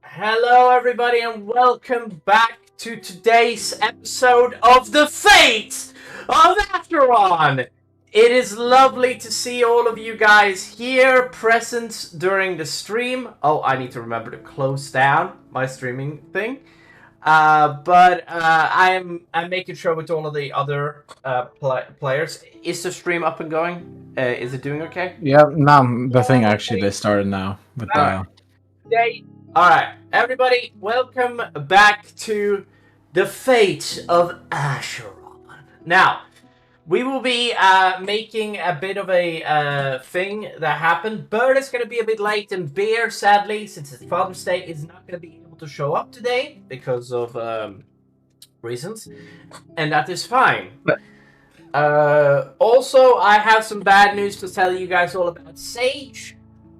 Hello, everybody, and welcome back to today's episode of The Fate of Asharon. It is lovely to see all of you guys here present during the stream. Oh, I need to remember to close down my streaming thing. But I'm making sure with all of the other players. Is the stream up and going? Is it doing okay? Yeah, no, the thing actually they started now with All the. right. Today, all right, everybody, welcome back to the Fate of Asharon. Now, we will be making a bit of a thing that happened. Bird is going to be a bit late, and Bear, sadly, since it's Father's Day, is not going to be able to show up today because of reasons, and that is fine. Also, I have some bad news to tell you guys all about Sage.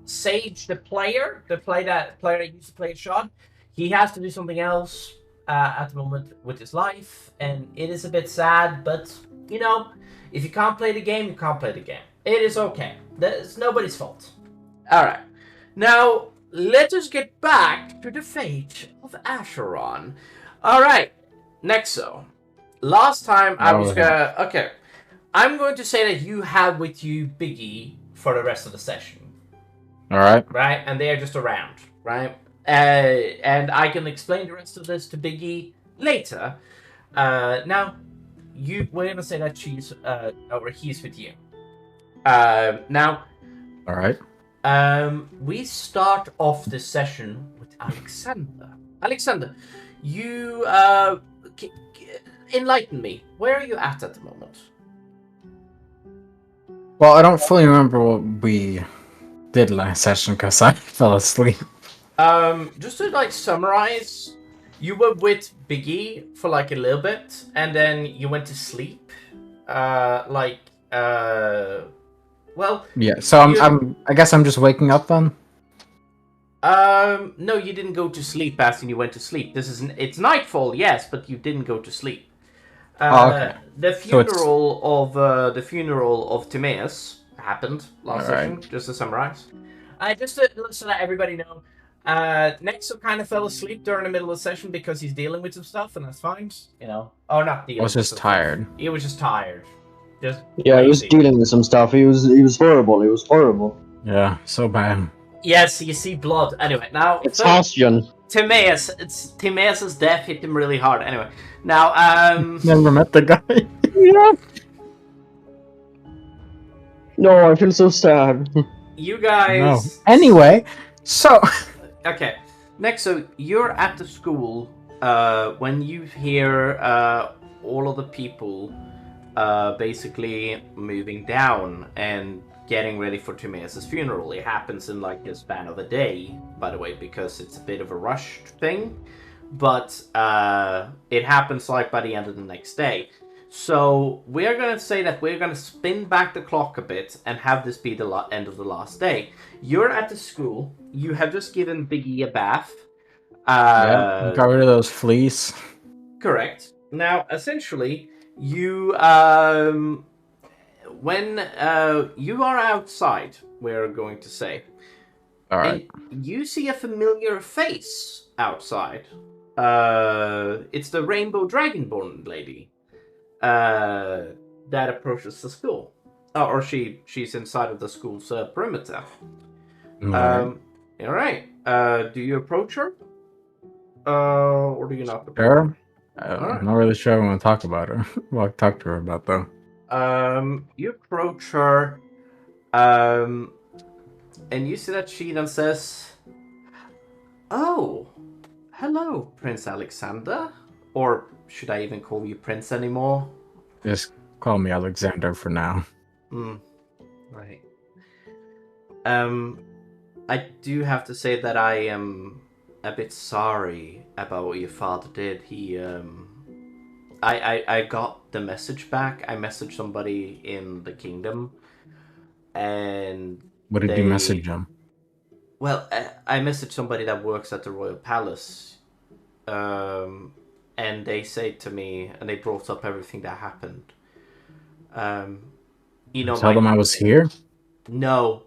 Sage, the player that used to play Shot, he has to do something else at the moment with his life, and it is a bit sad. But you know, if you can't play the game, you can't play the game. It is okay. It's nobody's fault. All right, now let us get back to the fate of Asharon. All right, Nexo. Last time I was okay. I'm going to say that you have with you Biggie for the rest of the session. All right. Right, and they are just around, right? And I can explain the rest of this to Biggie later. Now, we're gonna say that she's or he's with you. Now, All right. we start off this session with Alexander. Alexander, you enlighten me. Where are you at the moment? Well, I don't fully remember what we did last session because I fell asleep. Just to like summarize, you were with Biggie for like a little bit, and then you went to sleep. Well. Yeah. So I guess I'm just waking up then. No, you didn't go to sleep as in you went to sleep. It's nightfall, yes, but you didn't go to sleep. Okay. The funeral of Timaeus happened last session. Just to summarize, just so that everybody know, Nexo kind of fell asleep during the middle of the session because he's dealing with some stuff, and that's fine. You know, oh, not dealing. I was just tired. He was just tired. Just yeah, he was dealing with some stuff. He was horrible. He was horrible. Yeah, so bad. Yes, you see blood. Anyway, now it's Asharon. Timaeus' death hit him really hard. Anyway, now never met the guy. Yeah. No, I feel so sad. You guys. No. Anyway, so okay. Next, so you're at the school when you hear all of the people basically moving down and getting ready for Timaeus' funeral. It happens in like the span of a day, by the way, because it's a bit of a rushed thing. But it happens like by the end of the next day. So we're going to say that we're going to spin back the clock a bit and have this be the end of the last day. You're at the school. You have just given Biggie a bath. Yeah, got rid of those fleas. Correct. Now, essentially, you when you are outside, we're going to say. All right. You see a familiar face outside. It's the Rainbow Dragonborn lady that approaches the school. Or she's inside of the school's perimeter. All right. Do you approach her? Or do you not approach her? I'm not really sure I want to talk about her. Well, talk to her about though. You approach her, and you see that she then says, "Oh, hello, Prince Alexander." Or should I even call you Prince anymore? Just call me Alexander for now. Right. I do have to say that I am a bit sorry about what your father did. He, I got the message back. I messaged somebody in the kingdom, and what did you message him? Well, I messaged somebody that works at the royal palace, and they said to me, and they brought up everything that happened. You know, tell them I was here. No.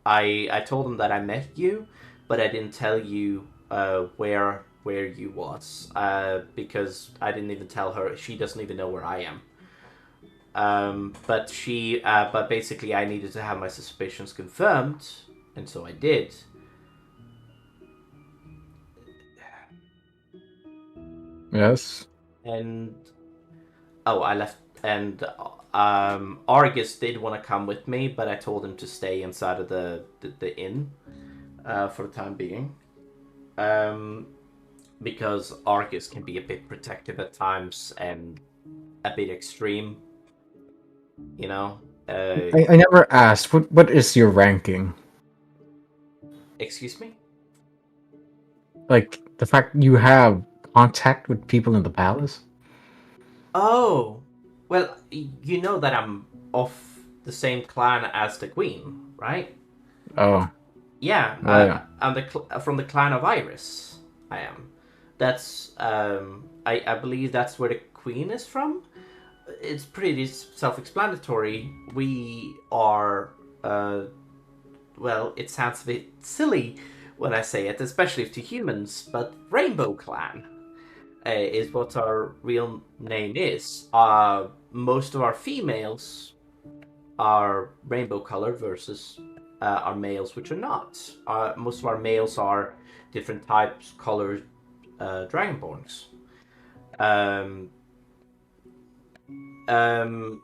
I told them that I met you, but I didn't tell you where you was, because I didn't even tell her. She doesn't even know where I am. But basically, I needed to have my suspicions confirmed, and so I did. Yes. And I left, and Argus did want to come with me, but I told him to stay inside of the inn for the time being. Because Argus can be a bit protective at times and a bit extreme, you know. I never asked. What is your ranking? Excuse me? Like the fact you have contact with people in the palace? Oh, well, you know that I'm of the same clan as the queen, right? Oh, Yeah, right. I'm from the clan of Iris. I am. That's I believe that's where the queen is from. It's pretty self-explanatory. We are well, it sounds a bit silly when I say it, especially to humans, but Rainbow Clan is what our real name is. Most of our females are rainbow colored versus our males, which are not. Most of our males are different types, colored dragonborns. Um, um,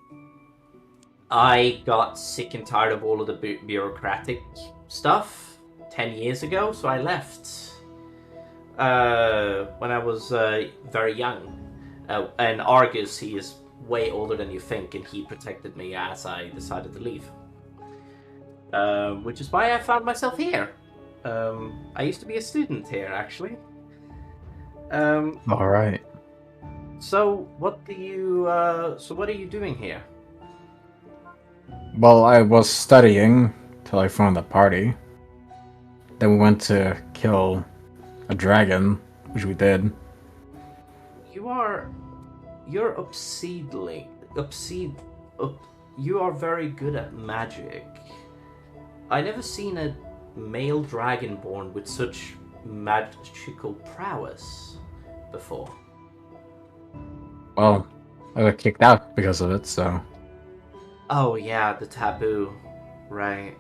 I got sick and tired of all of the bureaucratic stuff 10 years ago, so I left when I was very young. And Argus, he is way older than you think, and he protected me as I decided to leave. Which is why I found myself here. I used to be a student here, actually. All right. So what do you? So what are you doing here? Well, I was studying till I found a party. Then we went to kill a dragon, which we did. You're obsedely obsede. You are very good at magic. I never seen a male dragonborn with such magical prowess before. Well, I got kicked out because of it, so. Oh yeah, the taboo, right?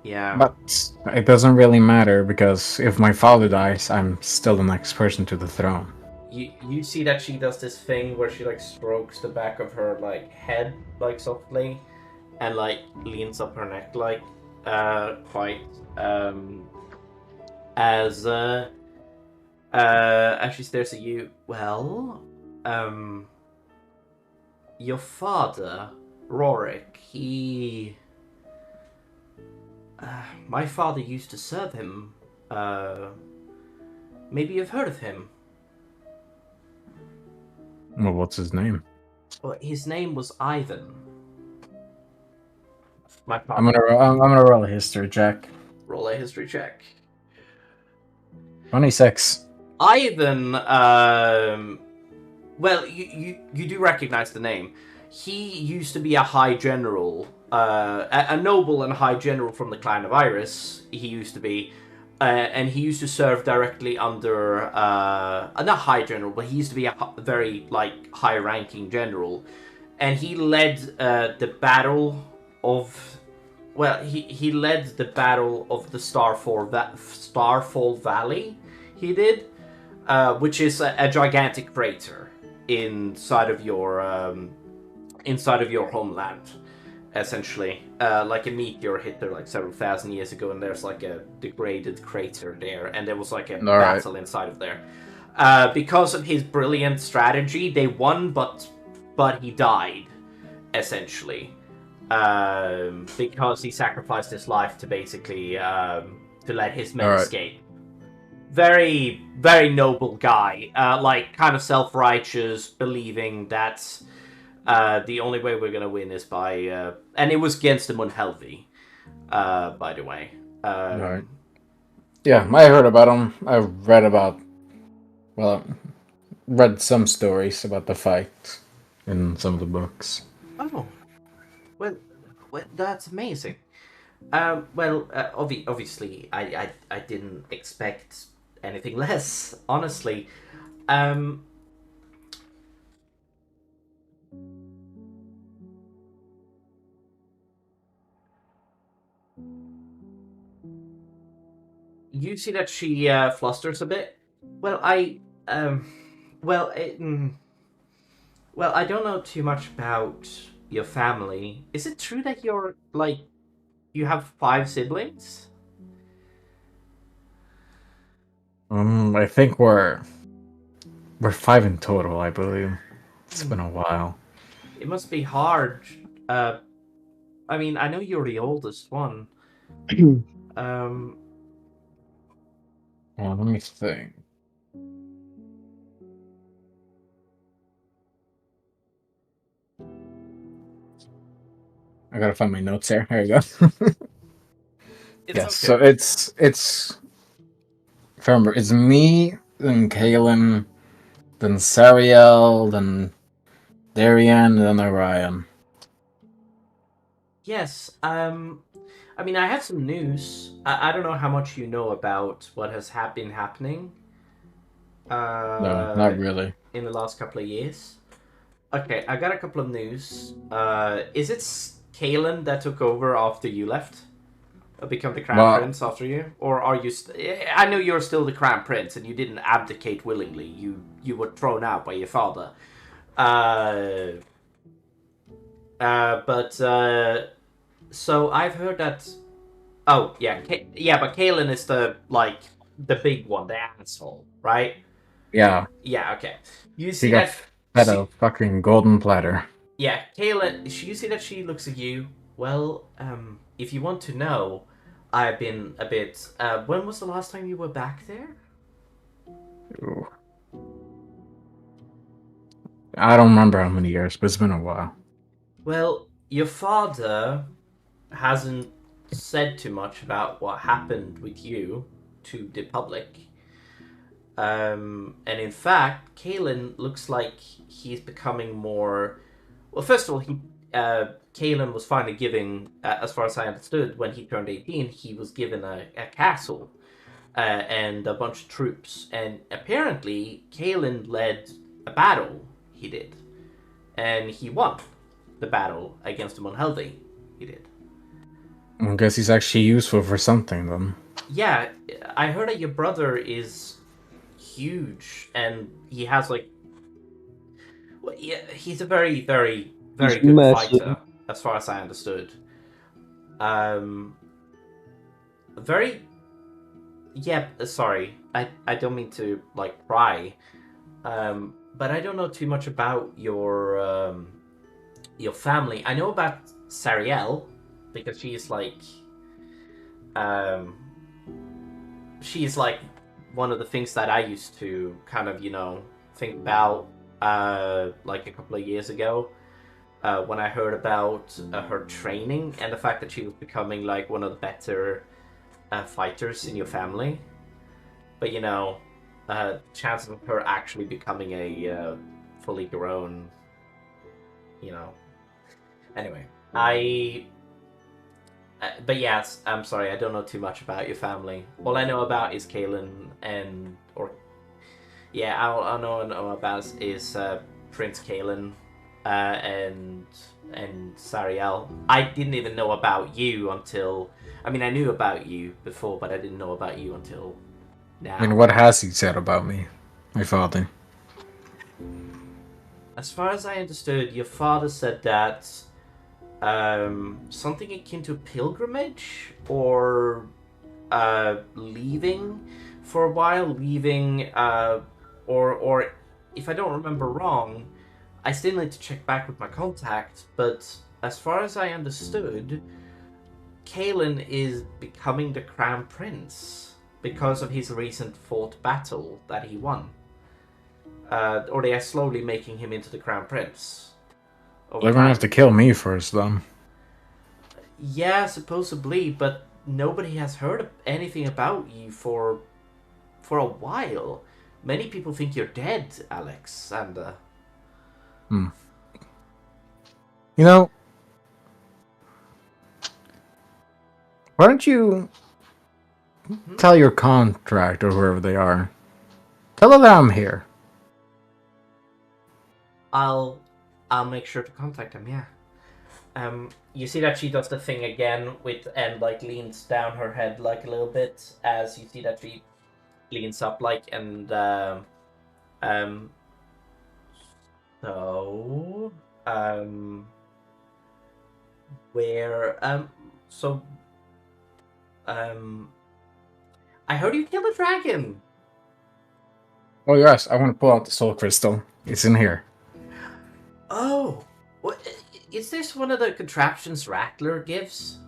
Yeah. But it doesn't really matter because if my father dies, I'm still the next person to the throne. You see that she does this thing where she like strokes the back of her like head like softly, and like leans up her neck like quite as as she stares at you. Well, your father, Rorik, he my father used to serve him. Maybe you've heard of him. Well, what's his name? Well, his name was Ivan. My I'm father. gonna roll a history check. Roll a history check. 26. Ivan, well, you do recognize the name. He used to be a high general, a noble and high general from the clan of Iris. He used to be, and he used to serve directly under, not high general, but he used to be a very like high-ranking general, and he led the battle of. Well, he led the battle of the Starfall Valley. He did, which is a gigantic crater inside of your homeland, essentially. Like a meteor hit there like several thousand years ago, and there's like a degraded crater there, and there was like a battle inside of there. Because of his brilliant strategy, they won, but he died, essentially. Because he sacrificed his life to basically to let his men escape. Very, very noble guy. Like, kind of self-righteous, believing that the only way we're gonna win is by... and it was against the Munhelvi, by the way. Right. Yeah, I heard about him. I read some stories about the fight in some of the books. Oh. Well, that's amazing. Obviously, I didn't expect anything less, honestly. Um, you see that she flusters a bit. Well, um, well, well, I don't know too much about your family. Is it true that you're like you have 5 siblings? I think we're 5 in total, I believe. It's been a while. It must be hard. Uh, I mean, I know you're the oldest one. Um, Let me think. I gotta find my notes here. There you go. it's Yes, okay. so it's if I remember, it's me, then Kaylin, then Sariel, then Darian, and then Orion. Yes. I mean, I have some news. I don't know how much you know about what has been happening. No, Uh, not really. in the last couple of years. Okay, I got a couple of news. Is it Kalen that took over after you left? Become the crown Well, prince after you, or are you? I know you're still the crown prince, and you didn't abdicate willingly. You were thrown out by your father. Uh, but so I've heard that. Oh yeah, yeah, but Kalen is the like the big one, the asshole, right? yeah, Yeah, okay. You he see got that fed a fucking golden platter. yeah, Kayla, you see that she looks at you. Well, if you want to know, I've been a bit. When was the last time you were back there? Ooh. I don't remember how many years, but it's been a while. Well, your father hasn't said too much about what happened with you to the public. And in fact, Kalen looks like he's becoming more. Well, first of all, Kalen was finally given, as far as I understood, when he turned 18, he was given a castle and a bunch of troops. And apparently, Kalen led a battle, he did. And he won the battle against the Monhealthy, he did. I guess he's actually useful for something then. Yeah, I heard that your brother is huge and he has like. Well, yeah, he's a very, very, He's very good massive. fighter, as far as I understood. Um, very. Yeah, sorry, I don't mean to like pry, but I don't know too much about your family. I know about Sariel because um, she's like one of the things that I used to kind of think about like a couple of years ago when I heard about her training and the fact that she was becoming like one of the better fighters in your family. But chances of her actually becoming a fully grown, you know. Anyway, but yes, I'm sorry, I don't know too much about your family. All I know about is Kaylin yeah, all I know about is Prince Kaylin and Sariel. I didn't even know about you until. I mean, I knew about you before, but I didn't know about you until I mean, now. what has he said about me? My father. As far as I understood, your father said that something akin to pilgrimage or leaving for a while, leaving or if I don't remember wrong, I still need to check back with my contact. But as far as I understood, Kalen is becoming the crown prince because of his recent fought battle that he won. Or they are slowly making him into the crown prince over They're gonna have time. to kill me first, then. Yeah, supposedly, but nobody has heard anything about you for a while. Many people think you're dead, Alex, and Hmm. You know, why don't you tell your contract or whoever they are. Tell them that I'm here. I'll make sure to contact him. Yeah. You see that she does the thing again and like leans down her head like a little bit as you see that she leans up like and um so where I heard you kill a dragon. Oh yes, I want to pull out the soul crystal. It's in here. Oh, what is this? One of the contraptions Rattler gives?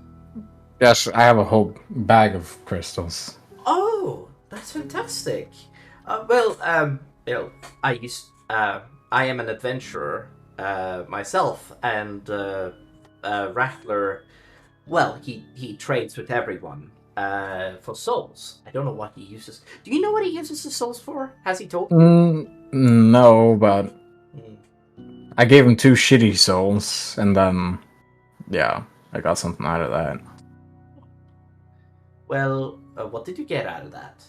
Yes, I have a whole bag of crystals. Oh, that's fantastic. Well, I I am an adventurer myself, and Rattler, well, he trades with everyone for souls. I don't know what he uses. Do you know what he uses the souls for? Has he told you? No, but Mm. I gave him 2 shitty souls, and then, yeah, I got something out of that. Well, what did you get out of that?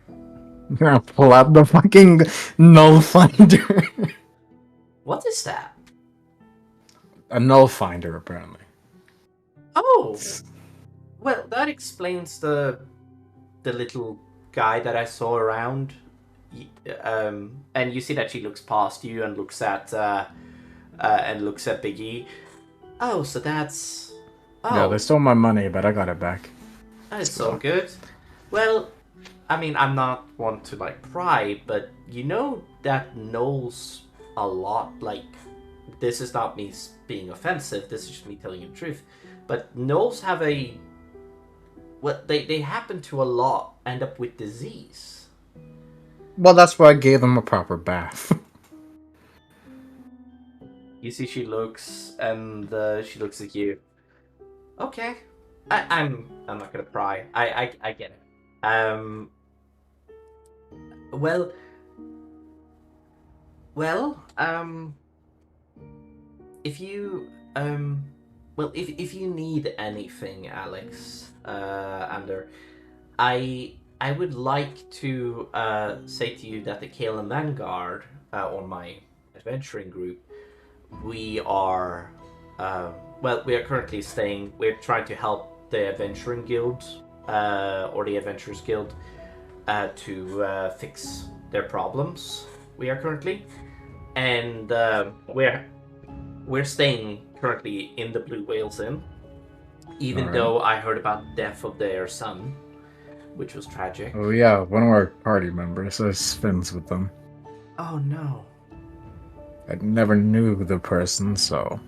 I'm gonna pull out the fucking null finder. What is that? A null finder, apparently. Oh, well, that explains the little guy that I saw around. And you see that she looks past you and looks at Biggie. Oh, so that's Yeah, they stole my money, but I got it back. That's so good. Well, I mean, I'm not one to like pry, but you know that knows a lot. Like, this is not me being offensive. This is just me telling you the truth. But gnolls have a they happen to a lot end up with disease. Well, that's why I gave them a proper bath. You see, she looks and she looks at you. Okay, I'm not gonna pry. I get it. Well, if you if you need anything, Alex, Ander, I would like to say to you that the Kalen Vanguard, or my adventuring group, we are we are currently staying. We're trying to help the Adventuring Guild, or the Adventurers Guild, to fix their problems. We are currently, and we're staying currently in the Blue Whales Inn, even Alright. though I heard about the death of their son, which was tragic. Oh yeah, one of our party members is friends with them. Oh no. I never knew the person, so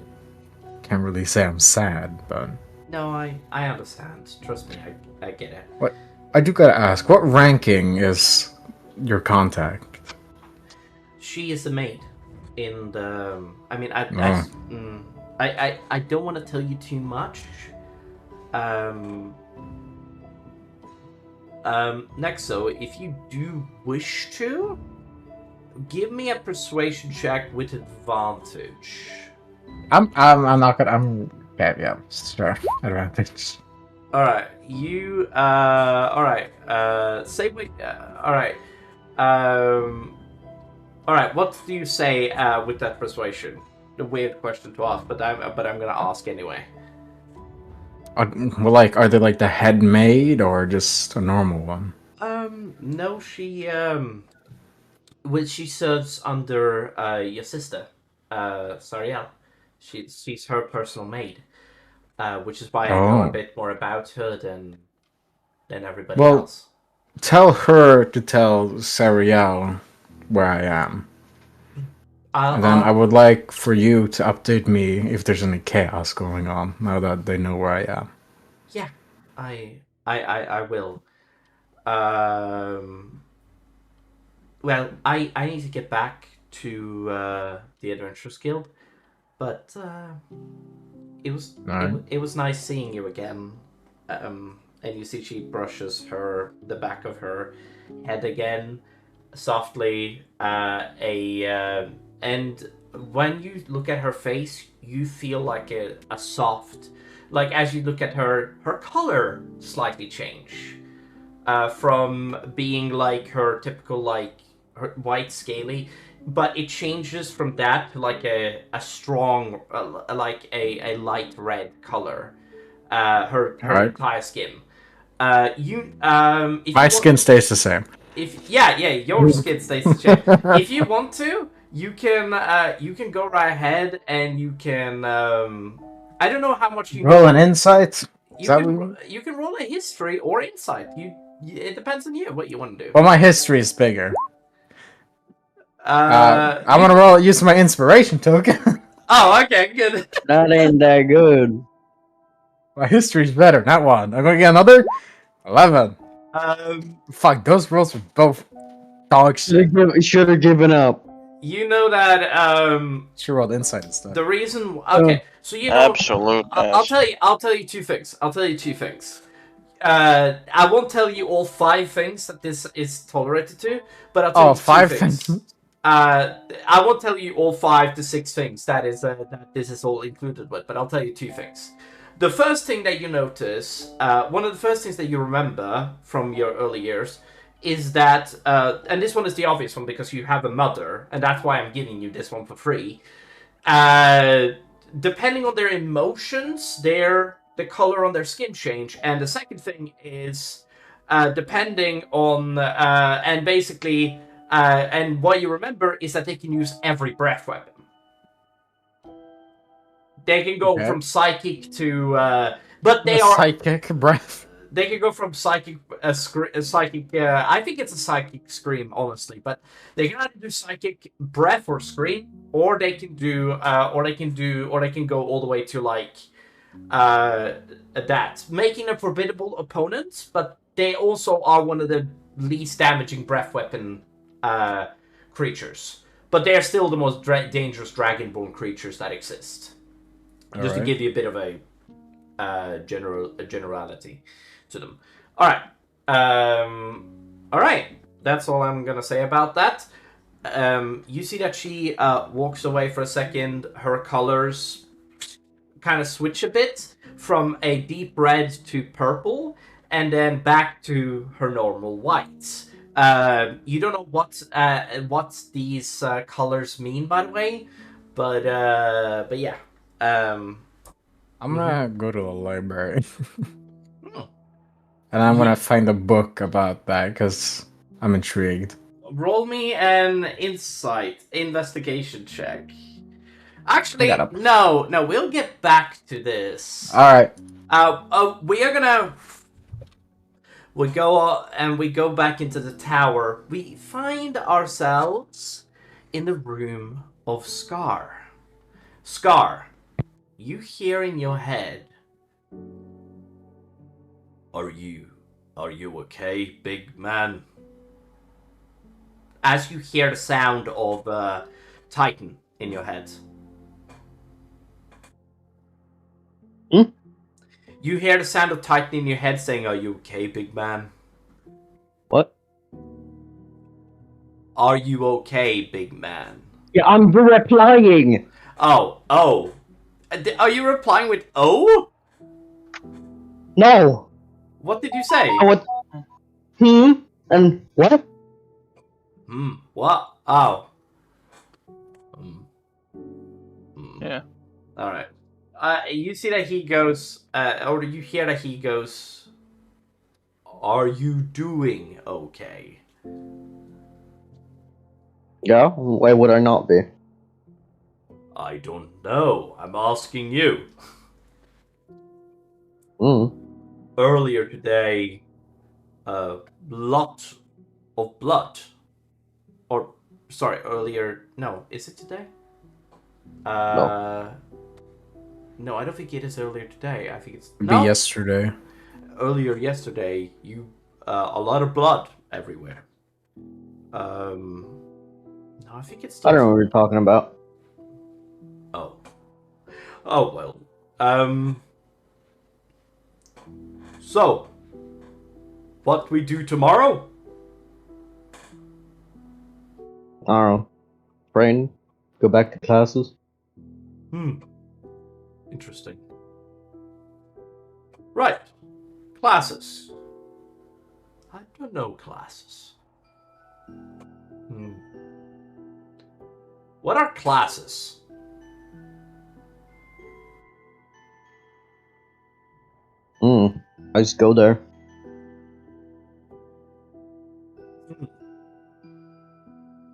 can't really say I'm sad, but No, I understand. Trust me, I get it. I do gotta ask, what ranking is your contact? She is the maid in the. I mean, Oh. I don't want to tell you too much. Next, so if you do wish to, give me a persuasion check with advantage. I'm not gonna. Yeah, sure. Advantage. All right, you. All right. Say what. All right. All right. What do you say with that persuasion? A weird question to ask, but I'm gonna ask anyway. Well, like, are they like the head maid or just a normal one? No, she well, she serves under your sister, Sariel. She's her personal maid, which is why I know a Oh. bit more about her than everybody Well, else. tell her to tell Sariel where I am. And then I would like for you to update me if there's any chaos going on, now that they know where I am. Yeah, I will. Well, I need to get back to the Adventurers Guild, but it was nice seeing you again. And you see she brushes the back of her head again, softly. And when you look at her face, you feel like a soft, like as you look at her color slightly change. from being like her typical like her white scaly, but it changes from that to like a strong like a light red color. Her All right. entire skin. If My you skin want, stays the same. if yeah, your skin stays the same. If you want to, you can go right ahead and you can I don't know how much you Roll know. an insight. Is that what you mean? You can roll a history or insight. It depends on you what you want to do. Well, my history is bigger. I'm You gonna use my inspiration token. Oh, okay, good. That ain't that good. My history's better. Not one. I'm gonna get another 11. Fuck, those rolls were both dog shit. Should have given up. You know that She rolled insight instead. the reason. Okay, so you know. Absolute. I'll tell you. I'll tell you two things. I won't tell you all 5 things that this is tolerated to, but I'll tell you 5 2 things. things. I won't tell you all 5 to 6 things that this is all included with, but I'll tell you 2 things. The first thing that you notice, one of the first things that you remember from your early years, is that, and this one is the obvious one because you have a mother, and that's why I'm giving you this one for free. Depending on their emotions, the color on their skin change, and the second thing is, depending on, and basically. And what you remember is that they can use every breath weapon. They can go from psychic to, but they are psychic breath. They can go from psychic, psychic. I think it's a psychic scream, honestly. But they can either do psychic breath or scream, or they can do, or they can go all the way to like, that, making them formidable opponents. But they also are one of the least damaging breath weapon creatures, but they are still the most dangerous dragonborn creatures that exist. Just to give you a bit of a generality to them. All right. That's all I'm gonna say about that. You see that she walks away for a second. Her colors kind of switch a bit from a deep red to purple, and then back to her normal white. You don't know what these colors mean, by the way, but yeah. I'm gonna go to the library, and I'm gonna find a book about that because I'm intrigued. Roll me an investigation check. Actually, no, we'll get back to this. All right. We are gonna. We go back into the tower. We find ourselves in the room of Scar. Scar, you hear in your head, Are you okay, big man? As you hear the sound of Titan in your head. You hear the sound of Titan in your head saying, "Are you okay, big man?" What? Are you okay, big man? Yeah, I'm replying. Oh. Are you replying with "oh"? No. What did you say? What? And what? What? Oh. Yeah. All right. You see that he goes, or you hear that he goes, "Are you doing okay?" Yeah. Why would I not be? I don't know. I'm asking you. Earlier today, a lot of blood. Or, sorry, earlier... No, is it today? No, I don't think it is earlier today. I think it's... No. Be yesterday. Earlier yesterday, a lot of blood everywhere. No, I think it's... I don't know what you're talking about. Oh, well. So, what we do tomorrow? I don't know. Brain, go back to classes. Interesting. Right. Classes. But no classes. What are classes? I just go there.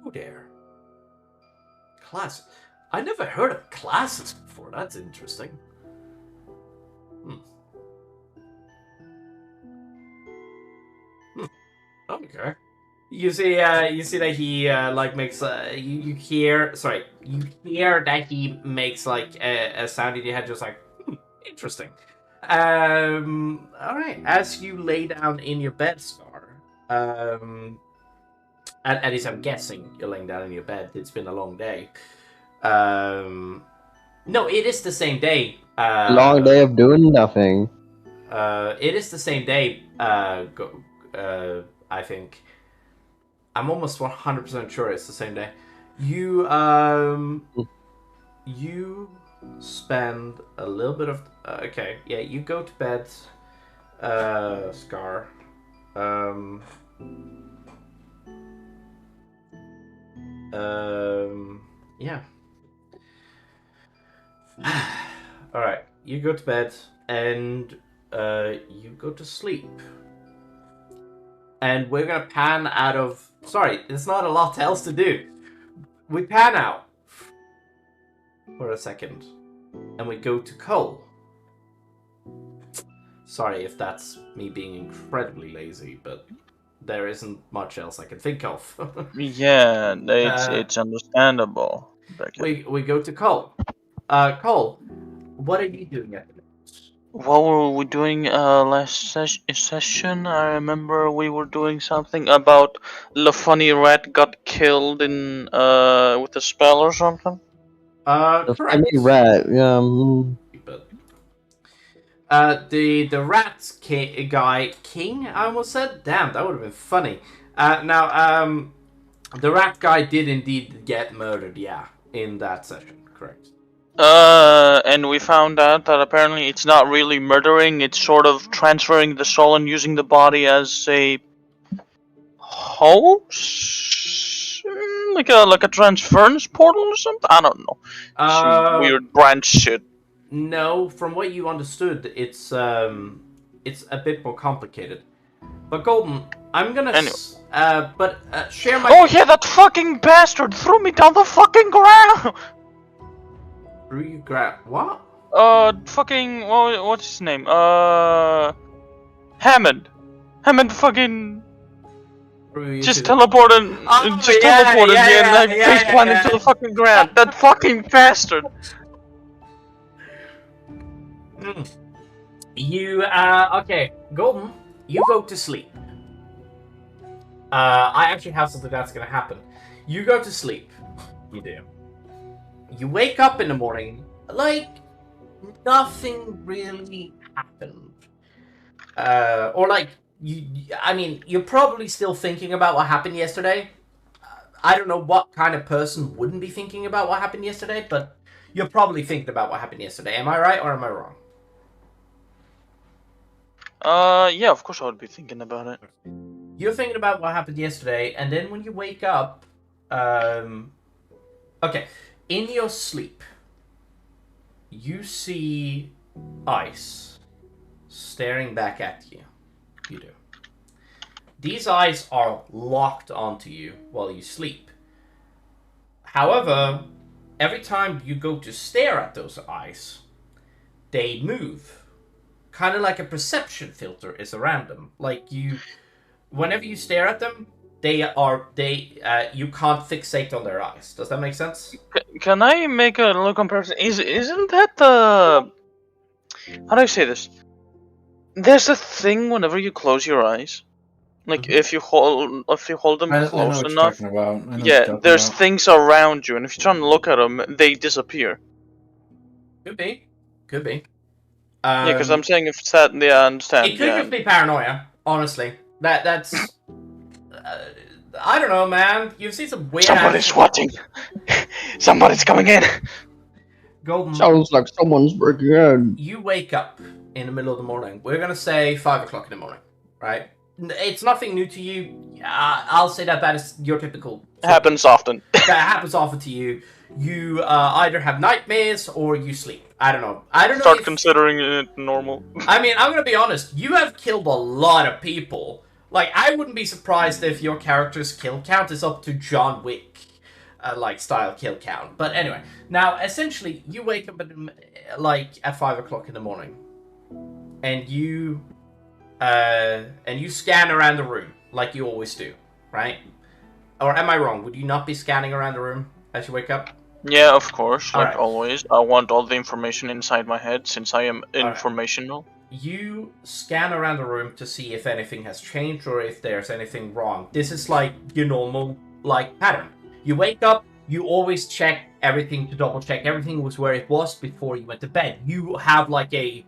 Oh dear. Class. I never heard of classes before. That's interesting. Okay. You see that he like makes you hear that he makes like a sound in your head, just like interesting. All right. As you lay down in your bed, Scar. At least I'm guessing you're laying down in your bed. It's been a long day. No, it is the same day. Long day of doing nothing. It is the same day. I think. I'm almost 100% sure it's the same day. You spend a little bit of okay, yeah. You go to bed, Scar. Yeah. All right. You go to bed and you go to sleep. And we're gonna pan out of. Sorry, there's not a lot else to do. We pan out for a second, and we go to Cole. Sorry if that's me being incredibly lazy, but there isn't much else I can think of. Yeah, it's understandable. We go to Cole. Cole, what are you doing at the moment? What were we doing last session? I remember we were doing something about the funny rat got killed in with a spell or something. The Correct. funny rat. The rat guy King. I almost said. Damn, that would have been funny. The rat guy did indeed get murdered. Yeah, in that session. Correct. And we found out that apparently it's not really murdering, it's sort of transferring the soul and using the body as a host? Like a transference portal or something? I don't know. Some weird branch shit. No, from what you understood, it's a bit more complicated. But Golden, I'm gonna share my. Oh yeah, that fucking bastard threw me down the fucking ground. What? Fucking what's his name? Hammond fucking just teleported me and face planted to the fucking ground. That fucking bastard. You okay, Golden, you go to sleep. I actually have something that's gonna happen. You go to sleep. You do. You wake up in the morning, like nothing really happened. Or like you're probably still thinking about what happened yesterday. I don't know what kind of person wouldn't be thinking about what happened yesterday, but you're probably thinking about what happened yesterday. Am I right or am I wrong? Yeah, of course I would be thinking about it. You're thinking about what happened yesterday, and then when you wake up, okay. In your sleep, you see ice staring back at you. You do. These eyes are locked onto you while you sleep. However, every time you go to stare at those eyes, they move. Kind of like a perception filter is around them. Like whenever you stare at them, you can't fixate on their eyes. Does that make sense? Can I make a little comparison? Isn't that how do I say this? There's a thing whenever you close your eyes, like if you hold them close enough. Yeah, there's things around you, and if you try and look at them, they disappear. Could be. Yeah, because I'm saying if it's that, yeah, I understand. It could just be paranoia. Honestly, that's. I don't know, man. You've seen some weird. Somebody's watching. Somebody's coming in. Golden. Sounds like someone's breaking in. You wake up in the middle of the morning. We're gonna say 5 o'clock in the morning, right? It's nothing new to you. I'll say that is your typical. Happens often. That happens often to you. You either have nightmares or you sleep. I don't know. Start considering it normal. I mean, I'm gonna be honest. You have killed a lot of people. Like, I wouldn't be surprised if your character's kill count is up to John Wick, style kill count. But anyway, now essentially, you wake up at 5 o'clock in the morning, and you scan around the room like you always do, right? Or am I wrong? Would you not be scanning around the room as you wake up? Yeah, of course, like Alright. always. I want all the information inside my head since I am informational. You scan around the room to see if anything has changed or if there's anything wrong. This is like your normal pattern. You wake up, you always check everything to double check everything was where it was before you went to bed. You have like a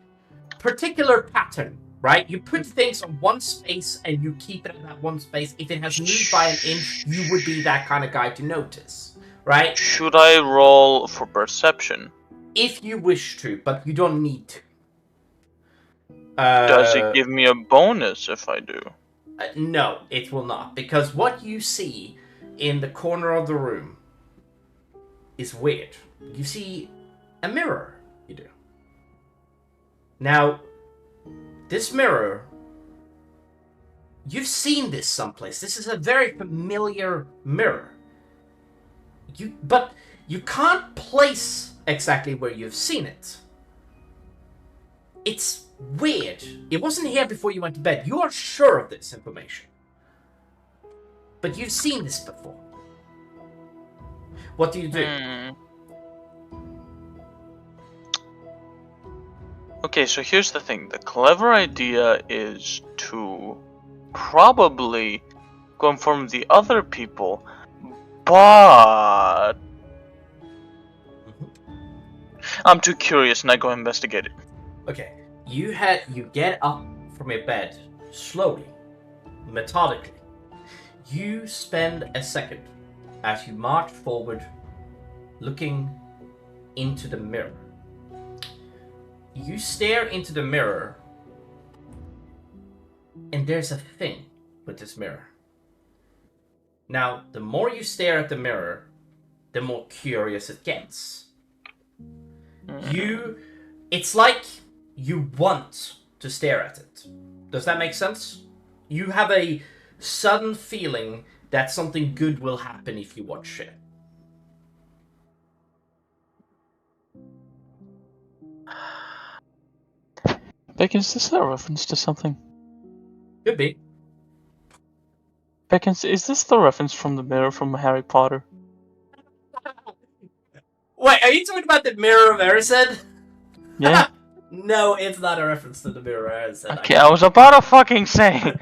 particular pattern, right? You put things on one space and you keep it in that one space. If it has moved by an inch, you would be that kind of guy to notice, right? Should I roll for perception? If you wish to, but you don't need to. Does it give me a bonus if I do? No, it will not. Because what you see in the corner of the room is weird. You see a mirror. You do. Now, this mirror, you've seen this someplace. This is a very familiar mirror. But you can't place exactly where you've seen it. It's weird. It wasn't here before you went to bed. You are sure of this information. But you've seen this before. What do you do? Okay, so here's the thing. The clever idea is to probably go inform the other people, but I'm too curious and I go investigate it. Okay, you get up from your bed slowly, methodically. You spend a second as you march forward, looking into the mirror. You stare into the mirror, and there's a thing with this mirror. Now, the more you stare at the mirror, the more curious it gets. It's like you want to stare at it. Does that make sense? You have a sudden feeling that something good will happen if you watch it. Beck, is this a reference to something? Could be. Beck, is this the reference from the mirror from Harry Potter? Wait, are you talking about the Mirror of Erised? Yeah. No, it's not a reference to the Mirror of Erised. Okay, I was about to fucking say.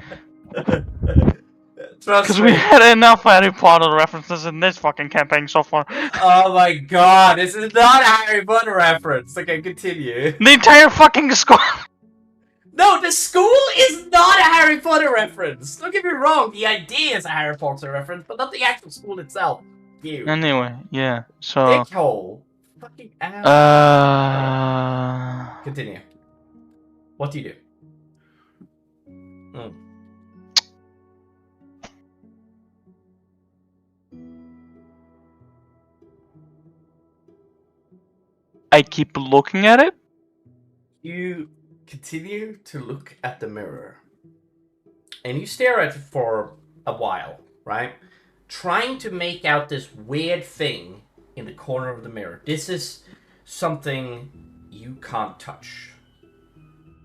Because we had enough Harry Potter references in this fucking campaign so far. Oh my god, this is not a Harry Potter reference. Okay, continue. The entire fucking school. No, the school is not a Harry Potter reference. Don't get me wrong, the idea is a Harry Potter reference, but not the actual school itself. You. Anyway, yeah, so... Dickhole. Fucking ass. Continue. What do you do? I keep looking at it? You continue to look at the mirror. And you stare at it for a while, right? Trying to make out this weird thing in the corner of the mirror. This is something you can't touch.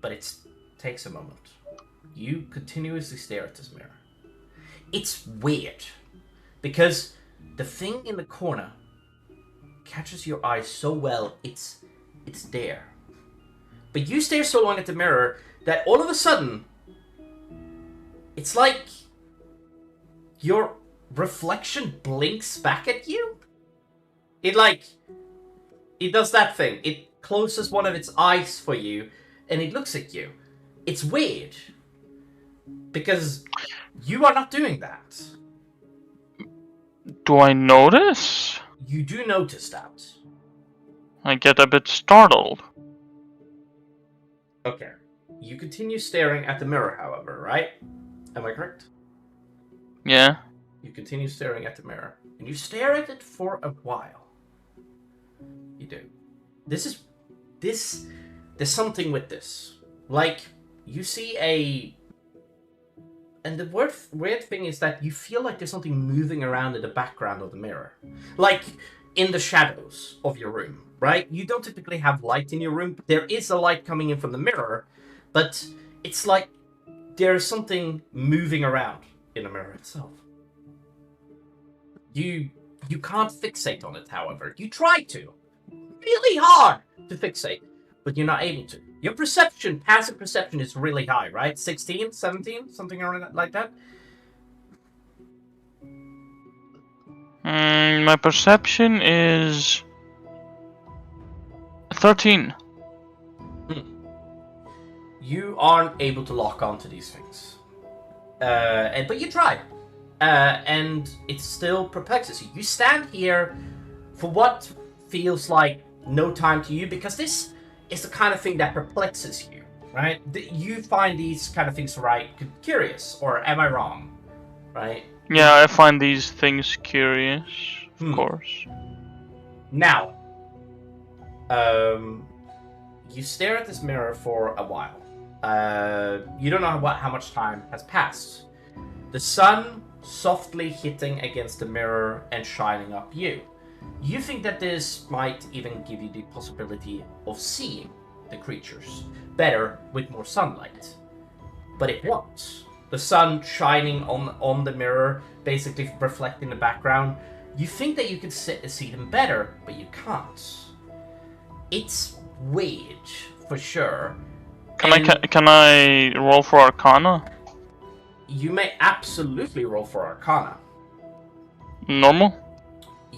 But it takes a moment. You continuously stare at this mirror. It's weird. Because the thing in the corner catches your eye so well, it's there. But you stare so long at the mirror that all of a sudden, it's like your reflection blinks back at you. It does that thing. It closes one of its eyes for you, and it looks at you. It's weird. Because you are not doing that. Do I notice? You do notice that. I get a bit startled. Okay. You continue staring at the mirror, however, right? Am I correct? Yeah. You continue staring at the mirror, and you stare at it for a while. You do. There's something with this. Like, you see and the weird thing is that you feel like there's something moving around in the background of the mirror. Like, in the shadows of your room, right? You don't typically have light in your room. There is a light coming in from the mirror, but it's like there's something moving around in the mirror itself. You can't fixate on it, however. You try to. Really hard to fixate, but you're not able to. Your perception, passive perception, is really high, right? 16, 17, something around like that? My perception is 13. You aren't able to lock onto these things. But you try. And it still perplexes you. You stand here for what feels like no time to you, because this is the kind of thing that perplexes you, right? You find these kind of things, right, curious, or am I wrong, right? Yeah, I find these things curious, of course. Now, you stare at this mirror for a while. You don't know how much time has passed. The sun softly hitting against the mirror and shining up you. You think that this might even give you the possibility of seeing the creatures better with more sunlight. But it won't. The sun shining on the mirror, basically reflecting the background. You think that you could see them better, but you can't. It's weird, for sure. Can I roll for Arcana? You may absolutely roll for Arcana. Normal?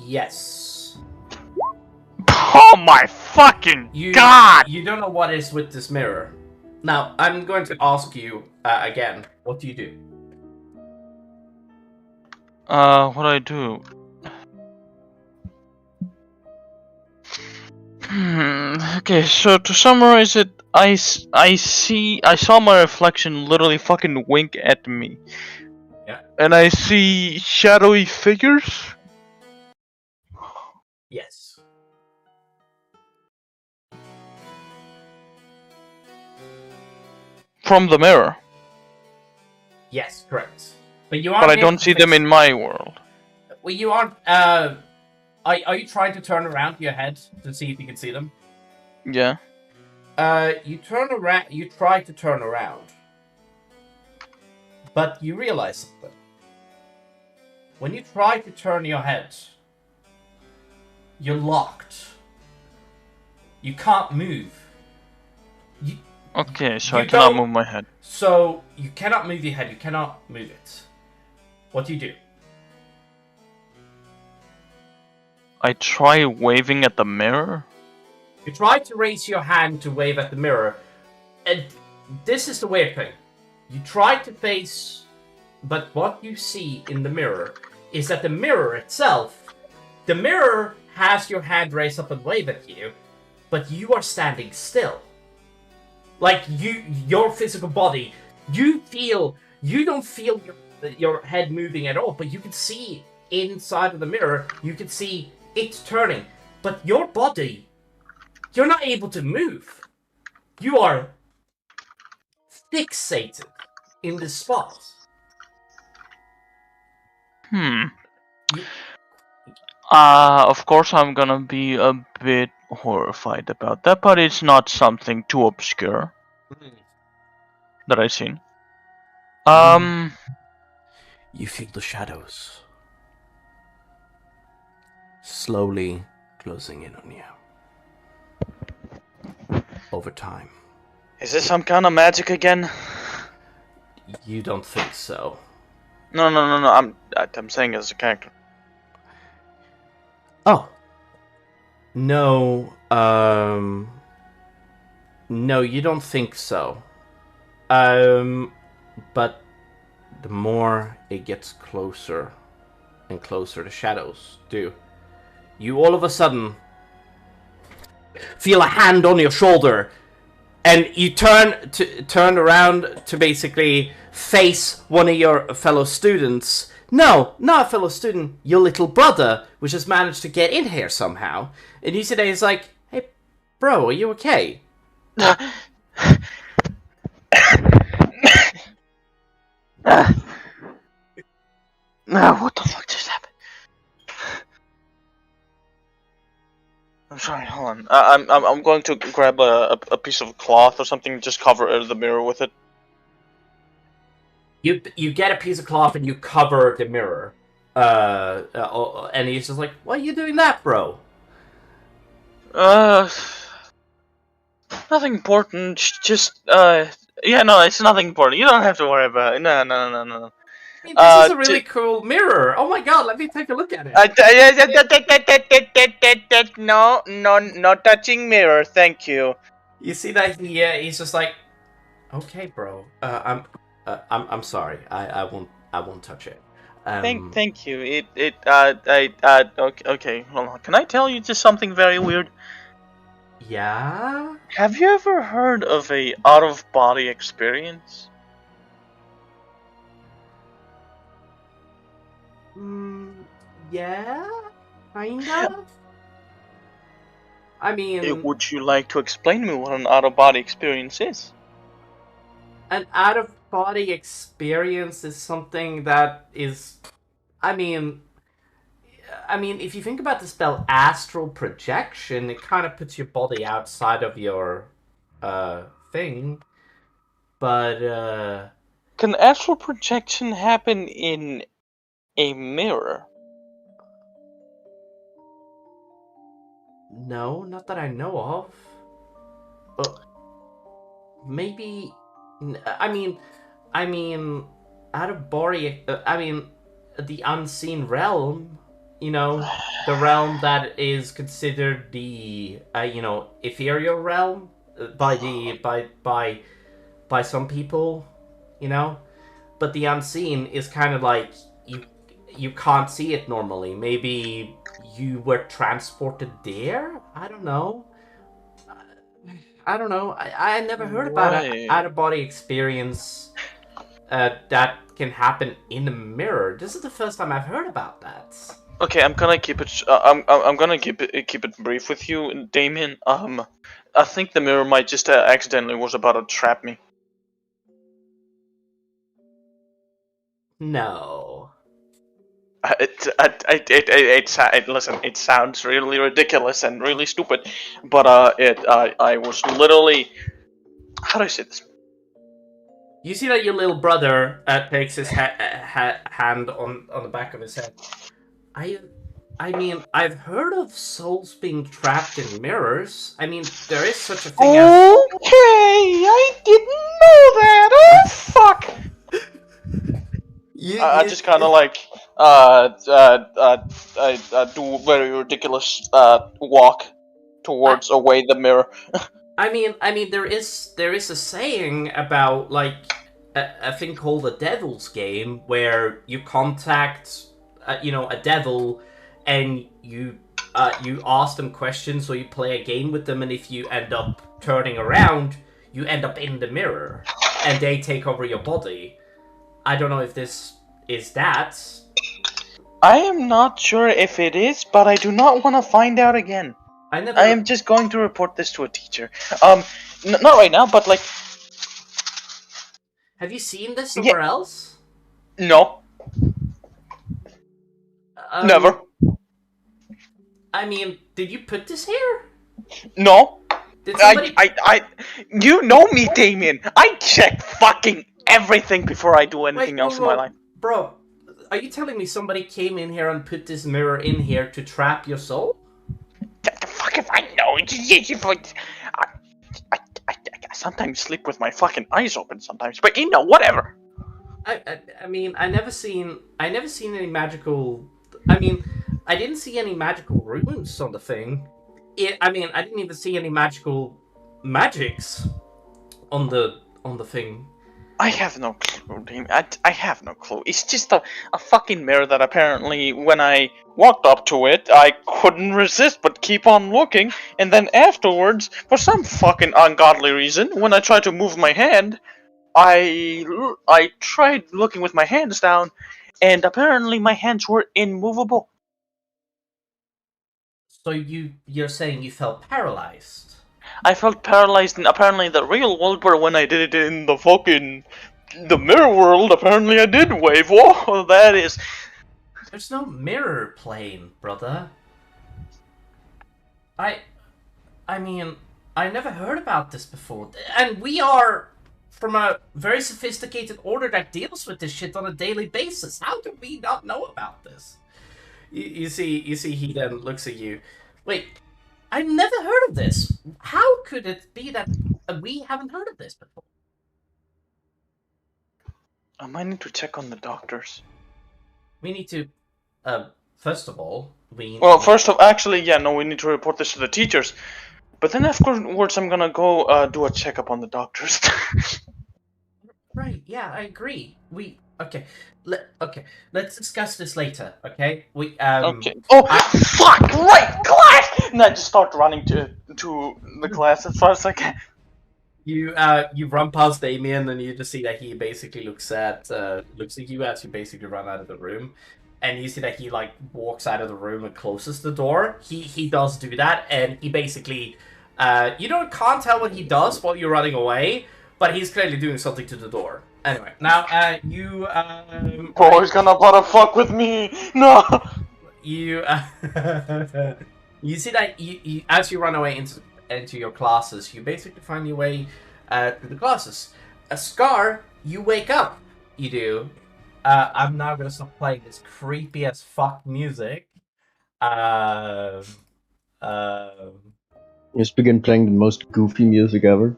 Yes. Oh my fucking god! You don't know what is with this mirror. Now, I'm going to ask you again, what do you do? What do I do? Okay, so to summarize it, I saw my reflection literally fucking wink at me. Yeah. And I see shadowy figures? Yes. From the mirror. Yes, correct. But you aren't. But I don't see them in my world. Well, you aren't. Are you trying to turn around your head to see if you can see them? Yeah. You turn around. You try to turn around, but you realize something. When you try to turn your head, you're locked. You can't move. Okay, so I cannot move my head. So you cannot move your head. You cannot move it. What do you do? I try waving at the mirror? You try to raise your hand to wave at the mirror, and this is the weird thing. You try to face, but what you see in the mirror is that the mirror itself, the mirror has your hand raised up and wave at you, but you are standing still. Like your physical body, you don't feel your head moving at all, but you can see inside of the mirror, you can see it's turning, but your body, you're not able to move. You are fixated in this spot. Of course I'm gonna be a bit horrified about that, but it's not something too obscure that I've seen. You feel the shadows slowly closing in on you. Over time. Is this some kind of magic again? You don't think so. No. I'm saying as a character. Oh. No, no, you don't think so. But the more it gets closer and closer, the shadows do. You all of a sudden feel a hand on your shoulder, and you turn around to basically face one of your fellow students. No, not a fellow student, your little brother, which has managed to get in here somehow. And you see that he's like, "Hey, bro, are you okay?" What the fuck just happened? I'm sorry, hold on. I'm going to grab a piece of cloth or something, just cover the mirror with it. You get a piece of cloth and you cover the mirror. And he's just like, "Why are you doing that, bro?" Nothing important. Just yeah, no, it's nothing important. You don't have to worry about it. No. I mean, this is a really cool mirror. Oh my god, let me take a look at it. No touching mirror, thank you. You see that he's just like, "Okay, bro. I'm sorry. I won't touch it." Thank you. Okay. Hold on. Can I tell you just something very weird? Yeah. Have you ever heard of a out-of-body experience? Yeah, kind of. I mean, Would you like to explain to me what an out-of-body experience is? an out-of-body experience is something that is, I mean, if you think about the spell astral projection, it kind of puts your body outside of your thing. But Can astral projection happen in a mirror? no, not that I know of. But maybe, I mean, out of body. The unseen realm. The realm that is considered the ethereal realm by some people. But the unseen is kind of like you can't see it normally. Maybe you were transported there. I don't know. I never heard about an out of body experience that can happen in a mirror. This is the first time I've heard about that. Okay, I'm gonna keep it. I'm gonna keep it brief with you, Damien. I think the mirror might just accidentally was about to trap me. No. Listen, it sounds really ridiculous and really stupid, but I was literally. How do I say this? You see that your little brother takes his hand on the back of his head. I've heard of souls being trapped in mirrors. I mean, there is such a thing as... Okay, I didn't know that. Oh, fuck! I just kind of like do very ridiculous walk towards away the mirror. I mean, there is a saying about like a thing called the Devil's Game, where you contact a devil, and you ask them questions, or you play a game with them, and if you end up turning around, you end up in the mirror, and they take over your body. I don't know if this is that. I am not sure if it is, but I do not want to find out again. I am just going to report this to a teacher. Not right now, but like... Have you seen this somewhere else? No. Never. I mean, did you put this here? No. Did somebody... You know me, Damien. I check fucking everything before I do anything else in my life. Bro, are you telling me somebody came in here and put this mirror in here to trap your soul? The fuck if I know? I sometimes sleep with my fucking eyes open sometimes, but whatever. I mean, I never seen any magical... I mean, I didn't see any magical runes on the thing. I didn't even see any magical magics on the thing. I have no clue, Damien. I have no clue. It's just a fucking mirror that apparently, when I walked up to it, I couldn't resist but keep on looking. And then afterwards, for some fucking ungodly reason, when I tried to move my hand, I tried looking with my hands down, and apparently my hands were immovable. So you're saying you felt paralyzed? I felt paralyzed in apparently the real world, but when I did it in the mirror world, apparently I did wave. Whoa, that is... There's no mirror plane, brother. I mean, I never heard about this before. And we are from a very sophisticated order that deals with this shit on a daily basis. How do we not know about this? You see, he then looks at you. Wait, I've never heard of this. How could it be that we haven't heard of this before? I might need to check on the doctors. We need to, first of all, we... Well, first of... Actually, yeah, no, we need to report this to the teachers. But then afterwards, I'm gonna go do a checkup on the doctors. Right, yeah, I agree. Okay. Let's discuss this later, okay? Okay. Oh, fuck! Right! Class! And I just start running to the class as fast as I can. You run past Damien and you just see that he basically looks at you as you basically run out of the room. And you see that he like walks out of the room and closes the door. He does do that, and he basically you can't tell what he does while you're running away, but he's clearly doing something to the door. Anyway, now you Oh, he's gonna wanna fuck with me. No. You you see that you as you run away into your classes, you basically find your way to the classes. Scar, you wake up. You do. I'm now gonna stop playing this creepy as fuck music. Just begin playing the most goofy music ever.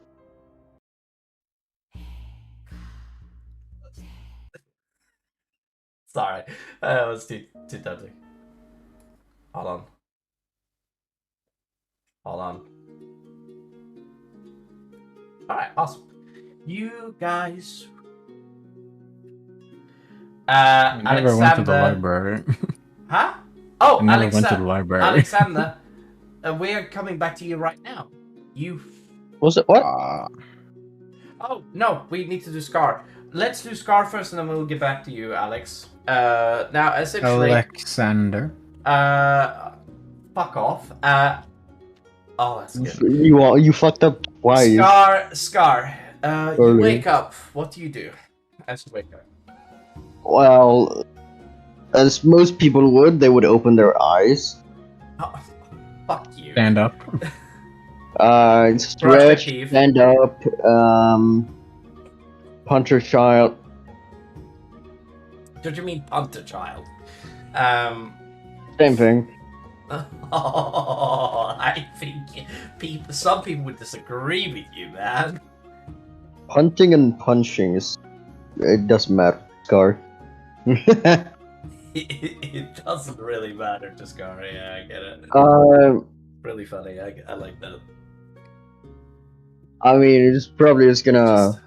Sorry, that was too tempting. Hold on. Alright, awesome. You guys... I never went to the library. Huh? Oh, I never went to the library. Alexander, we're coming back to you right now. Was it what? Oh, no, we need to do Scar. Let's do Scar first and then we'll get back to you, Alex. Now, essentially... Alexander. Fuck off. Oh, that's good. You fucked up. Why? Scar. You wake up. What do you do as you wake up? Well, as most people would, they would open their eyes. Oh, fuck you. Stand up. Stretch, stand up, puncher child. Don't you mean punter child? Same thing. Oh, I think some people would disagree with you, man. Punting and punching it doesn't matter, Scar. It doesn't really matter to Scar, yeah, I get it. Really funny, I like that. I mean, it's probably just gonna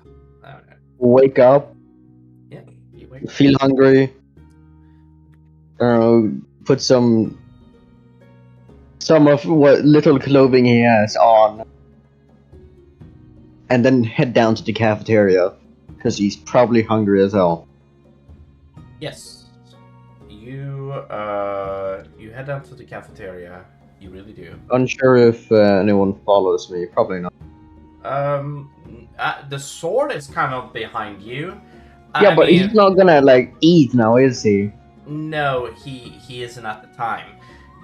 wake up, yeah, you wake up. Feel hungry, I don't know, put some of what little clothing he has on, and then head down to the cafeteria, because he's probably hungry as hell. Yes. You head down to the cafeteria. You really do. Unsure if anyone follows me. Probably not. The sword is kind of behind you. Yeah, but he's not gonna like eat now, is he? No, he isn't at the time.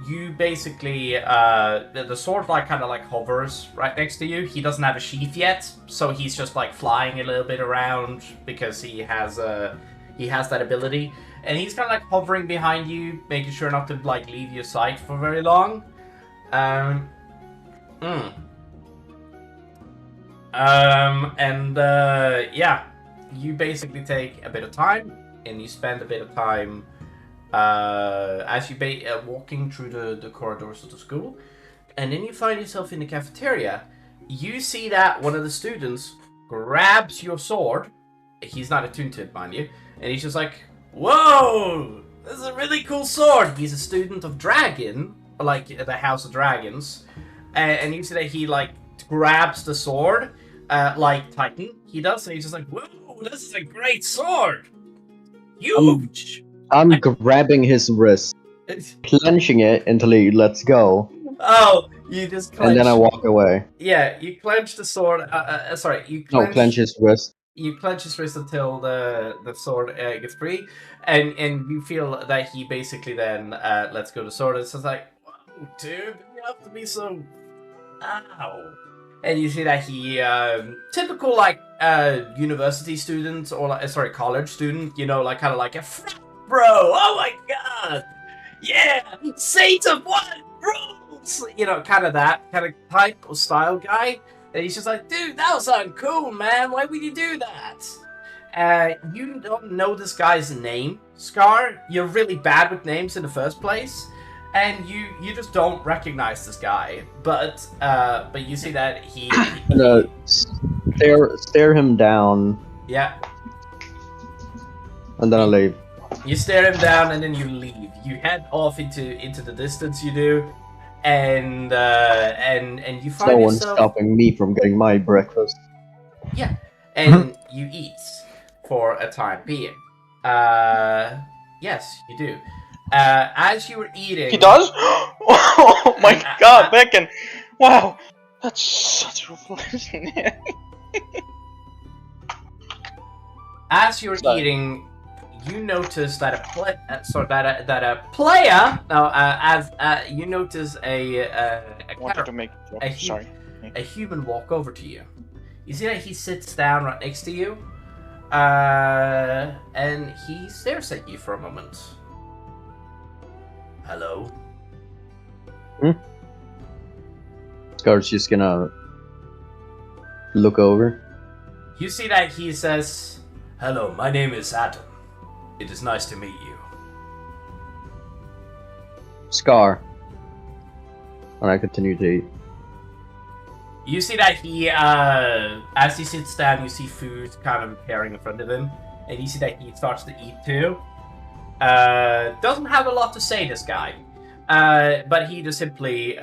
You basically the sword like kind of like hovers right next to you. He doesn't have a sheath yet, so he's just like flying a little bit around because he has that ability, and he's kind of like hovering behind you, making sure not to like leave your sight for very long. Yeah, you basically take a bit of time, and you spend a bit of time as you walking through the corridors of the school, and then you find yourself in the cafeteria. You see that one of the students grabs your sword he's not attuned to it, mind you, and he's just like, "Whoa, this is a really cool sword." He's a student of Dragon, like the House of Dragons, and you see that he like grabs the sword, like Titan. He does, and he's just like, "Whoa, this is a great sword, huge." I'm grabbing his wrist, clenching it until he lets go. Oh, you just clench. And then I walk away. Yeah, you clench the sword. Sorry, you clench his wrist. You clench his wrist until the sword gets free, and you feel that he basically then lets go the sword. It's just like, whoa, dude, you have to be so. Ow. And you see that he, typical like university student or like, college student, you know, like kind of like a bro. Oh my god, yeah, Saint of what rules, you know, kind of that kind of type or style guy. And he's just like, dude, that was uncool, man. Why would you do that? You don't know this guy's name, Scar. You're really bad with names in the first place. And you just don't recognize this guy, but you see that he stare him down. Yeah. And then I leave. You stare him down, and then you leave. You head off into the distance. You do, and you find no one's yourself... stopping me from getting my breakfast. Yeah, and you eat for a time being. Yes, you do. As you were eating... He does? Oh my god, Beacon! Wow! That's such a revelation. As you were eating, you notice that a player... No, you notice a human walk over to you. You see that he sits down right next to you, and he stares at you for a moment. Hello? Scar's just gonna look over. You see that he says, "Hello, my name is Adam. It is nice to meet you." Scar. And I continue to eat. You see that he, as he sits down, you see food kind of appearing in front of him, and you see that he starts to eat too. Doesn't have a lot to say, this guy, but he just simply,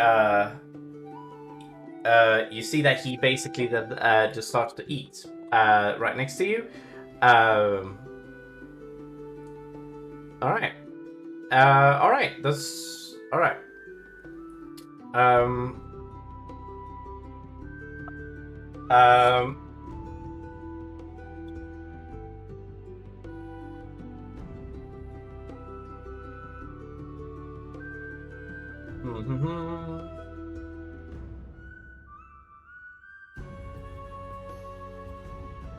you see that he basically then just starts to eat right next to you. All right, that's all right.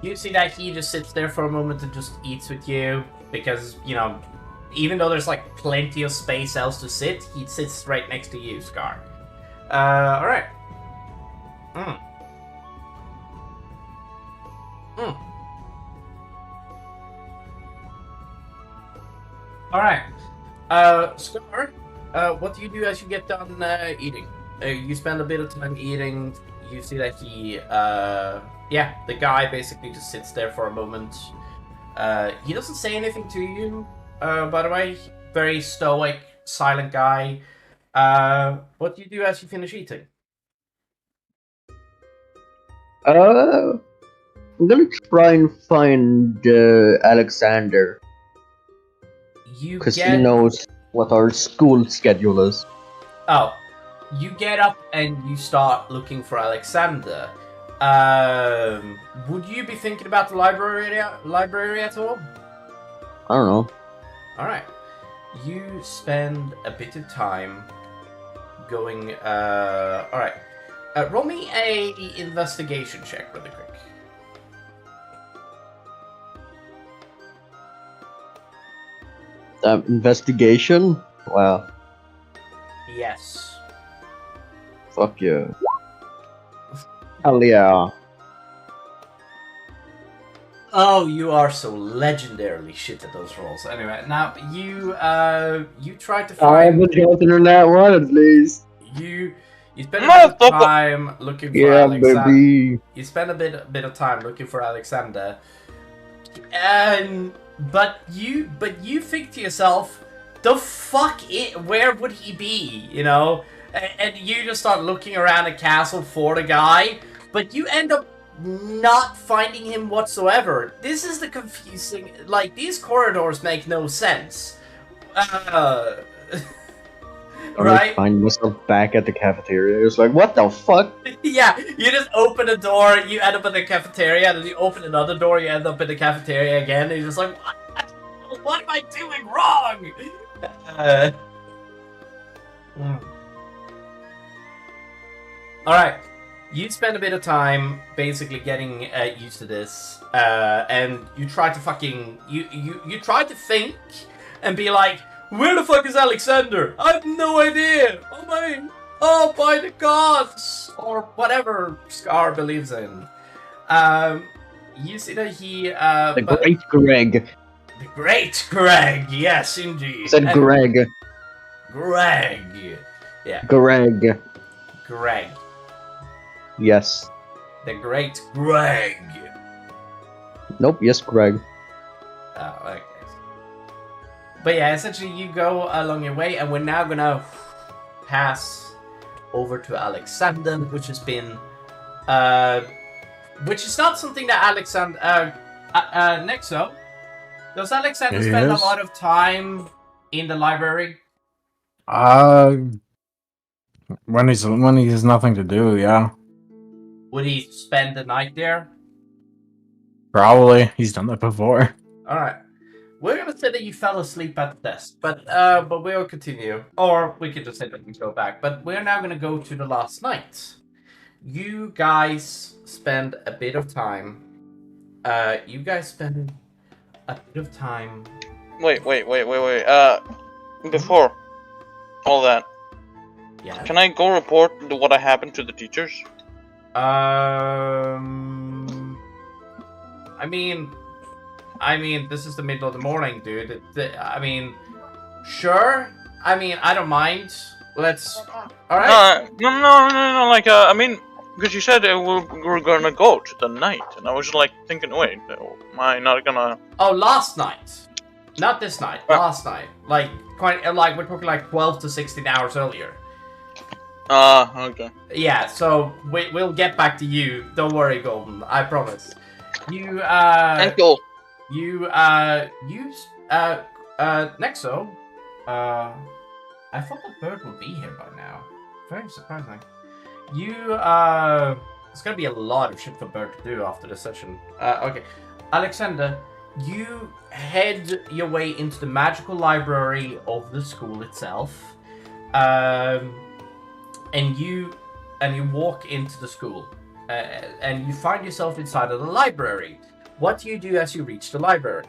You see that he just sits there for a moment and just eats with you, because, you know, even though there's like plenty of space else to sit, he sits right next to you, Scar. Alright. Alright. Scar, what do you do as you get done eating? You spend a bit of time eating. You see that he, yeah, the guy basically just sits there for a moment. He doesn't say anything to you, by the way. Very stoic, silent guy. What do you do as you finish eating? I'm gonna try and find Alexander. Because he knows what our school schedule is. Oh, you get up and you start looking for Alexander. Would you be thinking about the library at all? I don't know. Alright. You spend a bit of time going, alright. Roll me a investigation check really quick. Investigation? Wow. Yes. Fuck yeah. Hell yeah. Oh, you are so legendarily shit at those rolls. Anyway, now you tried to find... I haven't gotten on that one at least. You spend a bit of time looking for Alexander. Baby. You spend a bit of time looking for Alexander. But you think to yourself, where would he be? You know, and you just start looking around the castle for the guy, but you end up not finding him whatsoever. This is the confusing. Like, these corridors make no sense. Right? I find myself back at the cafeteria. It's like, what the fuck? Yeah, you just open a door, you end up in the cafeteria, and then you open another door, you end up in the cafeteria again, and you're just like, what am I doing wrong? Alright, you spend a bit of time basically getting used to this, and you try to fucking, you try to think and be like, where the fuck is Alexander? I have no idea. Oh, by the gods, or whatever Scar believes in. You see that he The great Greg. The great Greg, yes indeed. Said Greg. Greg. Yeah. Greg. Greg. Yes. The great Greg. Nope, yes, Greg. Oh, okay. But yeah, essentially you go along your way, and we're now gonna pass over to Alexander, which has been, which is not something that Alexander, Nexo, does Alexander spend a lot of time in the library? When he has nothing to do, yeah. Would he spend the night there? Probably. He's done that before. Alright. We're gonna say that you fell asleep at the desk, but we'll continue. Or we could just say that we go back. But we're now gonna go to the last night. You guys spend a bit of time. Wait. Before all that, Yeah. can I go report what happened to the teachers? I mean, this is the middle of the morning, dude. Sure. I don't mind. Let's. All right. No. Like, because you said we're gonna go to the night, and I was like thinking, wait, am I not gonna? Oh, last night, not this night. Last night, like we're talking like 12 to 16 hours earlier. Okay. Yeah. So we'll get back to you. Don't worry, Golden. I promise. You. Thank you. Nexo, I thought the bird would be here by now. Very surprising. It's gonna be a lot of shit for Bird to do after this session. Okay. Alexander, you head your way into the magical library of the school itself. And you walk into the school. And you find yourself inside of the library. What do you do as you reach the library?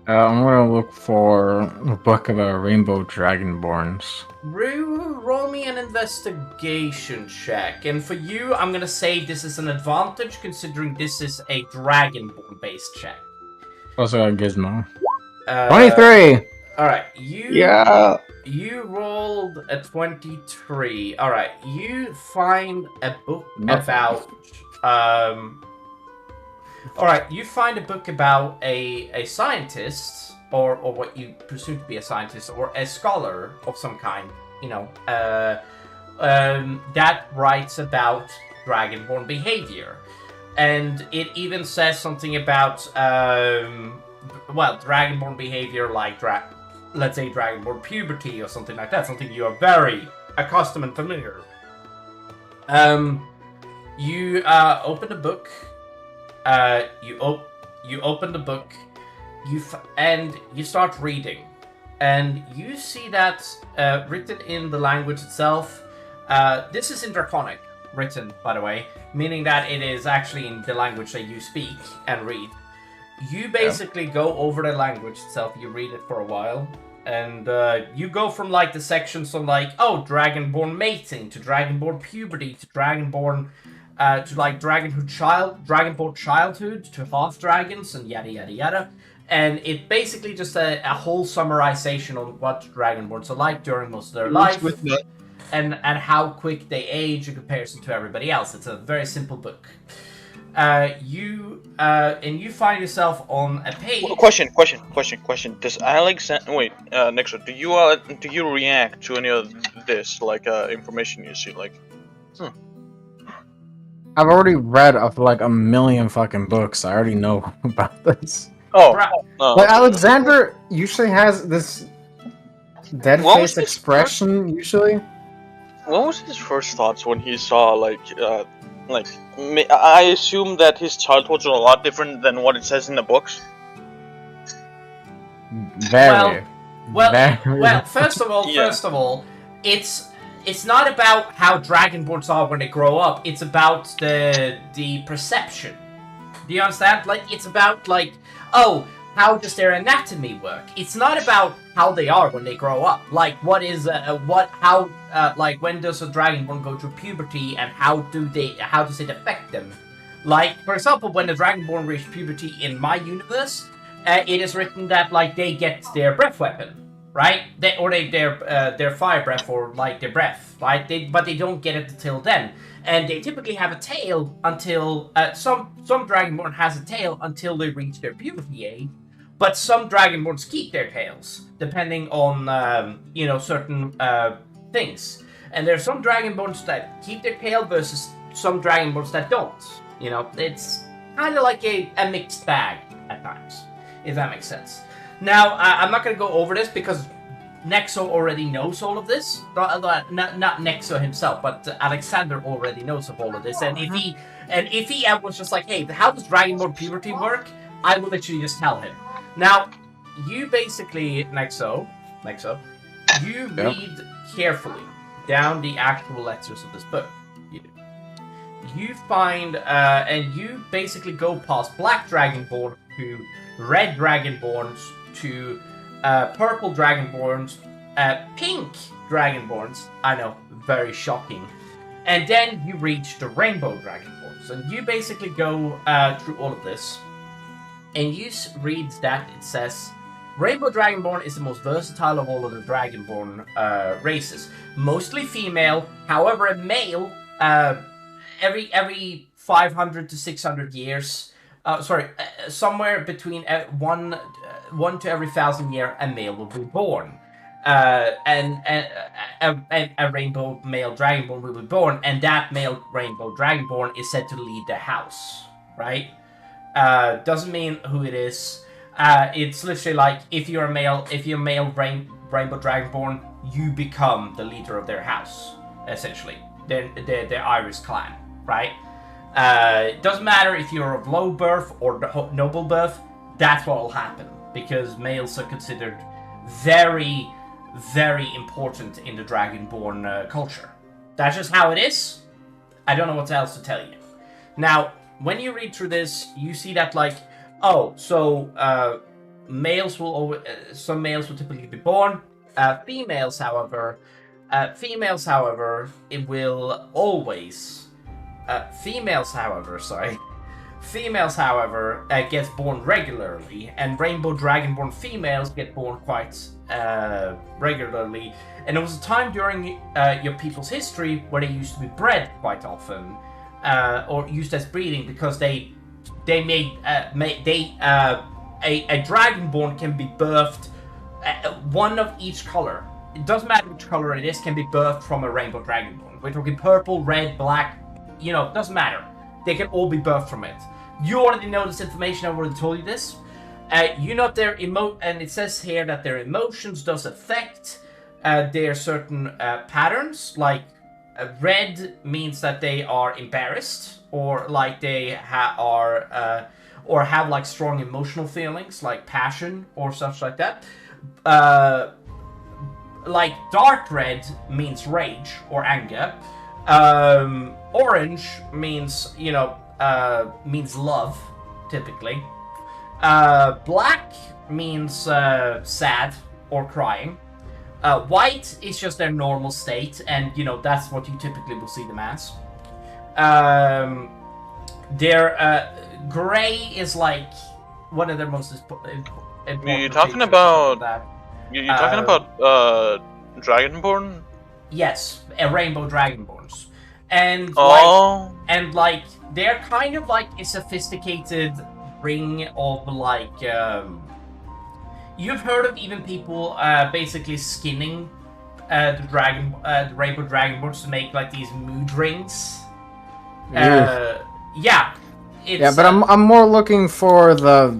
I'm gonna look for a book about rainbow dragonborns. Roll me an investigation check. And for you, I'm gonna say this is an advantage considering this is a dragonborn based check. Also got Gizmo. 23! Alright, you rolled a 23. Alright, you find a book about Alright, you find a book about a scientist, or what you presume to be a scientist, or a scholar of some kind, you know, that writes about dragonborn behavior. And it even says something about, dragonborn behavior like, let's say, dragonborn puberty or something like that, something you are very accustomed and familiar. You open the book. You open the book, and you start reading, and you see that written in the language itself. This is in Draconic, written, by the way, meaning that it is actually in the language that you speak and read. You basically go over the language itself. You read it for a while, and you go from like the sections on like, oh, dragonborn mating to dragonborn puberty to dragonborn. To like dragonborn childhood, to half dragons, and yada yada yada, and it basically just a whole summarization on what dragonborns are like during most of their life, and how quick they age in comparison to everybody else. It's a very simple book. you find yourself on a page. Question. Does Alexander? Wait, Nexo, do you react to any of this information you see? I've already read of like a million fucking books. I already know about this. Oh, But Alexander usually has this dead What face was his expression. Usually, what was his first thoughts when he saw I assume that his childhoods are a lot different than what it says in the books. very. Well, first of all, it's not about how Dragonborns are when they grow up. It's about the perception. Do you understand? Like, it's about how does their anatomy work? It's not about how they are when they grow up. Like, when does a Dragonborn go through puberty, and how does it affect them? Like, for example, when the Dragonborn reach puberty in my universe, it is written that they get their breath weapon, right? Their fire breath, or their breath, right? But they don't get it until then, and they typically have a tail until some Dragonborn has a tail until they reach their puberty age, but some Dragonborns keep their tails depending on certain things, and there's some Dragonborns that keep their tail versus some Dragonborns that don't. It's kind of like a mixed bag at times, if that makes sense. Now, I'm not going to go over this because Nexo already knows all of this. Not Nexo himself, but Alexander already knows of all of this. And if he was just like, hey, how does Dragonborn puberty work? I will literally just tell him. Now, you basically, Nexo, you read carefully down the actual letters of this book. You find, and you basically go past Black Dragonborn to Red Dragonborns to Purple Dragonborns, Pink Dragonborns. I know, very shocking. And then you reach the Rainbow Dragonborns, and you basically go through all of this, and you read that it says Rainbow Dragonborn is the most versatile of all of the Dragonborn races, mostly female. However, a male every 500 to 600 years. Somewhere between one to every 1,000 years, a male will be born, and a rainbow male dragonborn will be born, and that male rainbow dragonborn is said to lead the house. Right? Doesn't mean who it is. It's literally like if you're a male rainbow dragonborn, you become the leader of their house. Essentially, their Irish clan. Right? It doesn't matter if you're of low birth or noble birth, that's what will happen, because males are considered very, very important in the Dragonborn culture. That's just how it is. I don't know what else to tell you. Now, when you read through this, you see that some males will typically be born. Females, however, it will always. Females, however, gets born regularly, and Rainbow Dragonborn females get born quite regularly. And there was a time during your people's history where they used to be bred quite often, or used as breeding, because a Dragonborn can be birthed, one of each color. It doesn't matter which color it is, can be birthed from a Rainbow Dragonborn. We're talking purple, red, black. Doesn't matter. They can all be birthed from it. You already know this information. I already told you this. You know their and it says here that their emotions does affect their certain patterns. Like red means that they are embarrassed, or they or have strong emotional feelings, like passion or such like that. Dark red means rage or anger. Orange means means love, typically. Black means sad or crying. White is just their normal state, and that's what you typically will see them as. Their gray is one of their most important. You're talking about that. You're talking about Dragonborn? Yes, a Rainbow Dragonborns, and they're kind of like a sophisticated ring of like you've heard of even people basically skinning the rainbow dragonborns to make like these mood rings. Yeah, yeah, but I'm more looking for their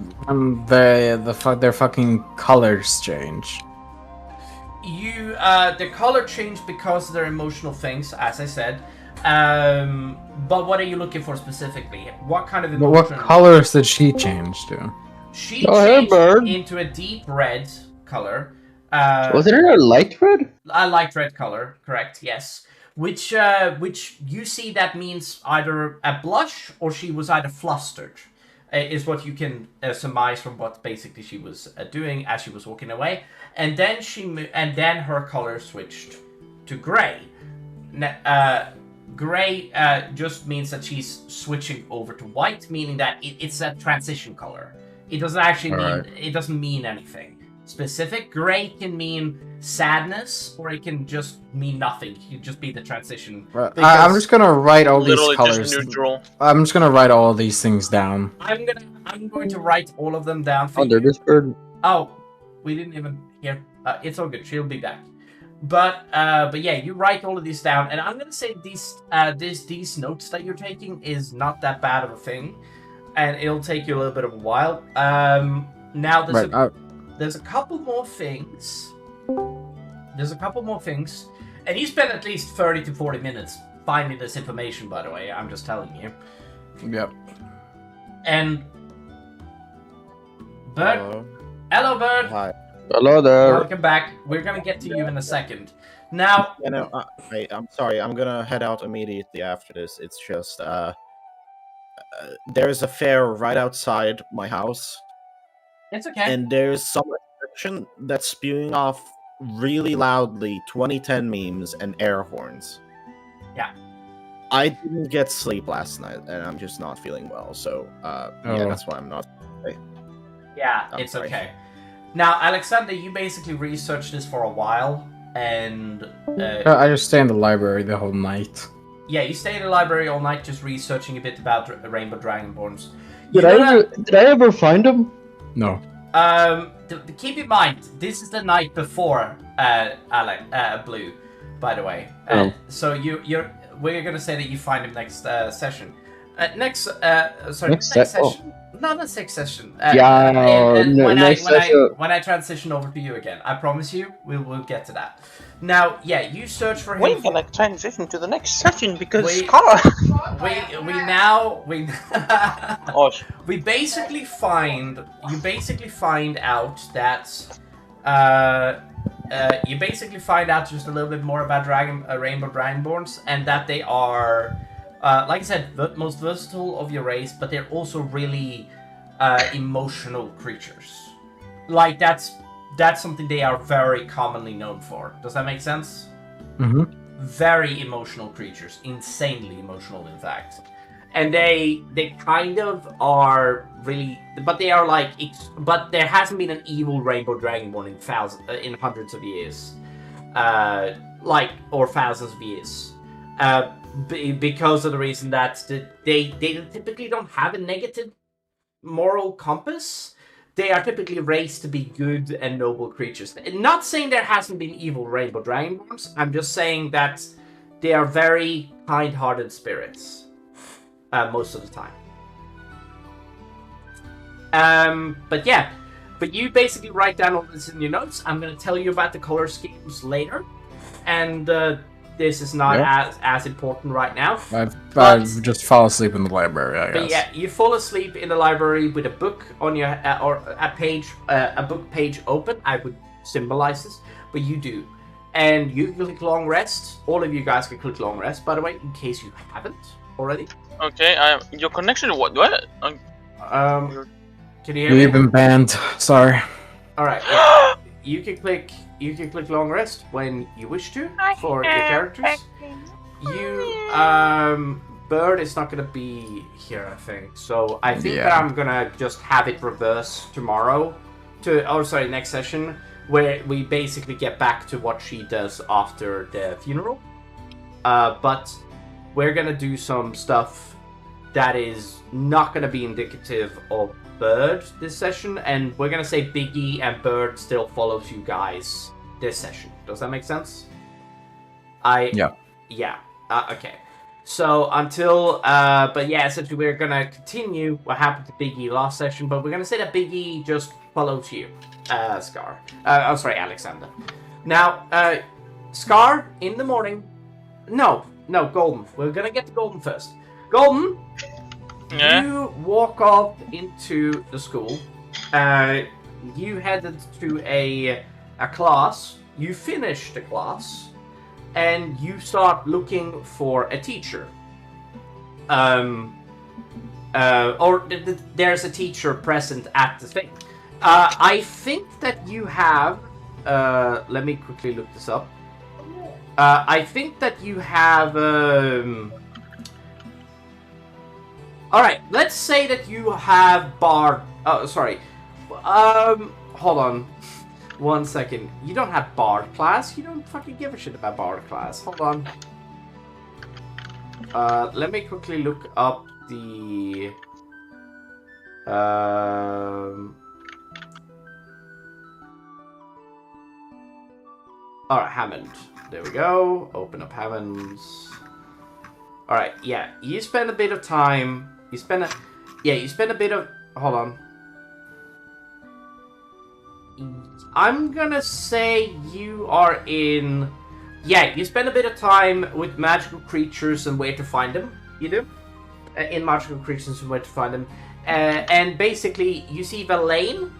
fucking colors change. You the color changed because of their emotional things, as I said. But what are you looking for specifically? What kind of emotion? What colors did she change to? She changed bird. into a deep red color. Was it a light red? A light red color, correct? Yes. Which you see that means either a blush or she was either flustered, is what you can surmise from what basically she was doing as she was walking away. And then then her color switched to gray. Gray just means that she's switching over to white, meaning that it's a transition color. It doesn't actually it doesn't mean anything specific. Gray can mean sadness, or it can just mean nothing. It can just be the transition. I'm just gonna write all these colors. Just neutral. I'm just gonna write all these things down. I'm going to write all of them down for Under you. this bird. Oh, we didn't even hear. It's all good. She'll be back. But yeah, you write all of these down, and I'm gonna say these notes that you're taking is not that bad of a thing, and it'll take you a little bit of a while. Now there's a couple more things. There's a couple more things, and you spend at least 30 to 40 minutes finding this information. By the way, I'm just telling you. Yep. And Bird, hello Bird. Hi. Hello there. Welcome back. We're gonna get to you in a second. Now, You know, I'm sorry. I'm gonna head out immediately after this. It's just, there's a fair right outside my house, it's okay. and there's some section that's spewing off really loudly 2010 memes and air horns. Yeah. I didn't get sleep last night, and I'm just not feeling well. So, yeah, that's why I'm not. Yeah, I'm it's sorry. okay. Now, Alexander, you basically researched this for a while, and I just stay in the library the whole night. yeah, you stay in the library all night just researching a bit about Rainbow Dragonborns. Did I ever find them? No. Keep in mind, this is the night before Blue, by the way. So we're gonna say that you find him next session. Next session. Not the next session. When I transition over to you again, I promise you, we'll get to that. Now, yeah, you search for him. We're gonna transition to the next session because we basically find out that you basically find out just a little bit more about Rainbow Dragonborns, and that they are, like I said, the most versatile of your race, but they're also really emotional creatures. Like that's something they are very commonly known for. Does that make sense? Mm-hmm. Very emotional creatures, insanely emotional, in fact. And they kind of are really, but they are like, but there hasn't been an evil rainbow dragonborn in hundreds of years, or thousands of years, because of the reason that they typically don't have a negative moral compass. They are typically raised to be good and noble creatures. Not saying there hasn't been evil rainbow dragonborns. I'm just saying that they are very kind-hearted spirits. Most of the time. But you basically write down all this in your notes. I'm going to tell you about the color schemes later, and this is not as important right now. I just fall asleep in the library, I guess. But yeah, you fall asleep in the library with a book on your or a book page open. I would symbolize this, but you do, and you click long rest. All of you guys can click long rest, by the way, in case you haven't already. Okay, your connection. What? Can you hear me? We've been banned. Sorry. All right. Yeah. You can click long rest when you wish to for your characters. Bird is not gonna be here, I think. So I think that I'm gonna just have it reverse tomorrow next session, where we basically get back to what she does after the funeral. But we're gonna do some stuff that is not going to be indicative of Bird this session, and we're going to say Biggie and Bird still follows you guys this session. Does that make sense? Yeah. Yeah. Okay. So until, but yeah, essentially we're gonna continue what happened to Biggie last session, but we're gonna say that Biggie just follows you, Scar. Oh, sorry, Alexander. Now, Scar, in the morning. No, Golden. We're gonna get to Golden first. Golden, Yeah. you walk off into the school. You headed to a class. You finish the class. And you start looking for a teacher. There's a teacher present at the thing. I think that you have... let me quickly look this up. I think that you have... Alright, let's say that you have Bard... Oh, sorry. Hold on. 1 second. You don't have Bard class. You don't fucking give a shit about Bard class. Hold on. Let me quickly look up the... Alright, Hammond. There we go. Open up Hammond's... Alright, yeah. You spend a bit of time... You spend a bit of... Hold on. I'm gonna say you are in... Yeah, you spend a bit of time with magical creatures and where to find them. You do? In magical creatures and where to find them. And basically, you see Verlaine.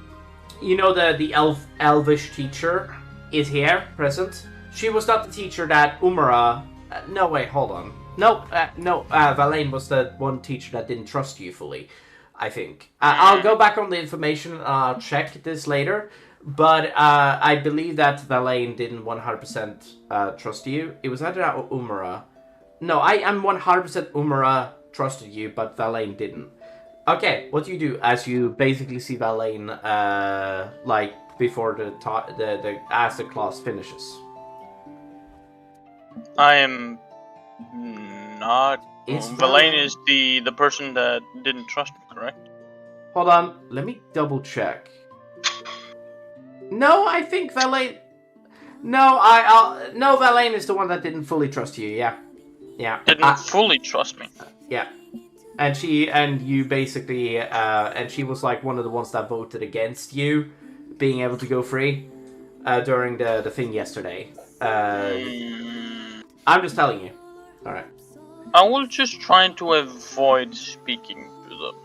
You know the elvish teacher is here, present. She was not the teacher that Umara... no, wait, hold on. No, Verlaine was the one teacher that didn't trust you fully, I think. I'll go back on the information and I'll check this later. But I believe that Verlaine didn't 100% trust you. It was either or Umara. No, I am 100% Umara trusted you, but Verlaine didn't. Okay, what do you do as you basically see Verlaine, like, before as the class finishes? I am not... It's Verlaine is the person that didn't trust me, correct? Hold on, let me double check. No, I think Verlaine... No, no, Verlaine is the one that didn't fully trust you, yeah. Yeah. Didn't fully trust me. Yeah. And you basically, and she was like one of the ones that voted against you being able to go free during the thing yesterday. I'm just telling you. Alright. I will just try to avoid speaking to them.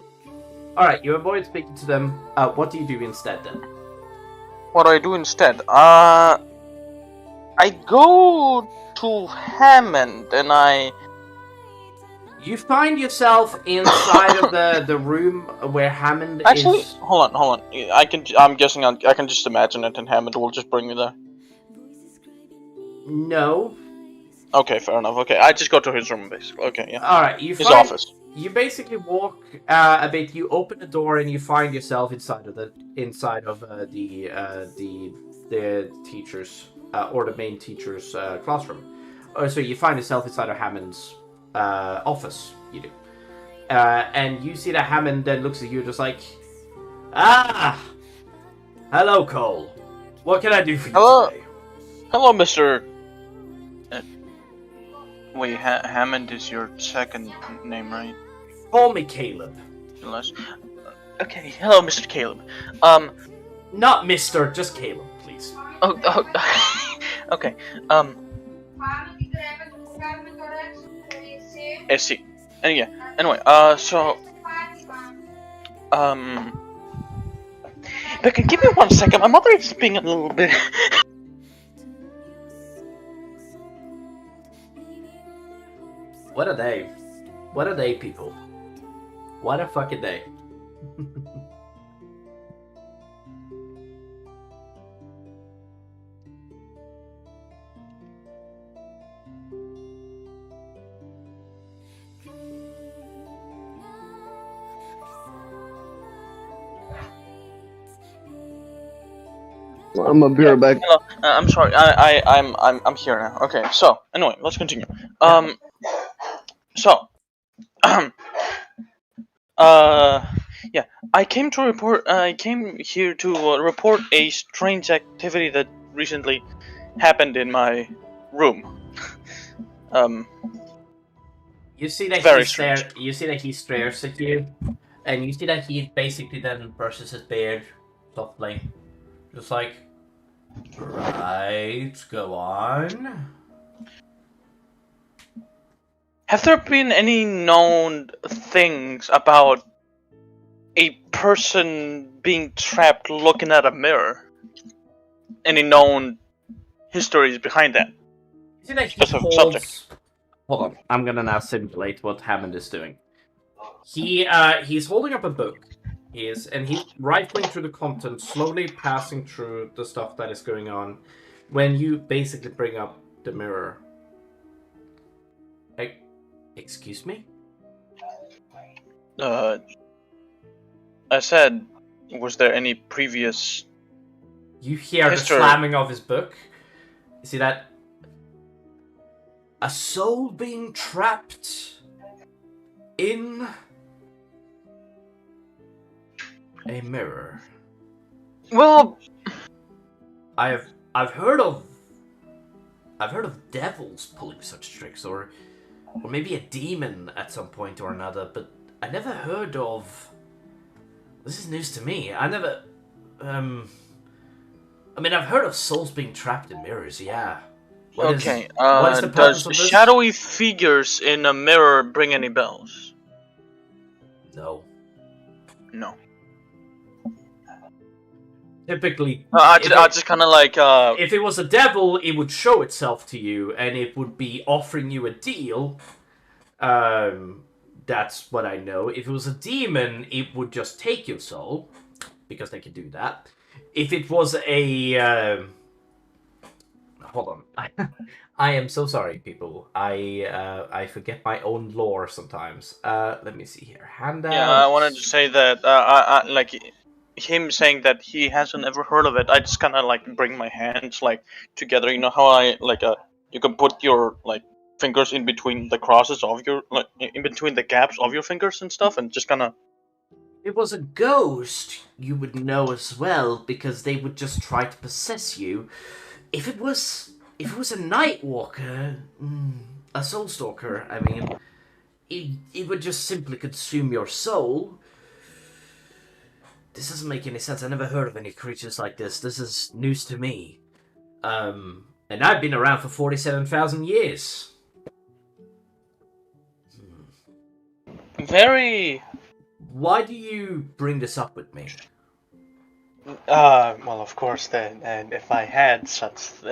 Alright, you avoid speaking to them. What do you do instead then? What do I do instead? I go to Hammond and I... You find yourself inside of the room where Hammond Actually, is... hold on. I'm guessing I can just imagine it and Hammond will just bring me there. No. Okay, fair enough. Okay, I just go to his room, basically. Okay, yeah. Alright, his office. You basically walk a bit. You open the door and you find yourself inside of the teachers or the main teacher's classroom. So you find yourself inside of Hammond's office. You do, and you see that Hammond then looks at you just like, hello, Cole. What can I do for you today? Hello, Mr. Wait, Hammond is your second name, right? Call me Caleb. Unless... Okay, hello, Mr. Caleb. Not Mr., just Caleb, please. Okay, I see. Anyway, Becca, give me 1 second. My mother is being a little bit... What a day. What a day, people. What a fucking day. I'm gonna be right back. Hello, I'm sorry. I'm here now. Okay, so anyway, let's continue. So Yeah. I came here to report a strange activity that recently happened in my room. You see that Very strange. You see that he stares at you, and you see that he basically then brushes his beard softly, just like, right, go on. Have there been any known things about a person being trapped looking at a mirror? Any known histories behind that? You see that he Specific holds. subject. Hold on, I'm gonna now simulate what Hammond is doing. He's holding up a book. He's rifling through the content, slowly passing through the stuff that is going on. When you basically bring up the mirror. Excuse me? I said, was there any previous... You hear history? The slamming of his book. You see that? A soul being trapped in a mirror. Well, I've heard of devils pulling such tricks, or maybe a demon at some point or another, but I never heard of... This is news to me. I never... I mean, I've heard of souls being trapped in mirrors, yeah. What is the purpose does of this? shadowy figures in a mirror bring any bells? No. No. Typically... I just kind of like... If it was a devil, it would show itself to you, and it would be offering you a deal. That's what I know. If it was a demon, it would just take your soul, because they can do that. If it was a... Hold on. I am so sorry, people. I forget my own lore sometimes. Let me see here. Handout. Yeah, I wanted to say that, I like... him saying that he hasn't ever heard of it, I just kind of like bring my hands like together. You know how I like you can put your like fingers in between the crosses of your like in between the gaps of your fingers and stuff, and just kind of. If it was a ghost, you would know as well, because they would just try to possess you. If it was a night walker, a soul stalker, I mean, it would just simply consume your soul. This doesn't make any sense. I never heard of any creatures like this. This is news to me. And I've been around for 47,000 years. Very. Why do you bring this up with me? Well, of course, then, and if I had such, if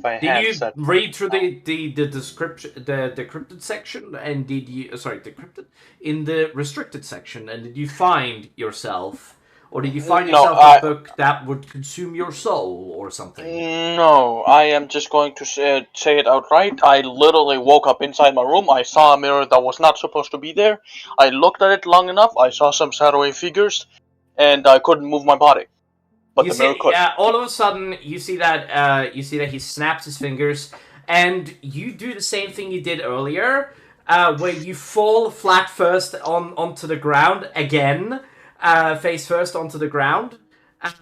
I had such... Did you read through the description, the decrypted section, and did you, decrypted, in the restricted section, and did you find yourself, or did you find yourself a book that would consume your soul, or something? No, I am just going to say it outright. I literally woke up inside my room, I saw a mirror that was not supposed to be there, I looked at it long enough, I saw some shadowy figures, and I couldn't move my body. But the mirror could. All of a sudden, you see that he snaps his fingers, and you do the same thing you did earlier, where you fall flat first onto the ground again, face first onto the ground, as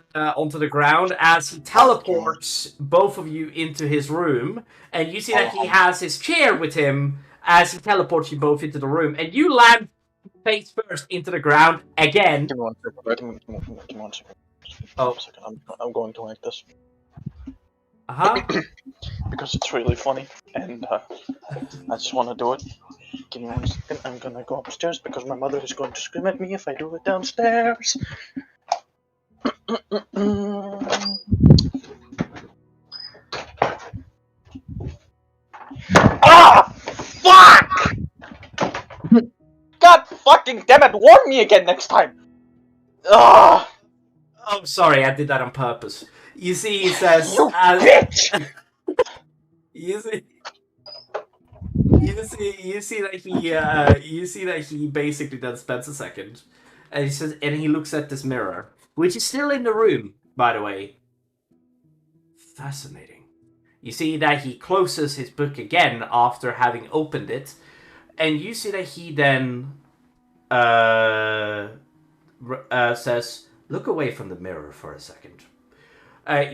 he teleports both of you into his room, and you see that he has his chair with him as he teleports you both into the room, and you land face first into the ground again. Give me 1 second. Give me 1 second. Oh. I'm going to like this. Because it's really funny, and I just want to do it. Give me 1 second. I'm gonna go upstairs because my mother is going to scream at me if I do it downstairs. Ah! Fuck! God fucking damn it! Warn me again next time! Ugh! Oh, sorry, I did that on purpose. You see, he says... You bitch! You see that he basically then spends a second, and he says, and he looks at this mirror, which is still in the room, by the way. Fascinating. You see that he closes his book again after having opened it, and you see that he then says, "Look away from the mirror for a second.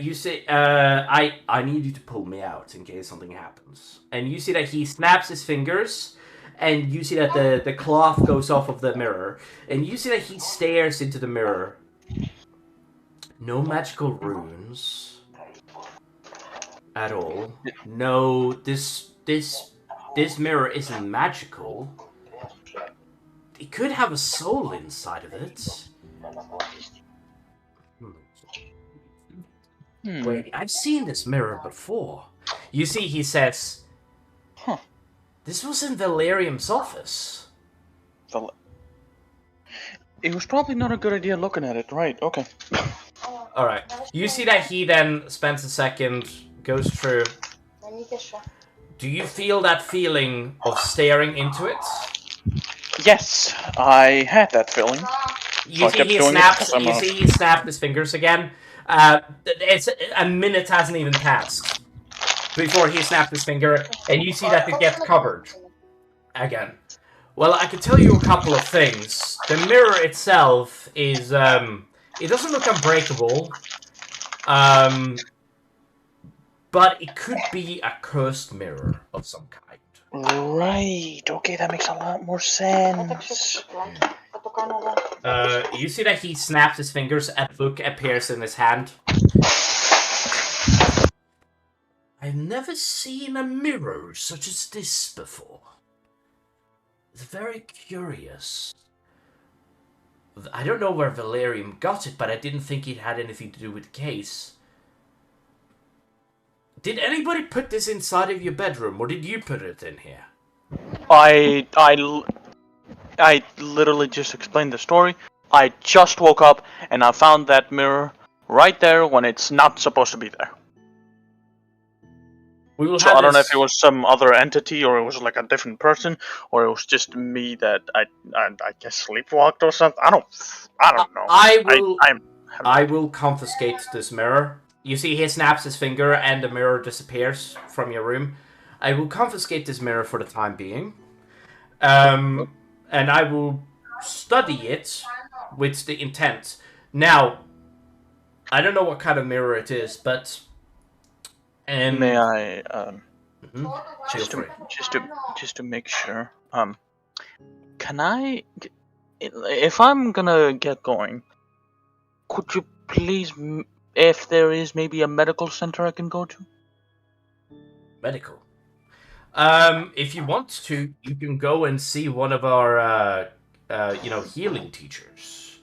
You see, I need you to pull me out in case something happens." And you see that he snaps his fingers, and you see that the cloth goes off of the mirror, and you see that he stares into the mirror. No magical runes at all. No, this mirror isn't magical. It could have a soul inside of it. Wait, I've seen this mirror before. You see, he says, "Huh. This was in Valerium's office." It was probably not a good idea looking at it, right? Okay. Alright. You see that he then spends a second, goes through. Do you feel that feeling of staring into it? Yes, I had that feeling. You see he snapped his fingers again. It's a minute hasn't even passed before he snapped his finger, and you see that it gets covered again. Well, I can tell you a couple of things. The mirror itself is, it doesn't look unbreakable, but it could be a cursed mirror of some kind. Right, okay, that makes a lot more sense. You see that he snaps his fingers, a book appears in his hand. I've never seen a mirror such as this before. It's very curious. I don't know where Valerium got it, but I didn't think it had anything to do with the case. Did anybody put this inside of your bedroom, or did you put it in here? I literally just explained the story. I just woke up, and I found that mirror right there when it's not supposed to be there. So I don't know if it was some other entity, or it was like a different person, or it was just me that I guess sleepwalked or something. I don't know. I will confiscate this mirror. You see, he snaps his finger, and the mirror disappears from your room. I will confiscate this mirror for the time being, and I will study it with the intent. Now, I don't know what kind of mirror it is, but. May I, just to make sure, can I, if I'm gonna get going, could you please, if there is maybe a medical center I can go to? Medical? If you want to, you can go and see one of our, healing teachers.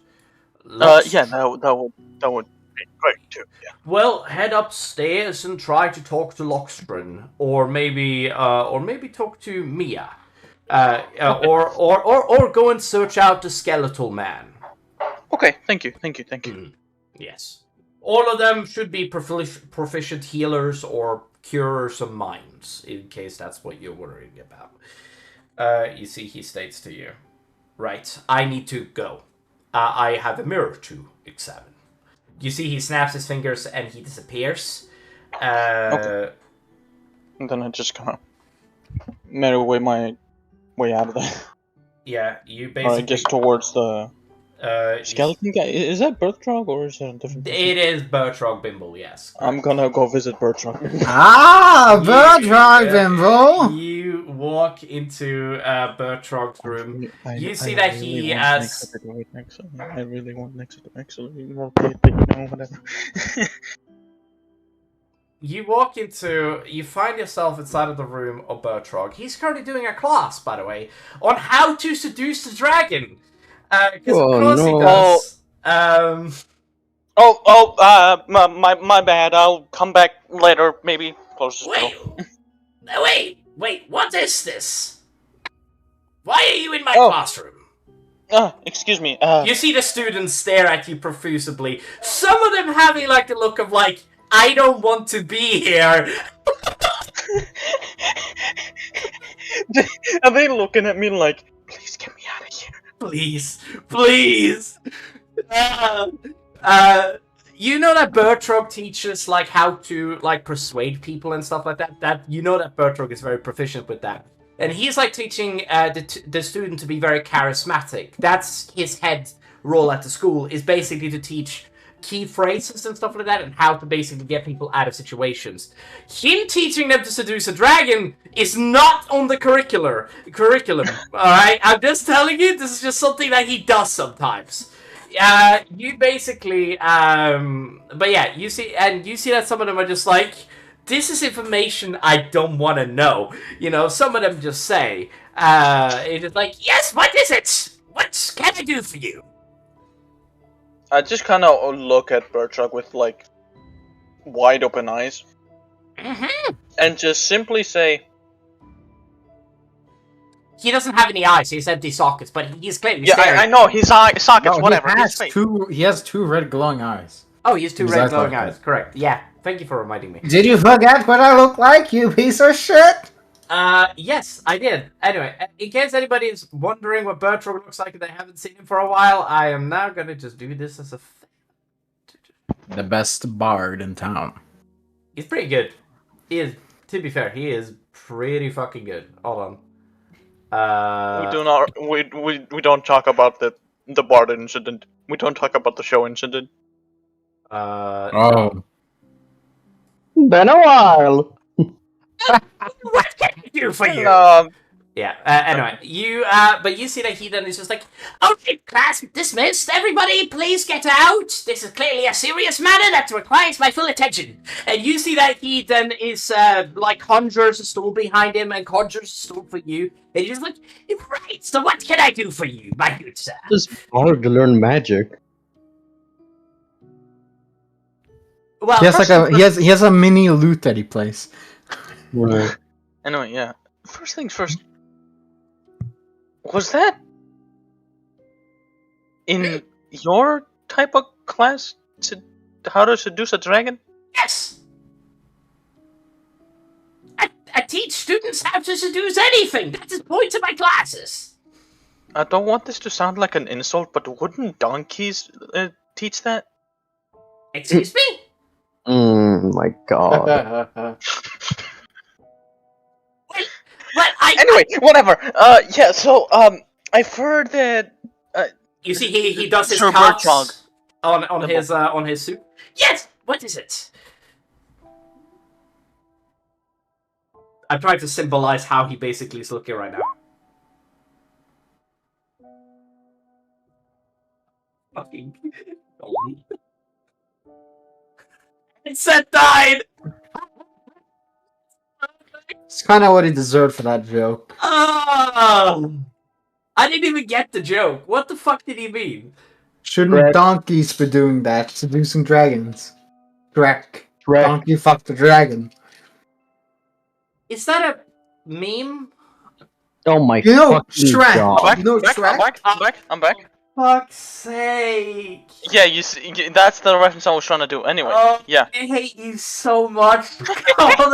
Yeah, that would be great too. Yeah. Well, head upstairs and try to talk to Lockstron, or maybe talk to Mia, or go and search out the Skeletal Man. Okay, thank you. Yes, all of them should be proficient healers or curers of minds, in case that's what you're worrying about. You see, he states to you, right, I need to go. I have a mirror to examine. You see, he snaps his fingers and he disappears. Okay. And then I just kind of merry my way out of there. Yeah, you basically. Just towards the skeleton guy. Is that Bertrog or is it a different person? It is Bertrog Bimble, yes. I'm gonna go visit Bertrog. Bertrog Bimble! You walk into Bertrog's room. You see that he has. I really want next to the actually, whatever. You walk into. You find yourself inside of the room of Bertrog. He's currently doing a class, by the way, on how to seduce the dragon. Because of course he does. My bad. I'll come back later, maybe. Wait, what is this? Why are you in my classroom? Excuse me. You see the students stare at you profusely. Some of them having like the look of like, I don't want to be here. Are they looking at me like, please get me out of here? Please. You know that Bertrog teaches like how to like persuade people and stuff like that. That you know that Bertrog is very proficient with that. And he's like teaching the student to be very charismatic. That's his head role at the school, is basically to teach key phrases and stuff like that, and how to basically get people out of situations. Him teaching them to seduce a dragon is not on the curriculum. Alright? I'm just telling you, this is just something that he does sometimes. You basically, but yeah, you see that some of them are just like, this is information I don't want to know. You know, some of them just say, it's just like, yes, what is it? What can I do for you? I just kind of look at Bertrand with like wide open eyes, and just simply say, he doesn't have any eyes. He has empty sockets, but he's clearly "Yeah, staring. I know his eye sockets, whatever." He has two red glowing eyes. Oh, he has two red glowing Exactly. eyes. Correct. Yeah. Thank you for reminding me. Did you forget what I look like, you piece of shit? Yes, I did. Anyway, in case anybody is wondering what Bertrand looks like and they haven't seen him for a while, I am now gonna just do this as a The best bard in town. He's pretty good. He is, to be fair, he is pretty fucking good. Hold on. We do not. We don't talk about the Bard incident. We don't talk about the show incident. Oh. Been a while. What can I do for you? Yeah, anyway, but you see that he then is just like, okay, class dismissed, everybody please get out, this is clearly a serious matter that requires my full attention. And you see that he then is, like, conjures a stool behind him and conjures a stool for you, and he's just like, right, so what can I do for you, my good sir? It's hard to learn magic. Well, He has a mini lute that he plays. Right. Anyway, yeah. First things first. Was that in your type of class? How to seduce a dragon? yes! I teach students how to seduce anything, that's the point of my classes. I don't want this to sound like an insult, but wouldn't donkeys teach that? Excuse me? My god. Well, Anyway, whatever. Yeah. So, I've heard that. You see, he does his Sir cuts Bertrand. on his suit. Yes. What is it? I'm trying to symbolize how he basically is looking right now. Fucking. Set died. It's kind of what he deserved for that joke. Oh, I didn't even get the joke. What the fuck did he mean? Shouldn't donkeys be doing that? Seducing dragons. Shrek. Shrek. Donkey fucked the dragon. Is that a meme? Oh my You know, fucking Shrek. god. You know Shrek? I'm back. Fuck's sake. Yeah, you see, that's the reference I was trying to do. Anyway, Oh, yeah. I hate you so much. Oh,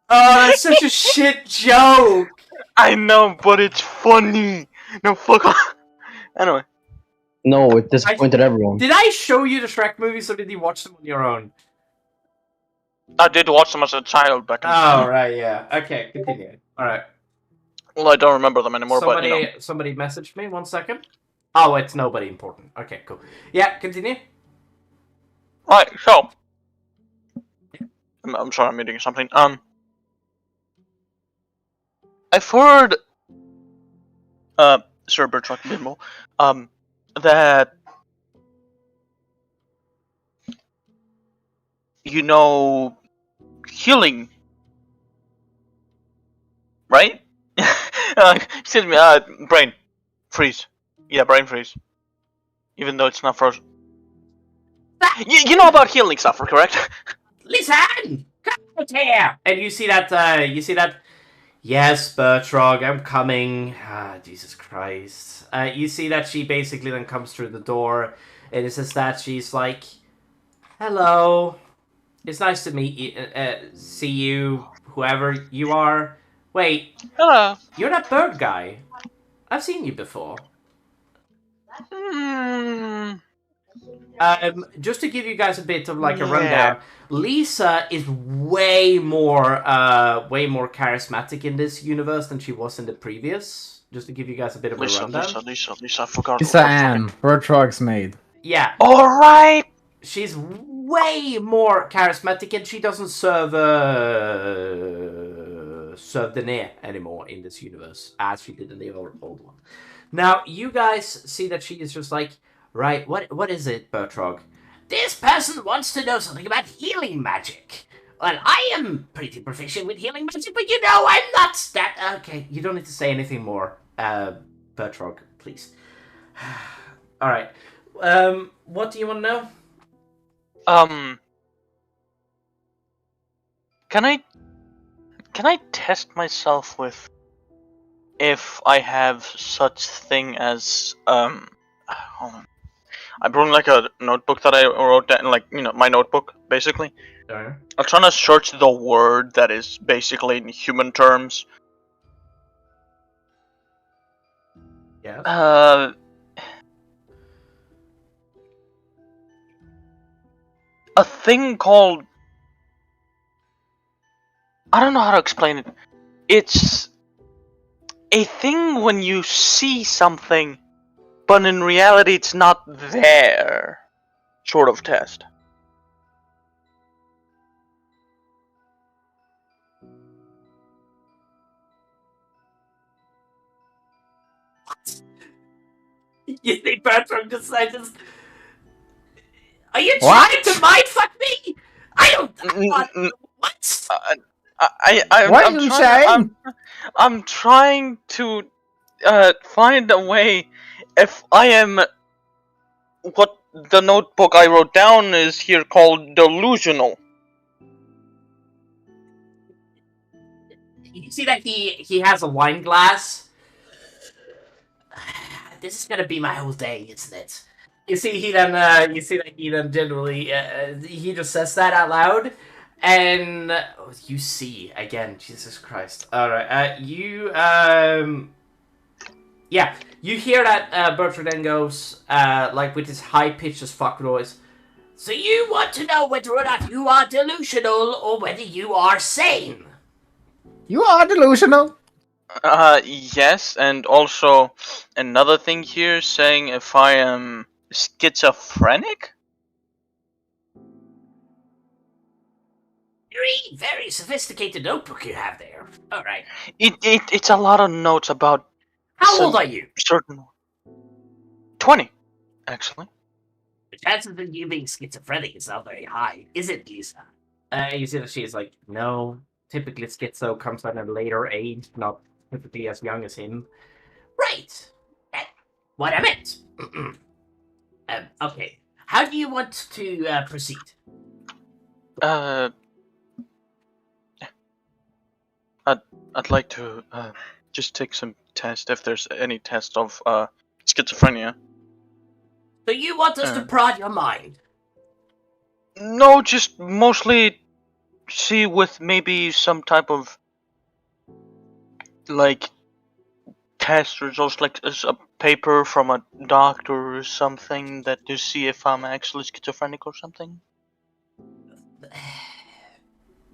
that's such a shit joke. I know, but it's funny. No, fuck off. Anyway. No, it disappointed everyone. Did I show you the Shrek movies, or did you watch them on your own? I did watch them as a child back in Oh, right, yeah. Okay, continue. Alright. Well, I don't remember them anymore, but you know. Somebody messaged me, 1 second. Oh, it's nobody important. Okay, cool. Yeah, continue. Right, so. I'm sorry, I'm eating something. I've heard, Sir Bertrand Bimbo, that, you know, healing, right? Excuse me, brain freeze. Yeah, brain freeze. Even though it's not frozen. You know about healing stuff, correct? Listen! Come out here! And you see that, yes, Bertrand, I'm coming. Ah, Jesus Christ. You see that she basically then comes through the door, and it says that she's like, hello. It's nice to meet you, see you, whoever you are. Wait. Hello. You're that bird guy. I've seen you before. Just to give you guys a bit of like a rundown, Lisa is way more charismatic in this universe than she was in the previous. Just to give you guys a bit of a rundown. Lisa, I forgot. Lisa Ann, Bertrog's maid. Yeah. Alright! She's way more charismatic, and she doesn't serve Danae anymore in this universe, as she did in the old one. Now, you guys see that she is just like, right, what is it, Bertrog? This person wants to know something about healing magic. Well, I am pretty proficient with healing magic, but you know, I'm not that... Okay, you don't need to say anything more, Bertrog, please. Alright. What do you want to know? Can I test myself with if I have such thing as hold on. I brought like a notebook that I wrote down, like, you know, my notebook basically. Sure. I'm trying to search the word that is basically in human terms. Yeah. A thing called, I don't know how to explain it. It's a thing when you see something, but in reality it's not there. Sort of test. You think Bertrand decided? Are you trying to mindfuck me? I don't. What? What are you saying? I'm trying to find a way. If I am what the notebook I wrote down is here called delusional. You see that he has a wine glass. This is gonna be my whole day, isn't it? You see that he then generally he just says that out loud, and you see again, Jesus Christ. All right, you hear that Bertrand then goes like with his high pitched as fuck voice. So you want to know whether or not you are delusional or whether you are sane? You are delusional. Yes, and also another thing here saying if I am schizophrenic? Very, very sophisticated notebook you have there. Alright. It's a lot of notes about... How old are you? Certain... 20, actually. The chances of you being schizophrenic is not very high, is it, Lisa? You see that she's like, no, typically schizo comes at a later age, not typically as young as him. Right. That's what I meant. Okay. How do you want to proceed? I'd like to just take some test if there's any test of schizophrenia. So you want us to prod your mind? No, just mostly see with maybe some type of like test results, like a paper from a doctor or something, that to see if I'm actually schizophrenic or something.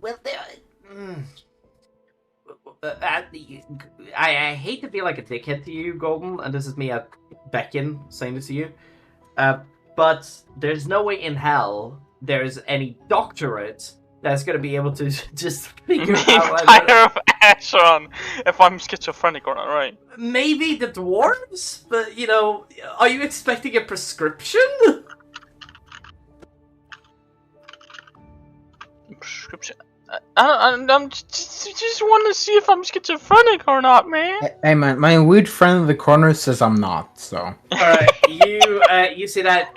Well, I hate to be like a dickhead to you, Golden, and this is me at Beckon saying this to you, but there's no way in hell there's any doctorate that's going to be able to just figure out... Empire of Asharon, if I'm schizophrenic or not, right? Maybe the dwarves? But, you know, are you expecting a prescription? Prescription? I'm just want to see if I'm schizophrenic or not, man. Hey man, my weird friend in the corner says I'm not. So. Alright, you see that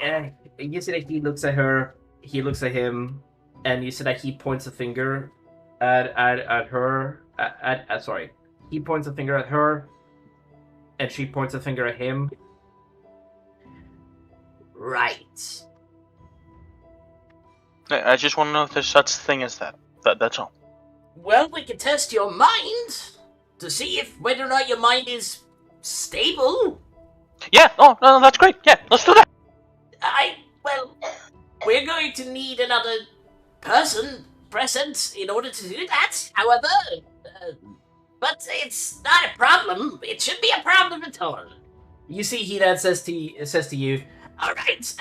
he looks at her, he looks at him, and you see that he points a finger at her. Sorry, he points a finger at her, and she points a finger at him. Right. I just want to know if there's such thing as that. That's all. Well, we can test your mind to see if whether or not your mind is stable. Yeah, no, that's great. Yeah, let's do that. Well, we're going to need another person present in order to do that. However, but it's not a problem. It should be a problem at all. You see, he then says to you, "All right,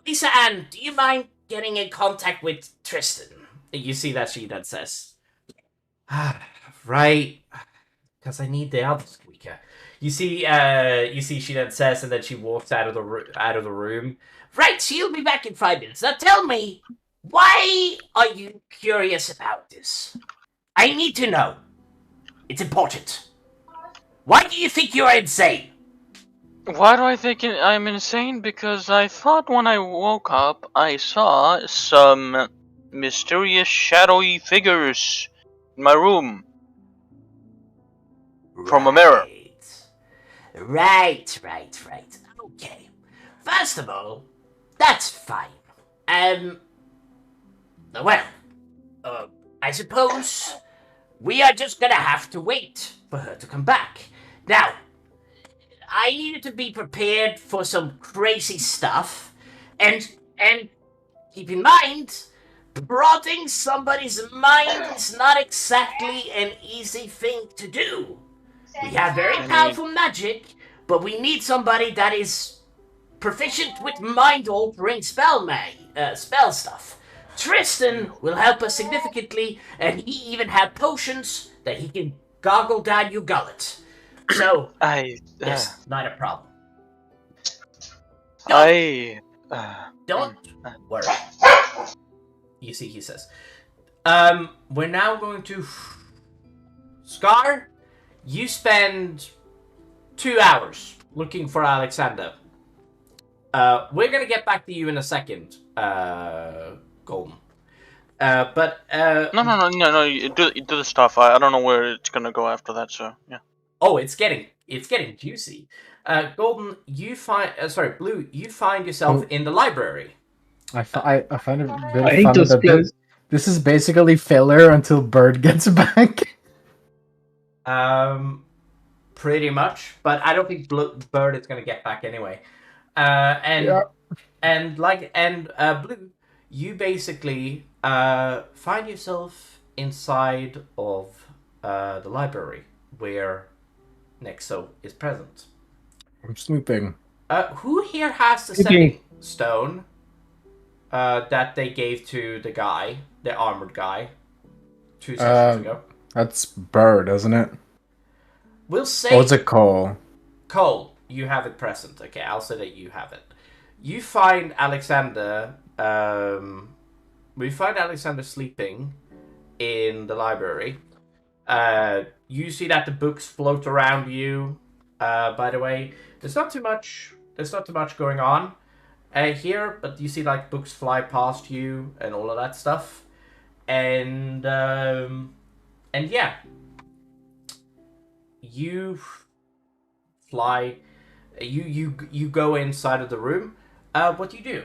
Lisa Ann, do you mind getting in contact with Tristan?" You see that she then says, "Right, because I need the other squeaker." You see, she then says, and then she walks out of the room. Right, she'll be back in 5 minutes. Now tell me, why are you curious about this? I need to know. It's important. Why do you think you're insane? Why do I think I'm insane? Because I thought when I woke up, I saw some mysterious shadowy figures in my room. From a mirror. Right. Okay. First of all, that's fine. Well, I suppose we are just gonna have to wait for her to come back. Now, I needed to be prepared for some crazy stuff, and keep in mind, prodding somebody's mind is not exactly an easy thing to do. We have very powerful magic, but we need somebody that is proficient with mind-altering spell stuff. Tristan will help us significantly, and he even had potions that he can gargle down your gullet. So, yes, not a problem. Don't worry. You see, he says, we're now going to... Scar, you spend 2 hours looking for Alexander. We're gonna get back to you in a second, Golden. No. You do the stuff. I don't know where it's gonna go after that. So yeah. Oh, it's getting juicy. Golden, you find Blue, you find yourself in the library. I find it really funny that this is basically filler until Bird gets back. Pretty much, but I don't think Bird is gonna get back anyway. Blue, you basically find yourself inside of the library where Nexo is present. I'm sleeping. Who here has the setting stone that they gave to the armored guy, 2 sessions ago? That's Bird, isn't it? We'll say... Or is it Cole? Cole, you have it present. Okay, I'll say that you have it. You find Alexander... we find Alexander sleeping in the library. You see that the books float around you. By the way, there's not too much going on here, but you see like books fly past you and all of that stuff. And yeah. You fly. You go inside of the room. What do you do?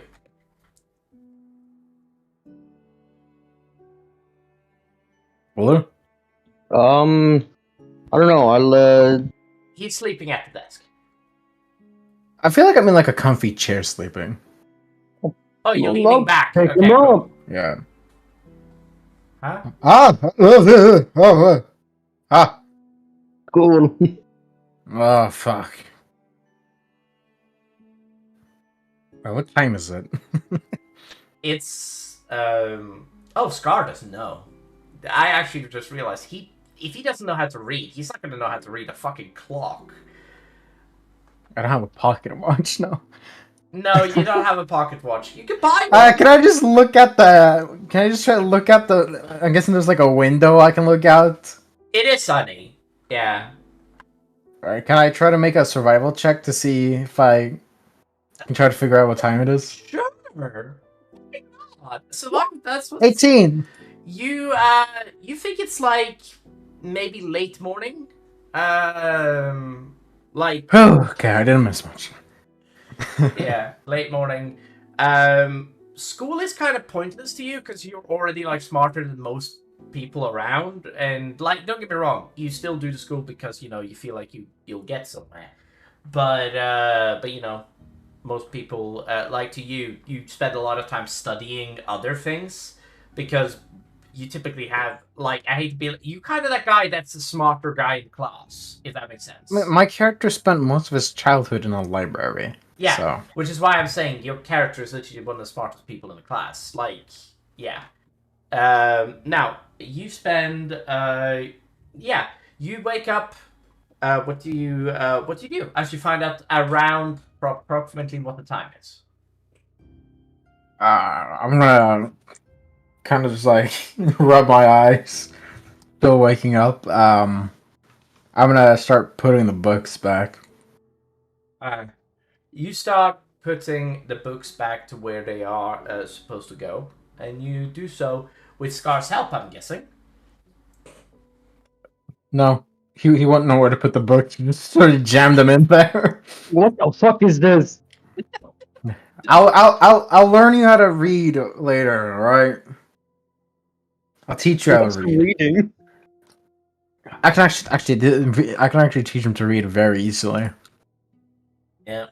Fuller? I don't know. I'll. He's sleeping at the desk. I feel like I'm in like a comfy chair sleeping. Oh, you're leaning back. Take Okay, him cool. up. Yeah. Huh? Cool. Oh fuck. What time is it? It's oh, Scar doesn't know. I actually just realized if he doesn't know how to read, he's not gonna know how to read a fucking clock. I don't have a pocket watch now. No, you don't have a pocket watch. You can buy one. Can I just look at the? Can I just try to look at the? I'm guessing there's like a window I can look out. It is sunny. Yeah. Alright, can I try to make a survival check to see if I can try to figure out what time it is? Sure. Why not? So that's what 18. You think it's like maybe late morning? Like Okay, I didn't miss much. yeah, late morning. School is kind of pointless to you because you're already like smarter than most people around, and like don't get me wrong, you still do the school because you know you feel like you'll get somewhere. But you know, most people like to you spend a lot of time studying other things because you typically have like I hate to be you kind of that guy that's the smarter guy in class, if that makes sense. My character spent most of his childhood in a library. Yeah, so. which is why I'm saying your character is literally one of the smartest people in the class. Like, yeah. Now you spend you wake up. What do you do as you find out around approximately what the time is? I'm gonna kind of just like rub my eyes, still waking up. I'm gonna start putting the books back. You start putting the books back to where they are supposed to go, and you do so with Scar's help, I'm guessing. No, he wouldn't know where to put the books. He just sort of jammed them in there. What the fuck is this? I'll learn you how to read later, alright? I'll teach you how to read. Reading? I can actually teach him to read very easily. Yeah.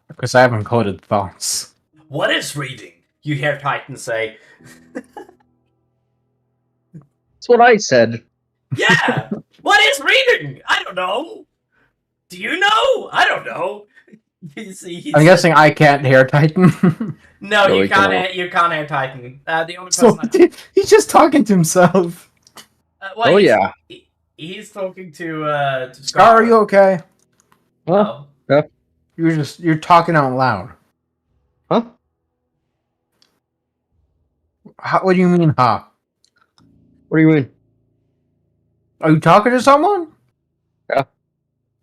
Because I have encoded thoughts. What is reading? You hear Titan say. That's what I said. Yeah! What is reading? I don't know. Do you know? I don't know. You see, I'm guessing I can't hear Titan. No, No, you we can't. cannot. You can't hear Titan. The only So person. he's just talking to himself. Oh, yeah. He's talking to Scar, Scar. are you okay? Huh? Oh. You're talking out loud. Huh? What do you mean, huh? What do you mean? Are you talking to someone? Yeah.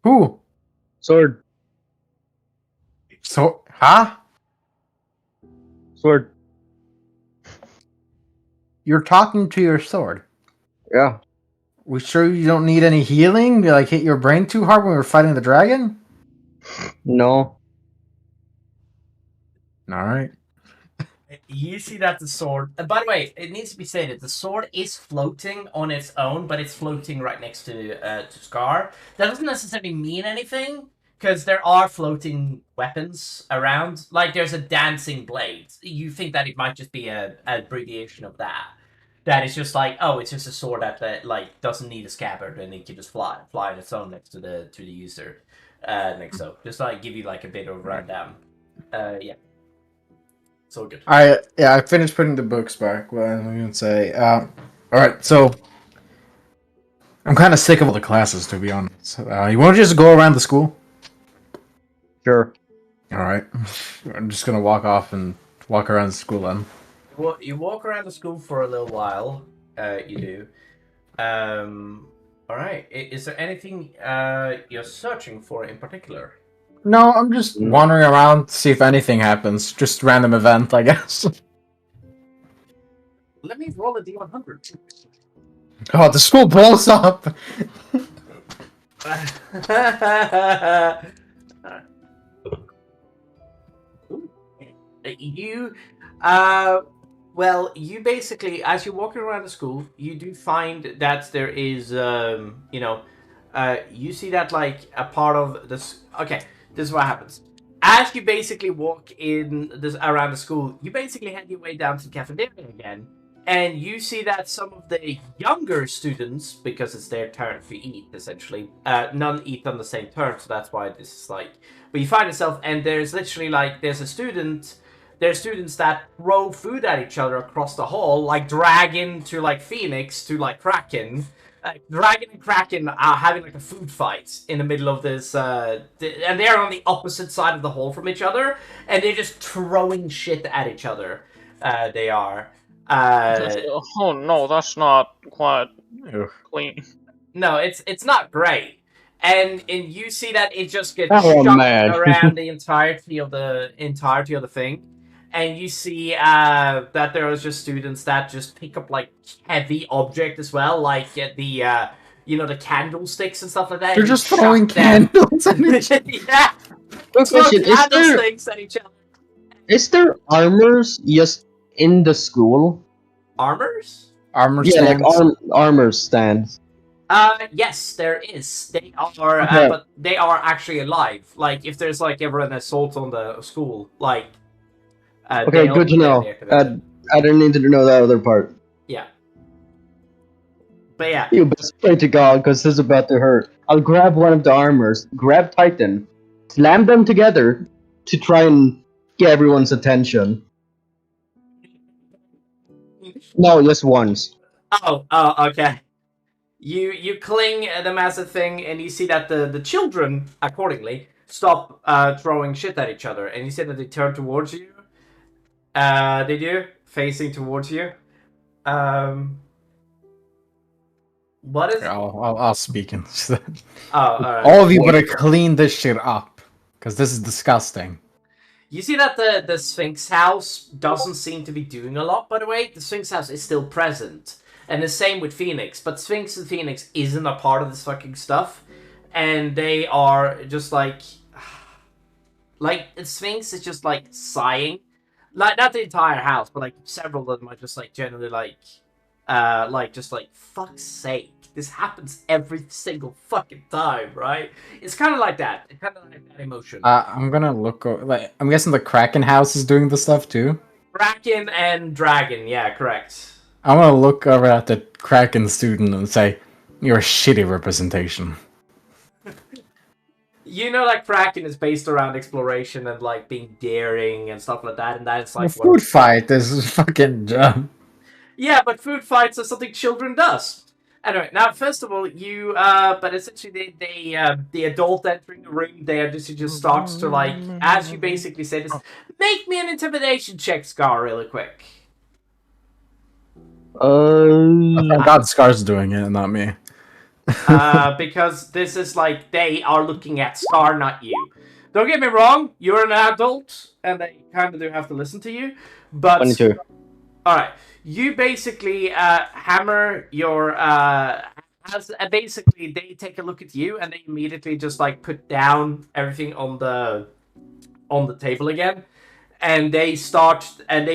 Who? Sword. So, huh? Sword. You're talking to your sword. Yeah. We sure you don't need any healing? You like hit your brain too hard when we were fighting the dragon? No. Alright. You see that the sword. By the way, it needs to be stated the sword is floating on its own, but it's floating right next to Scar. That doesn't necessarily mean anything because there are floating weapons around. Like there's a dancing blade. You think that it might just be a abbreviation of that. That is just like, oh, it's just a sword that like doesn't need a scabbard and it can just fly on its own next to the user. Next up, just like give you like a bit of rundown. Yeah. So good. I finished putting the books back. What I'm gonna say. Alright, so I'm kind of sick of all the classes, to be honest. You want to just go around the school? Sure. Alright. I'm just gonna walk off and walk around the school then. Well, you walk around the school for a little while. You do. All right. Is there anything you're searching for in particular? No, I'm just wandering around to see if anything happens. Just random event, I guess. Let me roll a d100. Oh, the school blows up! You, well, you basically, as you're walking around the school, you do find that there is, you see that like a part of this. Okay, this is what happens. As you basically walk in this around the school, you basically head your way down to the cafeteria again, and you see that some of the younger students, because it's their turn to eat, essentially, none eat on the same turn, so that's why this is like. But you find yourself, and there's literally like there's students that throw food at each other across the hall, like Dragon to like Phoenix to like Kraken. Dragon and Kraken are having like a food fight in the middle of this, and they're on the opposite side of the hall from each other, and they're just throwing shit at each other. They are. Oh no, that's not quite clean. No, it's not great, and you see that it just gets Oh, shot man. around the entirety of the thing. And you see that there are just students that just pick up like heavy object as well, like the the candlesticks and stuff like that. They're and just chuck throwing them. candles at each other. Yeah, Good throw question. candlesticks at each other. Is there armors just in the school? Armors? Armor Yeah, like stands. armor stands. Yes, there is. They are, Okay. but they are actually alive. Like, if there's like ever an assault on the school, like, Okay, good to know. they're connected. I didn't need to know that other part. Yeah, but yeah, You best pray to God, because this is about to hurt. I'll grab one of the armors, grab Titan, slam them together to try and get everyone's attention. No, just once. okay. You cling the massive thing, and you see that the children accordingly stop throwing shit at each other, and you see that they turn towards you. They do, facing towards you. What is? I'll speak instead. Oh, alright. All of you better clean this shit up, because this is disgusting. You see that the Sphinx house doesn't seem to be doing a lot, by the way. The Sphinx house is still present. And the same with Phoenix. But Sphinx and Phoenix isn't a part of this fucking stuff. And they are just like... Like, Sphinx is just like sighing. Like, not the entire house, but like several of them are just like generally like just like, fuck's sake. This happens every single fucking time, right? It's kind of like that. It's kind of like that emotion. I'm gonna look. Like, I'm guessing the Kraken house is doing the stuff too. Kraken and Dragon, yeah, correct. I'm gonna look over at the Kraken student and say, "You're a shitty representation." You know, like Kraken is based around exploration and like being daring and stuff like that, and that's like The food fight is fucking. Yeah, but food fights are something children does. Anyway, now first of all, you but essentially the adult entering the room, they just starts to like, as you basically say this, make me an intimidation check, Scar, really quick. God, Scar's doing it, not me. Because this is like they are looking at Scar, not you. Don't get me wrong, you're an adult, and they kind of do have to listen to you. But 22. all right. You basically hammer your basically they take a look at you and they immediately just like put down everything on the table again, and they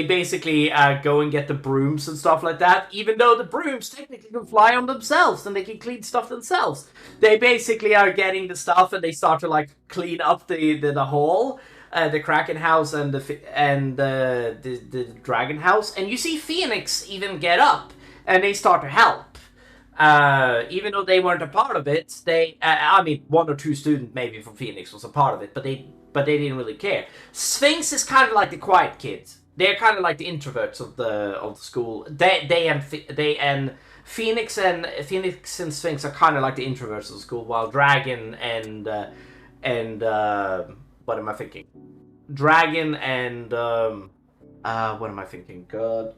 basically go and get the brooms and stuff like that, even though the brooms technically can fly on themselves and they can clean stuff themselves. They basically are getting the stuff and they start to like clean up the hall. The Kraken house and the Dragon house, and you see Phoenix even get up and they start to help. Even though they weren't a part of it, I mean, one or two students maybe from Phoenix was a part of it, but they didn't really care. Sphinx is kind of like the quiet kids. They're kind of like the introverts of the school. They and Phoenix and Sphinx are kind of like the introverts of the school, while Dragon and what am I thinking? Dragon and what am I thinking? God.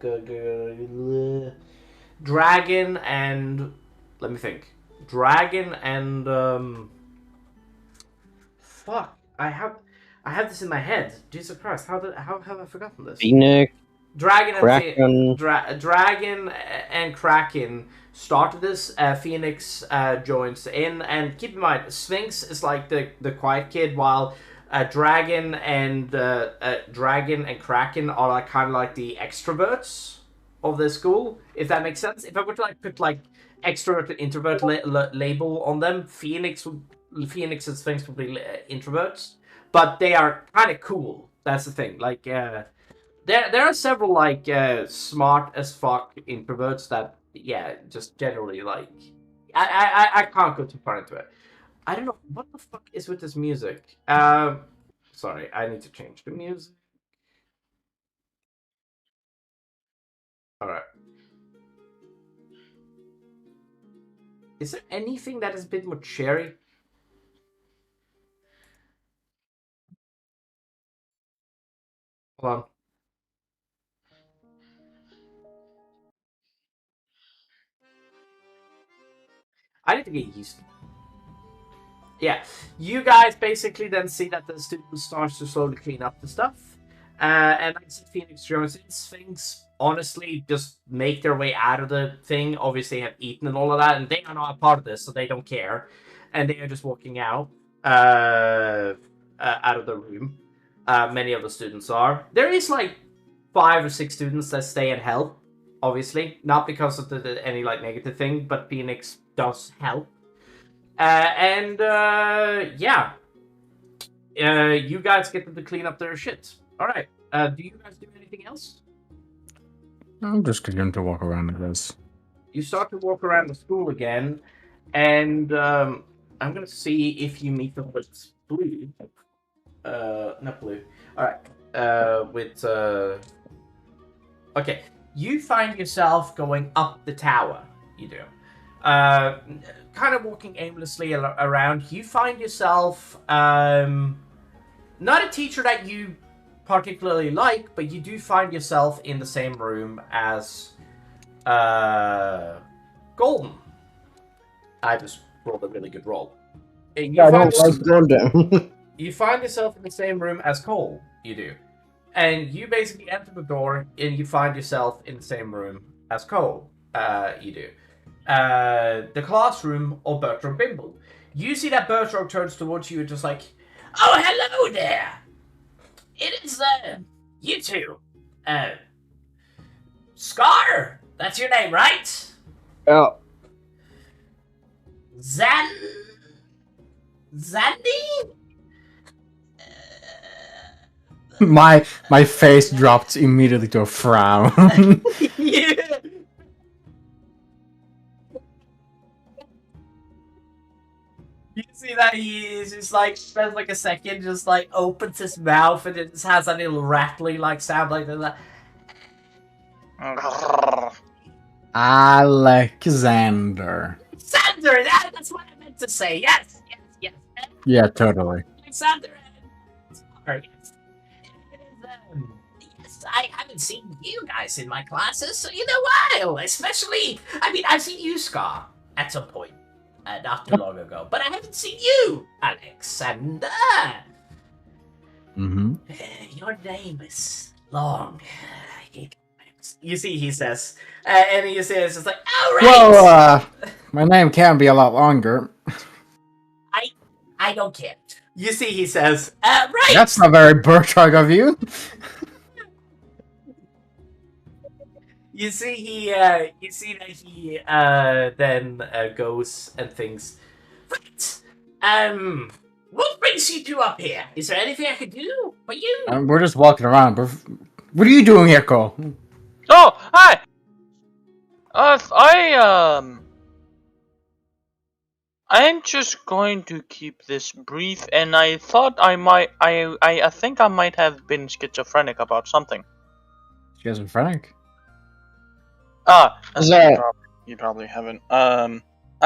Dragon and let me think. Dragon and fuck. I have this in my head. Jesus Christ! How have I forgotten this? Phoenix. Dragon Kraken. Dragon and Kraken started this. Phoenix joins in, and keep in mind, Sphinx is like the quiet kid, while Dragon and Kraken are like kind of like the extroverts of the school. If that makes sense. If I were to like put like extrovert and introvert label on them, Phoenix and Sphinx would be introverts, but they are kind of cool. That's the thing. Like. There are several like smart as fuck introverts that just generally like I can't go too far into it. I don't know what the fuck is with this music. Sorry, I need to change the music. All right. Is there anything that is a bit more cherry? Hold on. I need to get used to it. Yeah, you guys basically then see that the student starts to slowly clean up the stuff. And like I said, Phoenix joins in. Things honestly just make their way out of the thing. Obviously, have eaten and all of that, and they are not a part of this, so they don't care. And they are just walking out out of the room. Many of the students are. There is like 5 or 6 students that stay and help obviously, not because of any like negative thing, but Phoenix does help. And yeah, you guys get them to clean up their shit. All right. Do you guys do anything else? I'm just going to walk around, I guess. You start to walk around the school again, and I'm gonna see if you meet up with Blue. Not Blue. All right. With okay, you find yourself going up the tower. You do. Kind of walking aimlessly around. You find yourself not a teacher that you particularly like, but you do find yourself in the same room as Golden. I just rolled a really good roll. I don't like Golden. You find yourself in the same room as Cole. You do. And you basically enter the door and you find yourself in the same room as Cole. You do. The classroom of Bertram Bimble. You see that Bertram turns towards you and just like, oh, hello there. It is, you two. Scar, that's your name, right? Yeah. Zandy? My face dropped immediately to a frown. Yeah. You see that he is just like spends like a second, just like opens his mouth and it just has a little rattling like sound like that. Alexander. Alexander, that's what I meant to say. Yes. Yeah, totally. Alexander. Sorry. Yes, I haven't seen you guys in my classes in a while. Especially, I mean, I've seen you, Scar, at some point. Not too long ago. But I haven't seen you, Alexander. Mm-hmm. Your name is long. You see, he says. And he says, it's like, all right. Well, my name can be a lot longer. I don't care. You see, he says, right. That's not very Bertrand of you. You see, that he then goes and thinks, right. What brings you two up here? Is there anything I could do for you? We're just walking around. What are you doing here, Cole? Oh, hi. I'm just going to keep this brief, and I thought I think I might have been schizophrenic about something. Schizophrenic? You probably haven't. I'm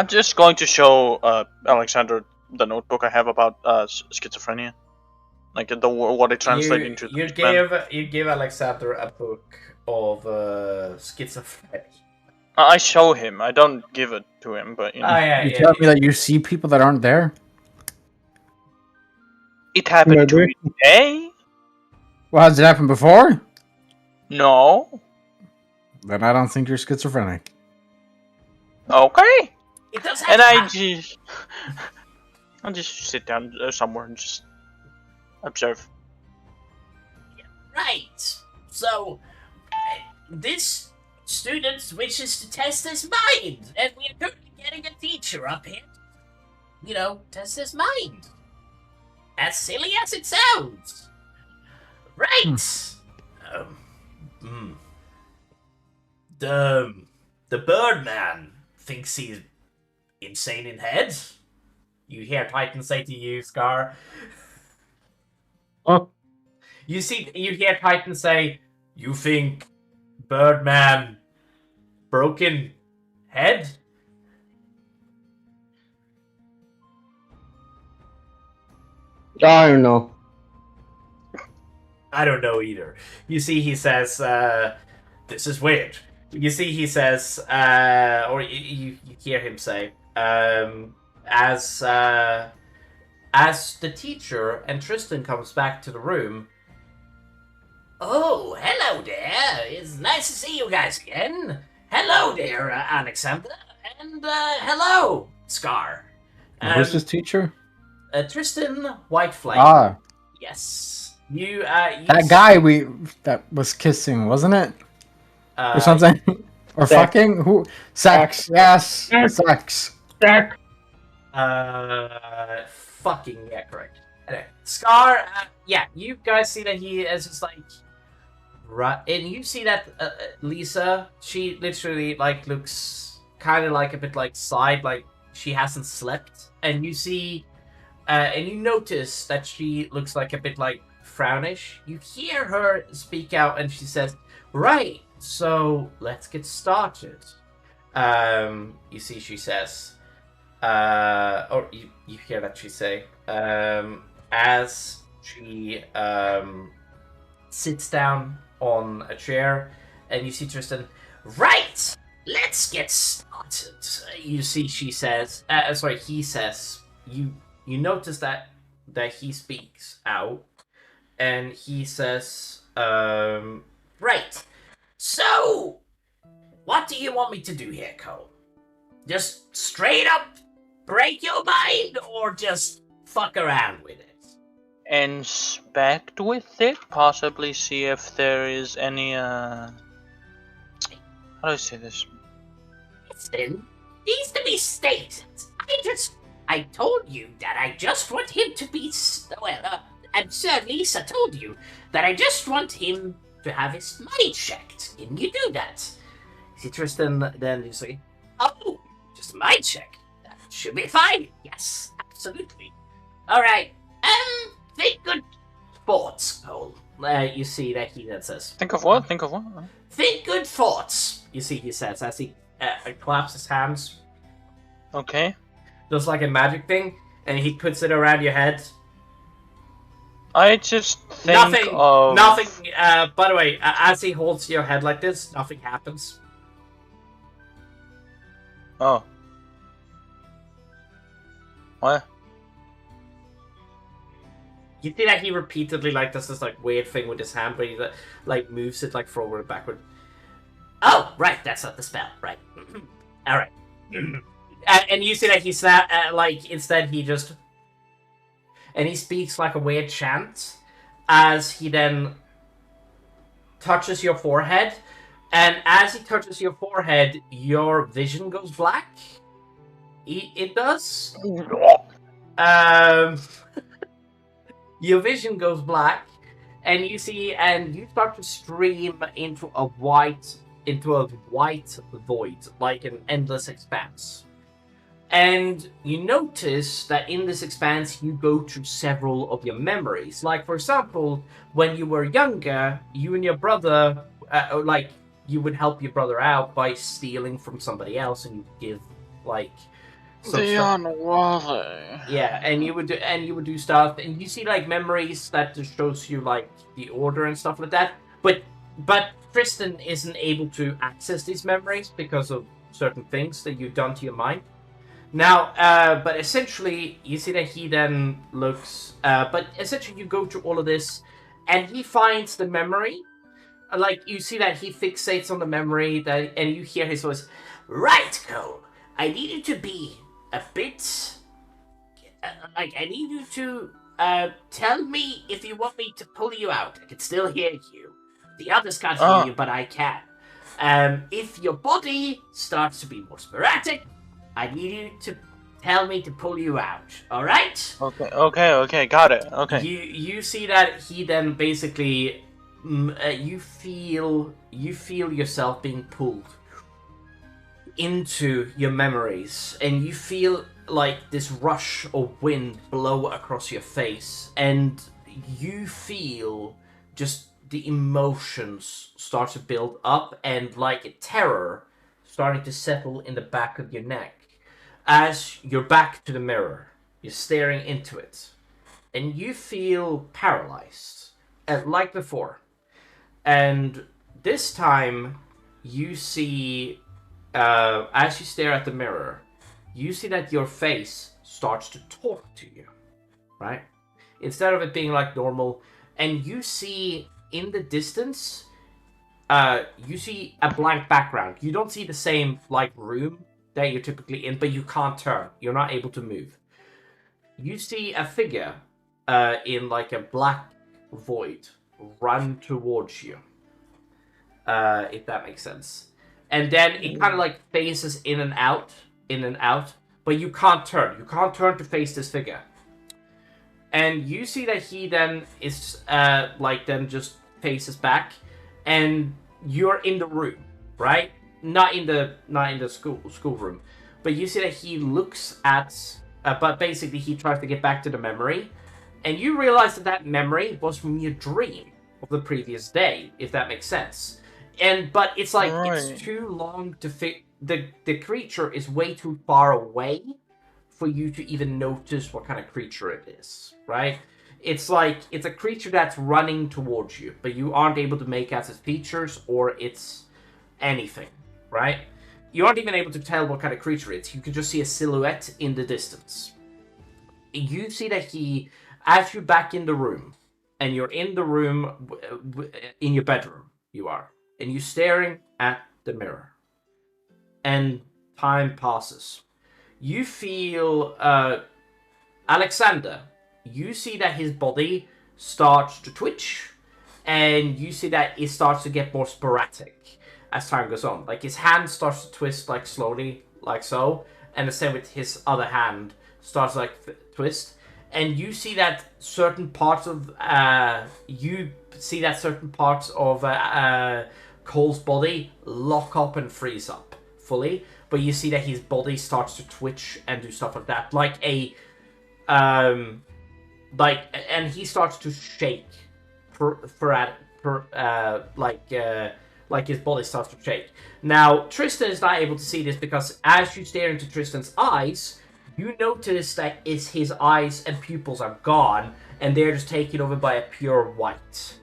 just going to show Alexander the notebook I have about schizophrenia, like what it translates into. You give Alexander a book of schizophrenia. I show him. I don't give it to him, but you know. You tell me that you see people that aren't there? It happened to me today. Well, has it happened before? No. Then I don't think you're schizophrenic. Okay. It does And happen. I'll just sit down somewhere and just observe. Right. So, this student wishes to test his mind, and we are currently getting a teacher up here. You know, test his mind. As silly as it sounds. Right. The Birdman thinks he's insane in head. You hear Titan say to you, Scar. Oh. You hear Titan say, you think Birdman broken head? I don't know. I don't know either. You see, he says, this is weird. You see, he says, or you hear him say, as the teacher and Tristan comes back to the room, oh, hello there. It's nice to see you guys again. Hello there, Alexander. And hello, Scar. Who's this teacher? Tristan Whiteflame. Ah. Yes. You that guy that was kissing, wasn't it? Or something? Or Sex. fucking who? Sex. Yes. Sex. Fucking yeah, correct. Anyway, Scar, yeah, you guys see that he is just like, right, and you see that Lisa, she literally like looks kind of like a bit like side, like she hasn't slept, and you see, and you notice that she looks like a bit like frownish. You hear her speak out, and she says, "Right, so let's get started." You see, she says. Or you hear that she say, as she sits down on a chair, and you see Tristan, right, let's get started. You see, she says, sorry, he says, you notice that he speaks out, and he says, right, so, what do you want me to do here, Cole? Just straight up break your mind, or just fuck around with it? Inspect with it, possibly see if there is any, how do I say this? Listen, needs to be stated. I told you that I just want him to be, and Sir Lisa told you that I just want him to have his money checked. Can you do that? See, Tristan then you say, oh, just my check. That should be fine. Yes, absolutely. All right. Think good thoughts, Cole. You see that he then says. Think of what? Think of what? Think good thoughts. You see, he says as he claps his hands. Okay. Does like a magic thing, and he puts it around your head. I just think Nothing. of... Nothing. By the way, as he holds your head like this, nothing happens. Oh. What? You see that he repeatedly like does this like weird thing with his hand, where he like moves it like forward and backward. Oh, right, that's not the spell, right? All right. And you see that he's like instead he just and he speaks like a weird chant as he then touches your forehead, and as he touches your forehead, your vision goes black. It does. Your vision goes black, and you see, and you start to stream into a white void, like an endless expanse. And you notice that in this expanse, you go through several of your memories. Like, for example, when you were younger, you and your brother, you would help your brother out by stealing from somebody else, and you give, like, some stuff. Yeah, and you would do stuff, and you see like memories that just shows you like the order and stuff like that. But Tristan isn't able to access these memories because of certain things that you've done to your mind. Now, but essentially, you see that he then looks. But essentially, you go through all of this, and he finds the memory. Like you see that he fixates on the memory and you hear his voice. Right, Cole. I need you to be a bit. I need you to tell me if you want me to pull you out. I can still hear you. The others can't hear you, but I can. If your body starts to be more sporadic, I need you to tell me to pull you out. All right? Okay. Got it. Okay. You see that he then basically, you feel yourself being pulled into your memories, and you feel like this rush of wind blow across your face, and you feel just the emotions start to build up, and like a terror starting to settle in the back of your neck as you're back to the mirror. You're staring into it, and you feel paralyzed, like before. And this time, you see, as you stare at the mirror, you see that your face starts to talk to you, right? Instead of it being like normal, and you see in the distance, you see a blank background. You don't see the same like room that you're typically in, but you can't turn. You're not able to move. You see a figure in like a black void run towards you, if that makes sense. and then it kind of like phases in and out, but you can't turn. You can't turn to face this figure. And you see that he then is then just faces back, and you're in the room, right? Not in the school room, but you see that he looks at, but basically he tries to get back to the memory, and you realize that memory was from your dream of the previous day, if that makes sense. But it's like it's too long to fit. The creature is way too far away for you to even notice what kind of creature it is, right? It's like it's a creature that's running towards you, but you aren't able to make out its features or its anything, right? You aren't even able to tell what kind of creature it is. You can just see a silhouette in the distance. You see that he, as you're back in the room, and you're in the room, in your bedroom, you are, and you're staring at the mirror. And time passes. You feel, Alexander, you see that his body starts to twitch, and you see that it starts to get more sporadic as time goes on. Like his hand starts to twist like slowly, like so, and the same with his other hand starts like twist. And you see that certain parts of Cole's body lock up and freeze up fully, but you see that his body starts to twitch and do stuff like that, and he starts to shake, like his body starts to shake. Now Tristan is not able to see this because as you stare into Tristan's eyes, you notice that his eyes and pupils are gone, and they're just taken over by a pure white.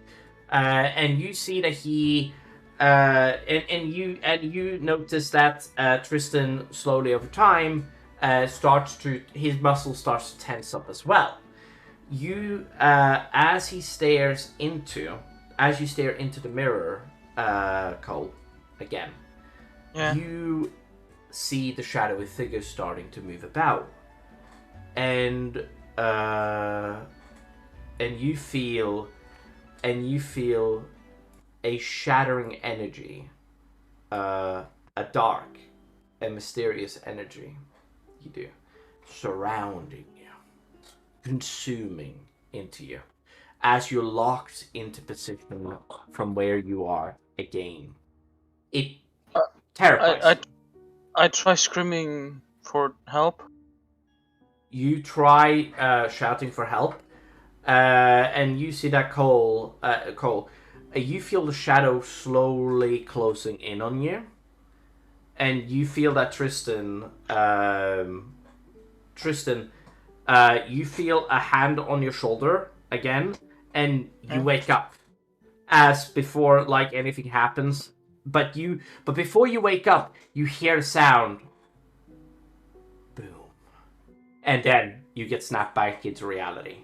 And you see that he, and you notice that Tristan slowly over time his muscles starts to tense up as well. You, as you stare into the mirror, Cole, again, you see the shadowy figure starting to move about, and you feel a shattering energy, a dark and mysterious energy, you do, surrounding you, consuming into you, as you're locked into position from where you are again. It terrifies you. I try screaming for help. You try shouting for help, and you see that Cole, you feel the shadow slowly closing in on you, and you feel that Tristan, you feel a hand on your shoulder again, and you wake up, as before, like anything happens. But before you wake up, you hear a sound. Boom. And then you get snapped back into reality.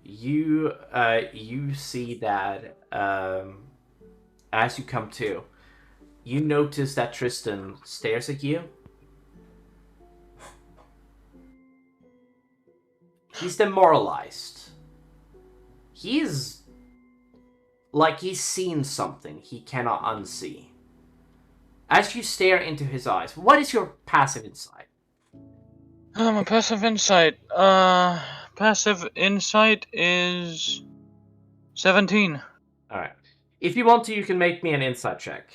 You see that as you come to, you notice that Tristan stares at you. He's demoralized. He's seen something he cannot unsee. As you stare into his eyes, what is your passive insight? My passive insight. Passive insight is 17. Alright. If you want to, you can make me an insight check.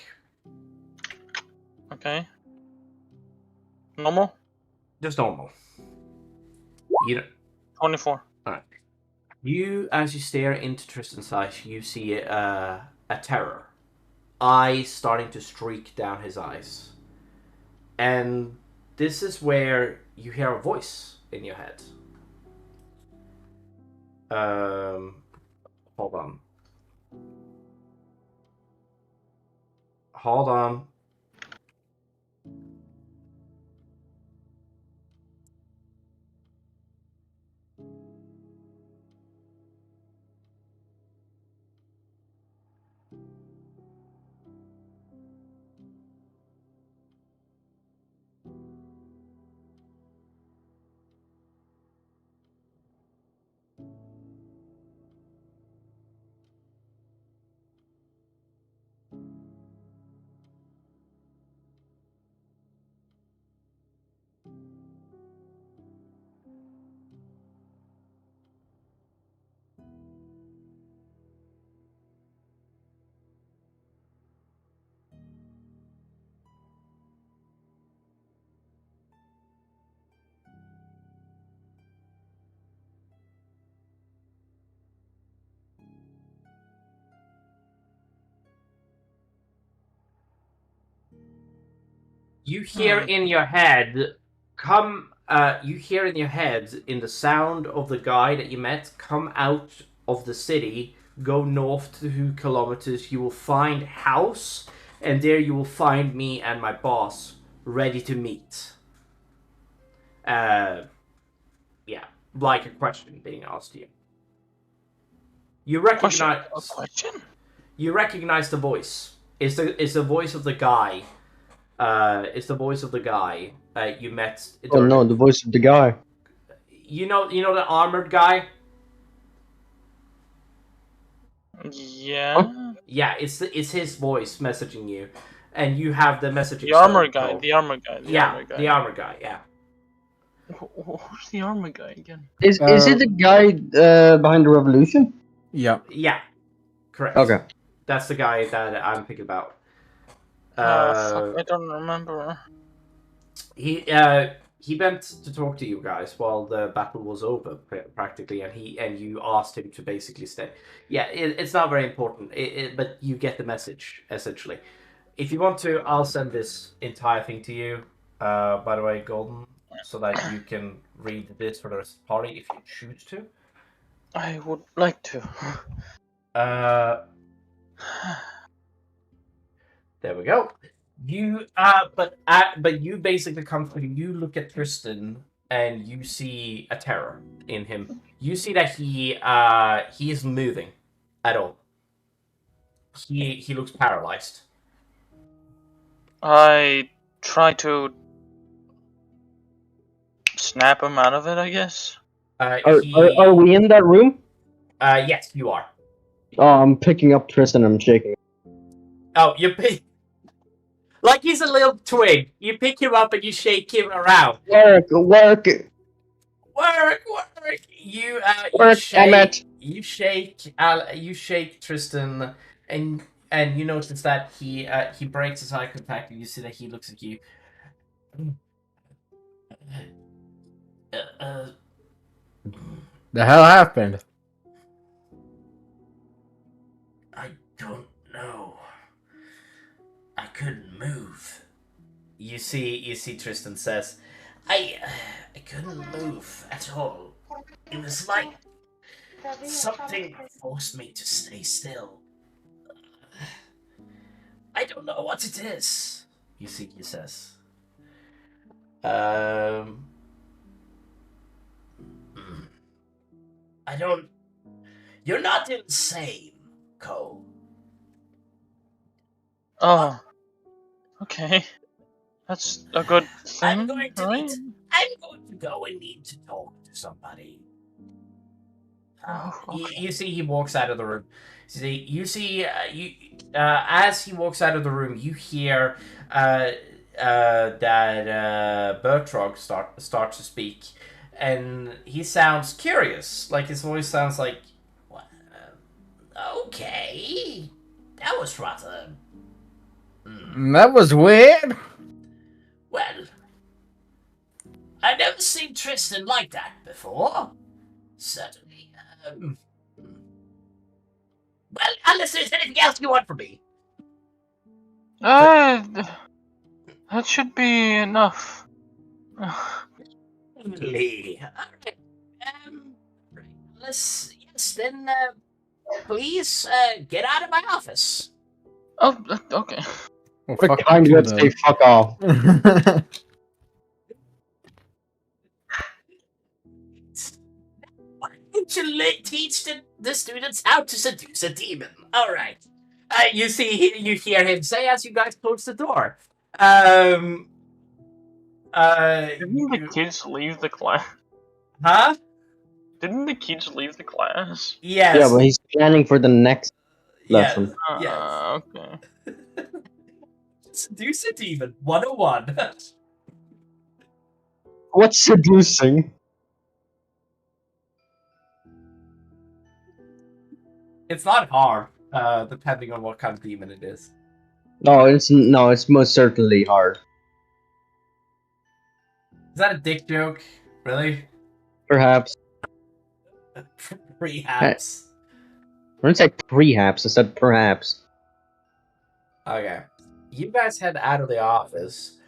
Okay. Normal? Just normal. 24. Alright. As you stare into Tristan's eyes, you see a terror. Eyes starting to streak down his eyes. And this is where you hear a voice in your head. Hold on. You hear in your head, you hear in your head, in the sound of the guy that you met, come out of the city, go north 2 kilometers, you will find house, and there you will find me and my boss ready to meet. Yeah, like a question being asked to you. You recognize A question? You recognize the voice. It's the voice of the guy. It's the voice of the guy you met. Oh no, the voice of the guy. You know the armored guy. Yeah. Huh? Yeah, it's his voice messaging you, and you have the messaging. The armor stone guy. code. The armor guy. The Yeah, armor guy. the armor guy. Yeah. Who's the armor guy again? Is it the guy behind the revolution? Yeah. Yeah. Correct. Okay. That's the guy that I'm thinking about. Fuck, I don't remember. He went to talk to you guys while the battle was over, practically, and you asked him to basically stay. Yeah, it's not very important, but you get the message essentially. If you want to, I'll send this entire thing to you. By the way, Golden, so that you can read this for the rest of the party if you choose to. I would like to. There we go. You but you basically come through. You look at Tristan and you see a terror in him. You see that he is moving at all. He looks paralyzed. I try to snap him out of it, I guess. Are we in that room? Yes, you are. Oh, I'm picking up Tristan and I'm shaking him. Oh, you pick. Like he's a little twig. You pick him up and you shake him around. Work! Work. Work, Emmett! You shake Tristan, and you notice that he breaks his eye contact, and you see that he looks at you. The hell happened? I don't know. I couldn't move. You see Tristan says, I couldn't move at all. It was like something forced me to stay still. I don't know what it is. You see, he says. I don't. You're not insane, Cole. Oh. Okay. That's a good thing. I'm going to right? I'm going to go and need to talk to somebody. Okay. You see, he walks out of the room. As he walks out of the room, you hear that Bertrog starts to speak, and he sounds curious. Like his voice sounds like, okay, that was rather. That was weird. Well, I've never seen Tristan like that before. Certainly. Well, unless there's anything else you want from me. That should be enough. Lovely. Alright. Yes, then, please, get out of my office. Oh, okay. Well, What fuck kind you, would say fuck off? Why don't you teach the students how to seduce a demon? Alright. You hear him say as you guys close the door. Didn't the kids leave the class? Huh? Didn't the kids leave the class? Yes. Yeah, but he's planning for the next lesson. Yes. Okay. Seduce a demon 101. What's seducing? It's not hard, depending on what kind of demon it is. No, it's most certainly hard. Is that a dick joke? Really? Perhaps. Perhaps. I didn't say perhaps, I said perhaps. Okay. You guys head out of the office.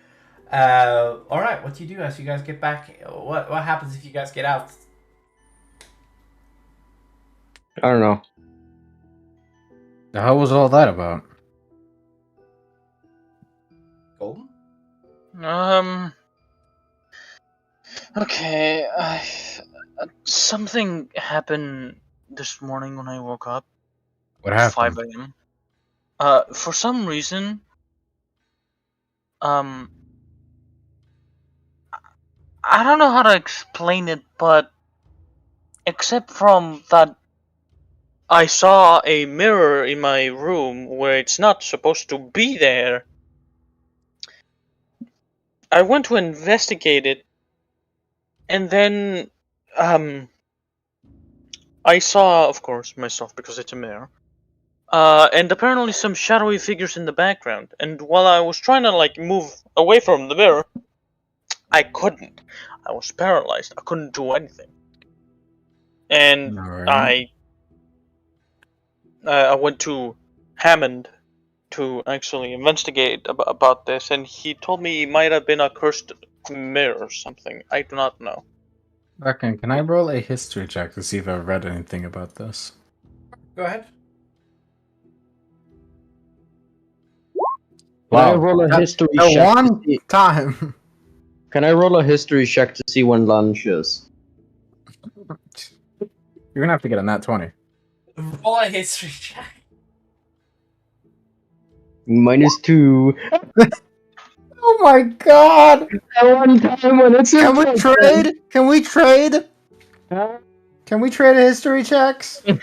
All right. What do you do as you guys get back? What happens if you guys get out? I don't know. The hell was all that about? Golden. Okay. Something happened this morning when I woke up. What At 5 happened? a.m. For some reason, I don't know how to explain it, but except from that, I saw a mirror in my room where it's not supposed to be there. I went to investigate it, and then, I saw, of course, myself because it's a mirror. And apparently some shadowy figures in the background. And while I was trying to move away from the mirror, I couldn't. I was paralyzed. I couldn't do anything. And Alright. I went to Hammond to actually investigate about this, and he told me it might have been a cursed mirror or something. I do not know. Okay, can I roll a history check to see if I've read anything about this? Go ahead. Can I roll a history At check? one time. Can I roll a history check to see when lunch is? You're gonna have to get a nat 20. Roll a history check. -2. Oh my god! At one time when it's Can we trade? Can we trade? Can we trade history checks? I'm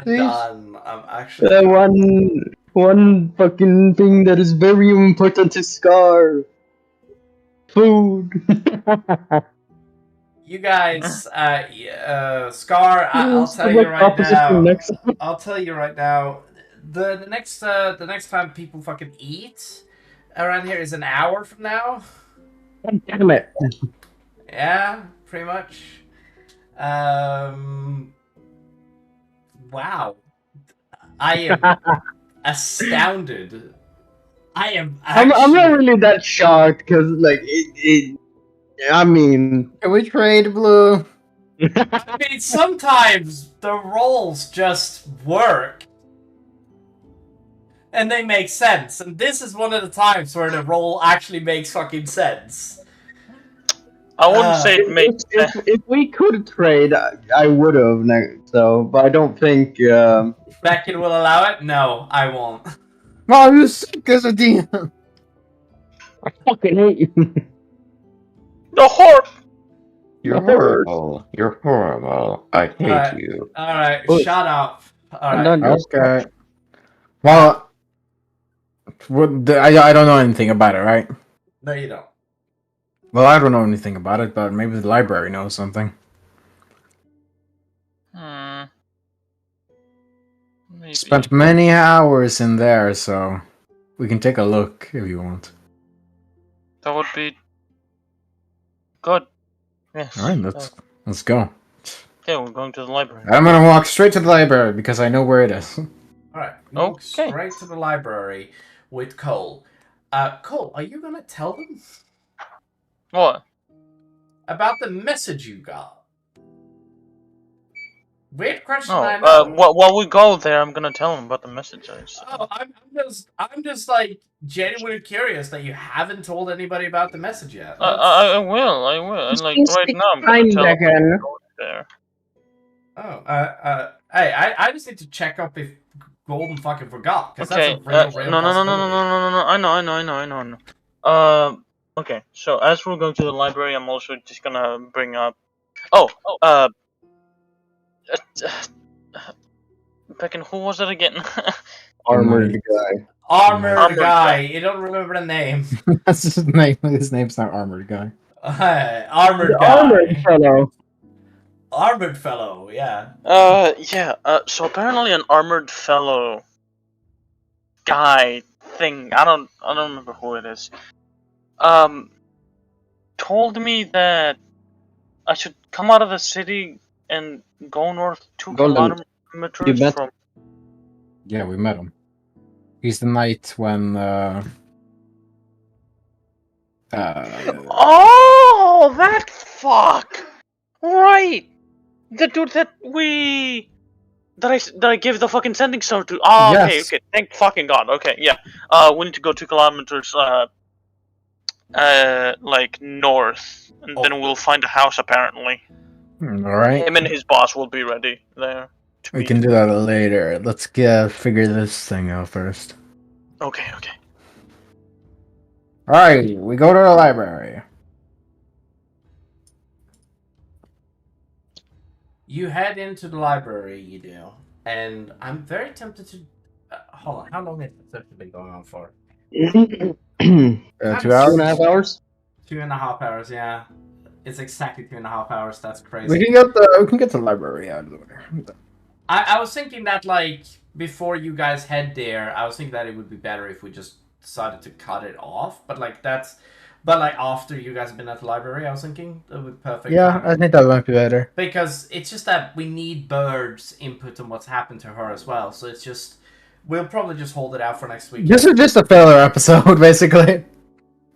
done. I'm actually. One fucking thing that is very important to Scar. Food. You guys, Scar. I'll tell you right now. I'll tell you right now. The next time people fucking eat around here is an hour from now. Damn it. Yeah, pretty much. Wow. I am astounded. I am. I'm not really that shocked because I mean. Can we trade, Blue? I mean, sometimes the rolls just work. And they make sense. And this is one of the times where the roll actually makes fucking sense. I wouldn't say it makes sense. If we could trade, I would have. So, but I don't think. Beckett will allow it? No, I won't. Oh, you suck as a DM. I fucking hate you. The horse! You're horrible. You're horrible. I hate you. Alright, shut up. Alright. Okay. Well, I don't know anything about it, right? No, you don't. Well, I don't know anything about it, but maybe the library knows something. Maybe. Spent many hours in there, so we can take a look if you want. That would be good. Yes. Alright, let's go. Okay, we're going to the library. I'm gonna walk straight to the library because I know where it is. Alright, walk straight to the library with Cole. Cole, are you gonna tell them? What? About the message you got. Weird question, I know. While we go there, I'm gonna tell them about the message. I'm just like genuinely curious that you haven't told anybody about the message yet. I will. And like right now, I'm gonna tell them there. Oh, hey, I just need to check up if Golden fucking forgot, because Okay. that's a real No. possibility. I know. Okay. So as we're going to the library, I'm also just gonna bring up. Beckon, who was it again? Armored guy. Armored guy. You don't remember the name. That's his name. His name's not Armored Guy. Armored guy. Armored fellow. Armored fellow, yeah. So apparently an armored fellow guy thing. I don't remember who it is. Told me that I should come out of the city and go north 2 kilometers from. Yeah, we met him. He's the knight when Oh, that fuck! Right! The dude that I gave the fucking sending stone to. Oh, okay, yes. okay. Thank fucking god. Okay, yeah. We need to go 2 kilometers, like north, and then we'll find a house. Apparently, Alright. him and his boss will be ready there. We can do that later. Let's figure this thing out first. Okay, okay. Alright, we go to the library. You head into the library, you do, and I'm very tempted to. Hold on, how long has the session been going on for? 2 hours? 2.5 hours? 2.5 hours, yeah. It's exactly 2.5 hours. That's crazy. We can get the library out of the way. I was thinking that, like, before you guys head there, I was thinking that it would be better if we just decided to cut it off. But like after you guys have been at the library, I was thinking that would be perfect. Yeah, I think that might be better. Because it's just that we need Bird's input on what's happened to her as well. So it's just we'll probably just hold it out for next week. This is just a filler episode, basically.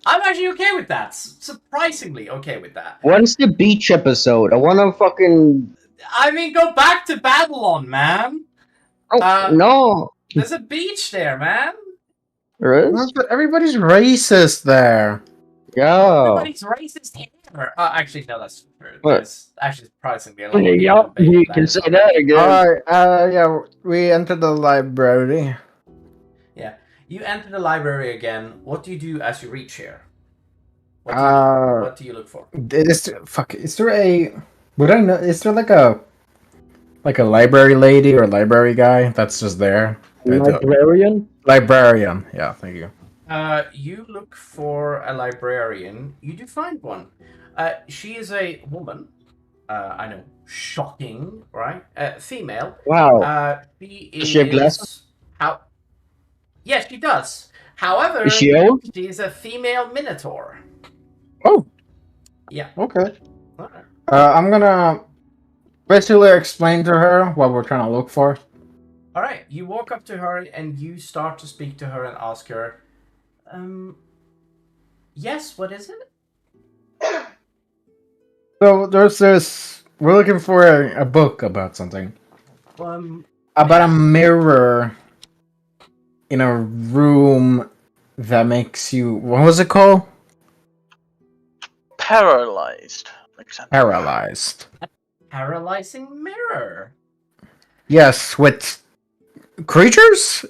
I'm actually okay with that. Surprisingly okay with that. When's the beach episode? I wanna fucking... I mean, go back to Babylon, man. Oh, no. There's a beach there, man. There is? But everybody's racist there. Yeah. Everybody's racist here. Actually, no, that's true. What? There's actually surprisingly a lot of Yeah, people you that can is say not- that again. Alright, yeah, we entered the library. Yeah. You enter the library again. What do you do as you reach here? What do you look for? Is there a... Would I know... Is there like a library lady or library guy that's just there? Librarian? Librarian, yeah, thank you. You look for a librarian. You do find one. She is a woman. I know, shocking, right? Female. Wow. She Does she have glasses? Yes, she does. However, Is she old? she is a female minotaur. Oh. Yeah. Okay. Alright. I'm gonna basically explain to her what we're trying to look for. All right, you walk up to her and you start to speak to her and ask her, yes, what is it? So there's this... We're looking for a book about something. About a mirror in a room that makes you... What was it called? Paralyzed. Paralyzed. Paralyzing mirror. Yes, with creatures?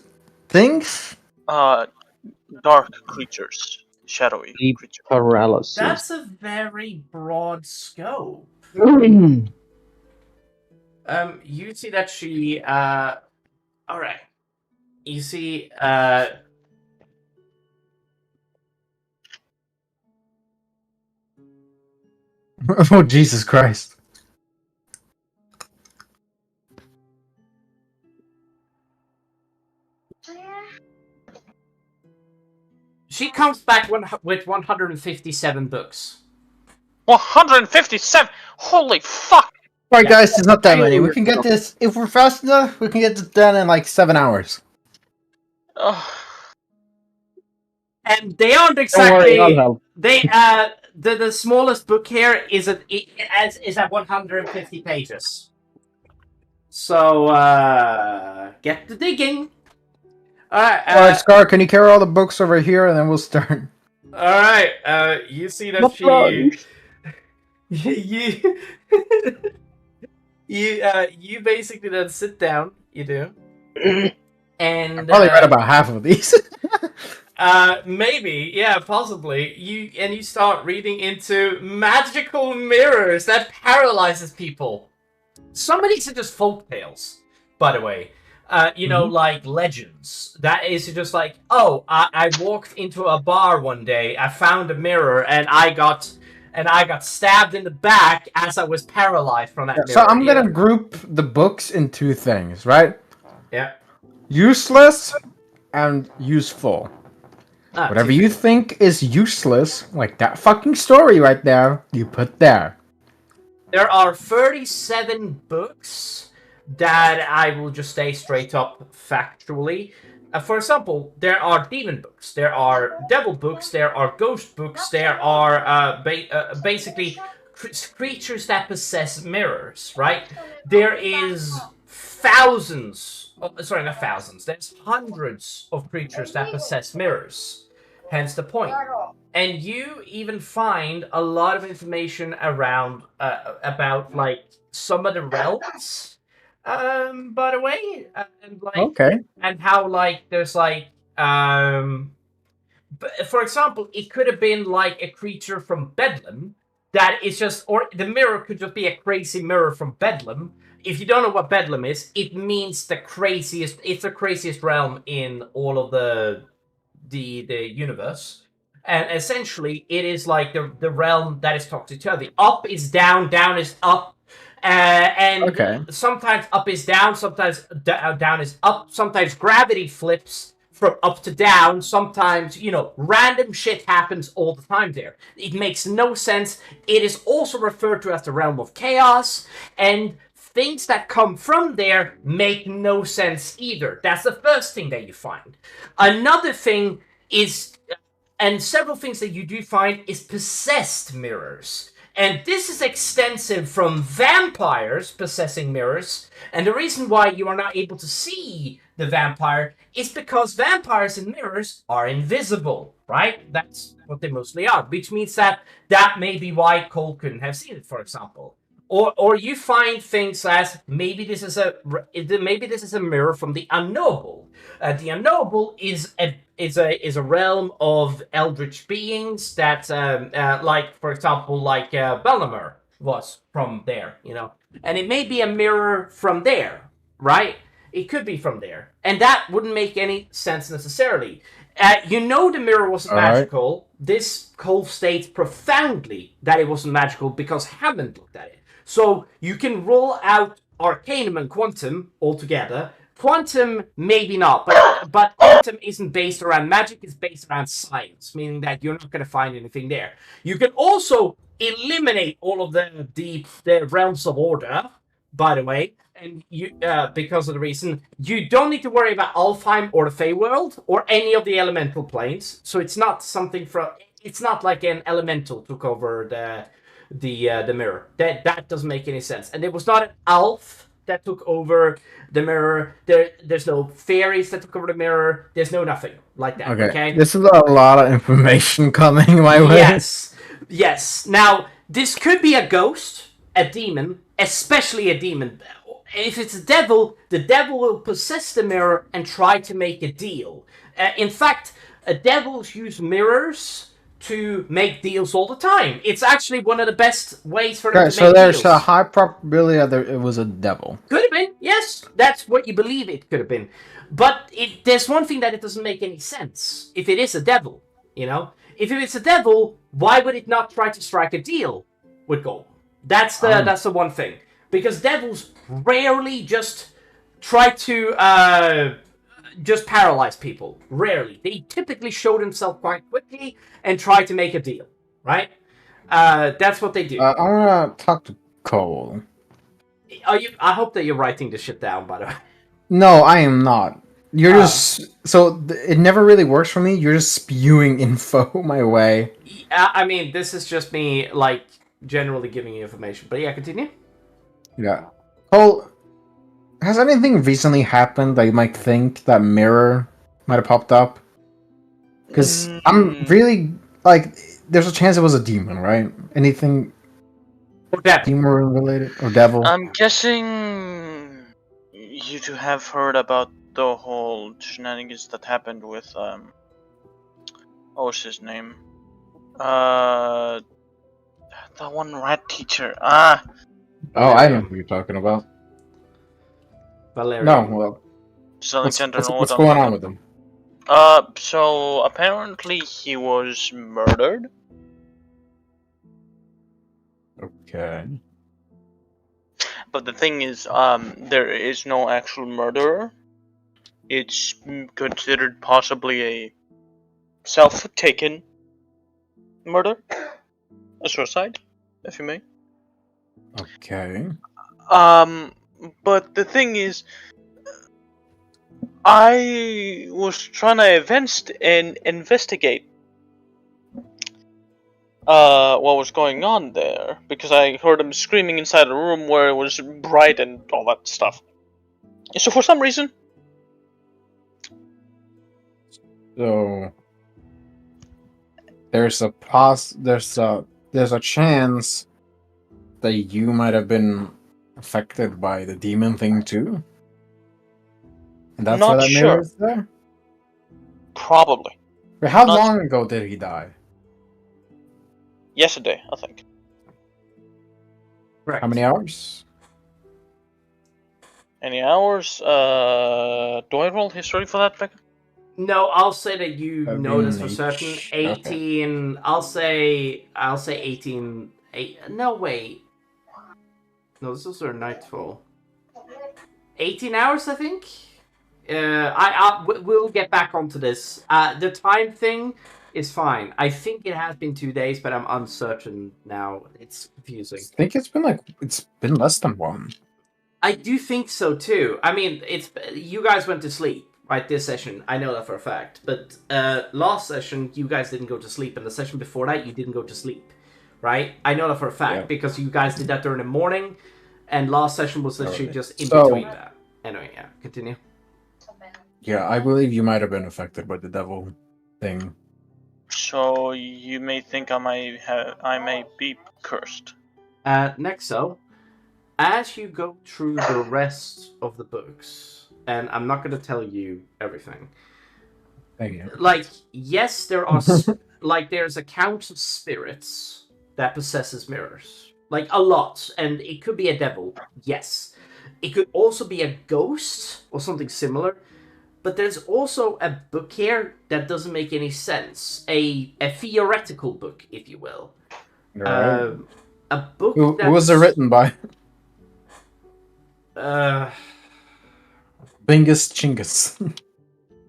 Things? Dark creatures. Shadowy Deep creatures. paralysis. That's a very broad scope. You see that she, all right. You see, Oh, Jesus Christ. she comes back with 157 books. 157! Holy fuck! Alright, guys, it's not that many. We can get this... If we're fast enough, we can get this done in like 7 hours. And they aren't Don't exactly... worry, I'll help. They, the smallest book here is at 150 pages. So, get the digging. Alright, Scar, can you carry all the books over here and then we'll start? Alright, you see that she... you basically then sit down, you do. And... I probably read about half of these. Maybe, yeah, possibly. You start reading into magical mirrors that paralyzes people. Some of these are just folk tales, by the way. You know, like legends. That is just like, oh, I walked into a bar one day, I found a mirror, and I got stabbed in the back as I was paralyzed from that mirror. So I'm gonna group the books in 2 things, right? Yeah. Useless and useful. Whatever you think is useless, like that fucking story right there, you put there. There are 37 books that I will just say straight up factually For example, there are demon books, there are devil books, there are ghost books, there are basically creatures that possess mirrors, right? There is thousands, sorry, not thousands, there's hundreds of creatures that possess mirrors, hence the point. And you even find a lot of information around about like some of the realms, by the way, and like Okay. and how like there's like for example, it could have been like a creature from Bedlam that is just, or the mirror could just be a crazy mirror from Bedlam. If you don't know what Bedlam is, it means the craziest. It's the craziest realm in all of the universe. And essentially, it is like the realm that is toxic to the up is down, down is up, and Okay. sometimes up is down, sometimes down is up, sometimes gravity flips from up to down, sometimes, random shit happens all the time there. It makes no sense. It is also referred to as the realm of chaos, and things that come from there make no sense either. That's the first thing that you find. Another thing is, and several things that you do find, is possessed mirrors. And this is extensive from vampires possessing mirrors. And the reason why you are not able to see the vampire is because vampires in mirrors are invisible, right? That's what they mostly are, which means that may be why Cole couldn't have seen it, for example. Or you find things as maybe this is a mirror from the unknowable. The unknowable is a realm of eldritch beings that, like for example, like Bellamur was from there, and it may be a mirror from there, right? It could be from there, and that wouldn't make any sense necessarily. The mirror wasn't magical. This Cole states profoundly that it wasn't magical because Hammond looked at it. So you can roll out Arcanum and Quantum altogether. Quantum, maybe not, but Quantum isn't based around magic, it's based around science, meaning that you're not going to find anything there. You can also eliminate all of the realms of order, by the way, and you because of the reason, you don't need to worry about Alfheim or the Feywild or any of the elemental planes, so it's not something it's not like an elemental took over the mirror. That doesn't make any sense. And it was not an elf that took over the mirror. There's no fairies that took over the mirror. There's no nothing like that. Okay. This is a lot of information coming my way. Yes. Now, this could be a ghost, a demon, especially a demon. If it's a devil, the devil will possess the mirror and try to make a deal. In fact, devils use mirrors to make deals all the time. It's actually one of the best ways for them to make deals. So there's a high probability that it was a devil. Could have been, yes. That's what you believe it could have been. But there's one thing that it doesn't make any sense. If it is a devil, If it's a devil, why would it not try to strike a deal with Gold? That's the one thing. Because devils rarely just try to just paralyze people. Rarely. They typically show themselves quite quickly and try to make a deal, right? That's what they do. I want to talk to Cole. I hope that you're writing this shit down, by the way. No, I am not. You're just... So, it never really works for me. You're just spewing info my way. I mean, this is just me, like, generally giving you information. But yeah, continue. Yeah. Cole, has anything recently happened that you might think that mirror might have popped up? Because I'm really... Like, there's a chance it was a demon, right? Anything... Demon related? Or devil? I'm guessing... You two have heard about the whole shenanigans that happened with, what was his name? That one rat teacher. Oh, I know who you're talking about. Valerian. No, well... What's going on with him? So apparently he was murdered. Okay. But the thing is, there is no actual murderer. It's considered possibly a self-taken murder. A suicide, if you may. Okay. But the thing is, I was trying to investigate what was going on there because I heard him screaming inside a room where it was bright and all that stuff. So for some reason, So there's a chance that you might have been affected by the demon thing too. And that's why Not that sure. mirror is there? Probably. Wait, how Not- long ago did he die? Yesterday, I think. Correct. How many hours? Any hours? Do I roll history for that, Becca? No, I'll say that you That'd be notice for an certain. H. Okay. 18. I'll say 18. No, wait. No, this was our nightfall. 18 hours, I think. We'll get back onto this. The time thing is fine. I think it has been 2 days, but I'm uncertain now. It's confusing. I think it's been less than one. I do think so too. I mean, you guys went to sleep, right? This session, I know that for a fact. But last session, you guys didn't go to sleep, and the session before that, you didn't go to sleep, right? I know that for a fact because you guys did that during the morning, and last session was literally just in between that. Anyway, yeah, continue. Yeah, I believe you might have been affected by the devil thing. So you may think I may be cursed. Nexo, as you go through the rest of the books, and I'm not going to tell you everything. Thank you. Like, yes, there are there's accounts of spirits that possesses mirrors, like a lot, and it could be a devil. Yes, it could also be a ghost or something similar. But there's also a book here that doesn't make any sense. A theoretical book, if you will. Right. A book Who was it written by? Bingus Chingus.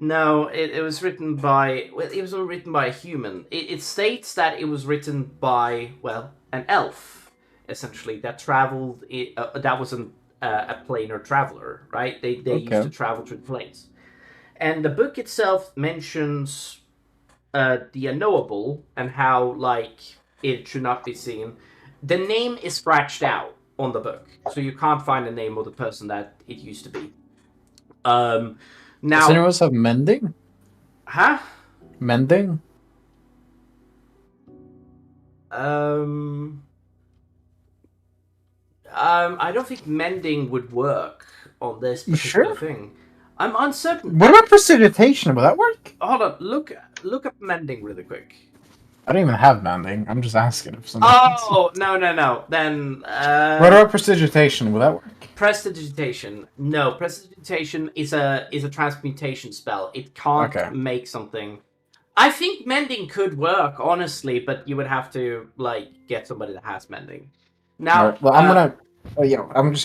No, it was written by... Well, it was written by a human. It states that it was written by, well, an elf, essentially, that traveled... that was a planar traveler, right? They used to travel through the planes. And the book itself mentions the unknowable and how, like, it should not be seen. The name is scratched out on the book, so you can't find the name of the person that it used to be. Now, does anyone else have mending? Huh? Mending? I don't think mending would work on this particular thing. I'm uncertain. What about prestidigitation? Will that work? Hold on, look up mending really quick. I don't even have mending. I'm just asking if something. Oh, no. Then what about prestidigitation? Will that work? Prestidigitation. No, prestidigitation is a transmutation spell. It can't make something. I think mending could work, honestly, but you would have to get somebody that has mending. Now, right, well, I'm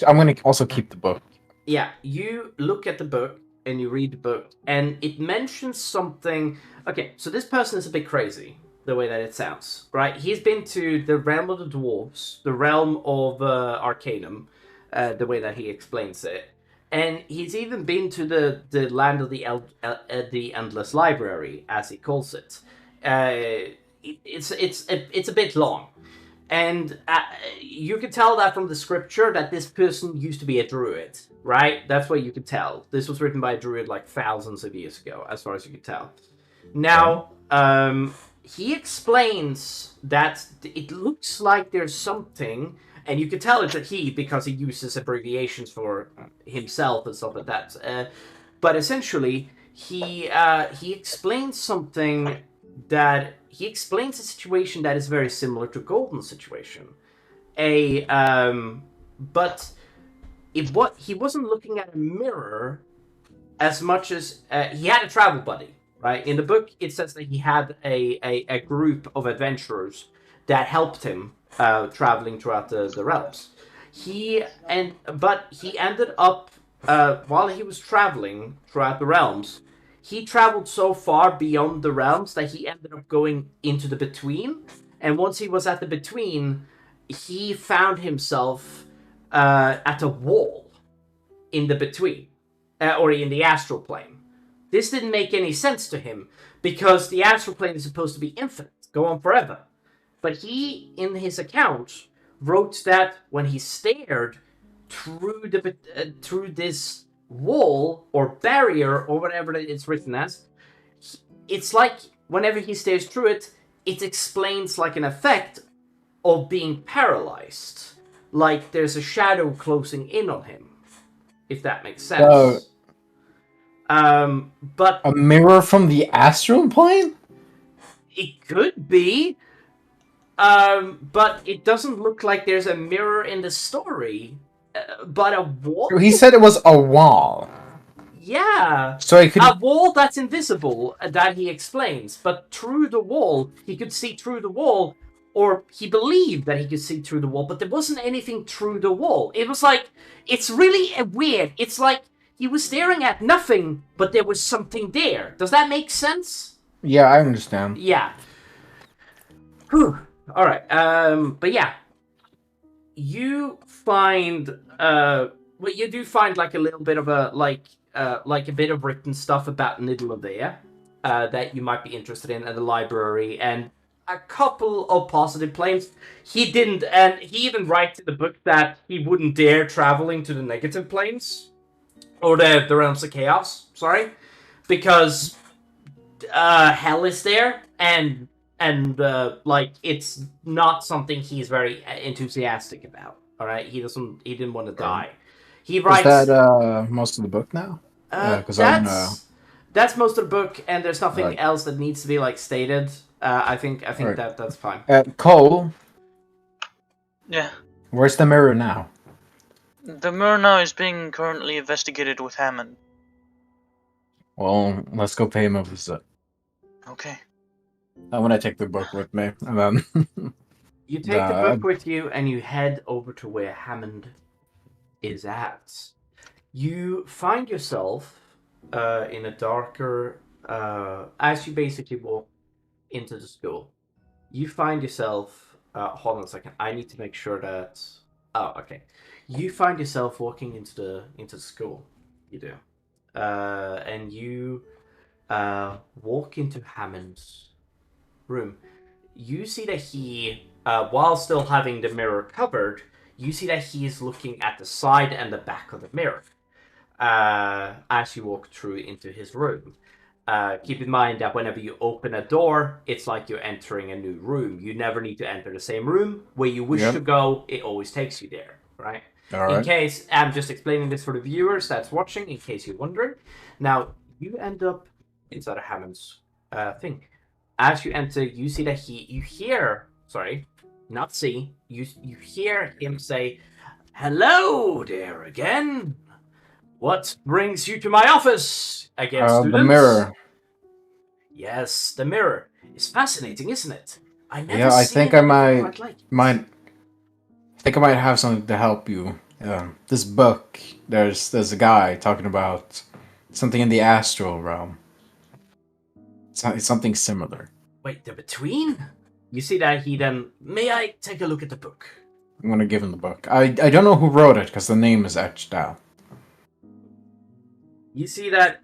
gonna also keep the book. Yeah, you look at the book and you read the book, and it mentions something. Okay, so this person is a bit crazy, the way that it sounds, right? He's been to the realm of the dwarves, the realm of Arcanum, the way that he explains it, and he's even been to the land of the Endless Library, as he calls it. It's a bit long. And you can tell that from the scripture that this person used to be a druid, right? That's what you could tell. This was written by a druid thousands of years ago, as far as you can tell. Now, he explains that it looks like there's something, and you can tell it's a he because he uses abbreviations for himself and stuff like that. But essentially, he explains something that... He explains a situation that is very similar to Golden's situation. But he wasn't looking at a mirror as much as... he had a travel buddy, right? In the book, it says that he had a group of adventurers that helped him traveling throughout the realms. But he ended up, while he was traveling throughout the realms, he traveled so far beyond the realms that he ended up going into the between. And once he was at the between, he found himself at a wall in the between, or in the astral plane. This didn't make any sense to him, because the astral plane is supposed to be infinite, go on forever. But he, in his account, wrote that when he stared through this wall or barrier or whatever it's written as, it's like whenever he stares through it, it explains like an effect of being paralyzed, like there's a shadow closing in on him, if that makes sense. But a mirror from the astral plane? It could be. But it doesn't look like there's a mirror in the story. But a wall? He said it was a wall. Yeah. So he could... A wall that's invisible, that he explains. But through the wall, he could see through the wall, or he believed that he could see through the wall, but there wasn't anything through the wall. It was like, it's really weird. It's like he was staring at nothing, but there was something there. Does that make sense? Yeah, I understand. Yeah. Whew. All right. But yeah, you find well, you do find like a little bit of a like a bit of written stuff about Nidalee that you might be interested in at the library, and a couple of positive planes. He didn't, and he even writes in the book that he wouldn't dare traveling to the negative planes or the realms of chaos. Sorry, because hell is there, and like it's not something he's very enthusiastic about. All right, he didn't want to die. He writes. Is that most of the book now? That's most of the book, and there's nothing else that needs to be like stated. I think that's fine. Cole. Yeah. Where's the mirror now? The mirror now is being currently investigated with Hammond. Well, let's go pay him a visit. Okay. I'm gonna take the book with me, and then... You take the book with you, and you head over to where Hammond is at. You find yourself in a darker... as you basically walk into the school, you find yourself... hold on a second. I need to make sure that... Oh, okay. You find yourself walking into the school. You do. And you walk into Hammond's room. You see that he, while still having the mirror covered, you see that he is looking at the side and the back of the mirror as you walk through into his room. Keep in mind that whenever you open a door, it's like you're entering a new room. You never need to enter the same room. Where you wish to go, it always takes you there, right? All right. In case, I'm just explaining this for the viewers that's watching, in case you're wondering. Now, you end up inside of Hammond's thing. As you enter, you see that you hear him say, "Hello there again. What brings you to my office again, students?" The mirror. Yes, the mirror. It's fascinating, isn't it? I never. Yeah, I think I might have something to help you. This book, there's a guy talking about something in the astral realm. It's something similar. Wait, the between? You see that he then... May I take a look at the book? I'm gonna give him the book. I don't know who wrote it, because the name is etched out. You see that,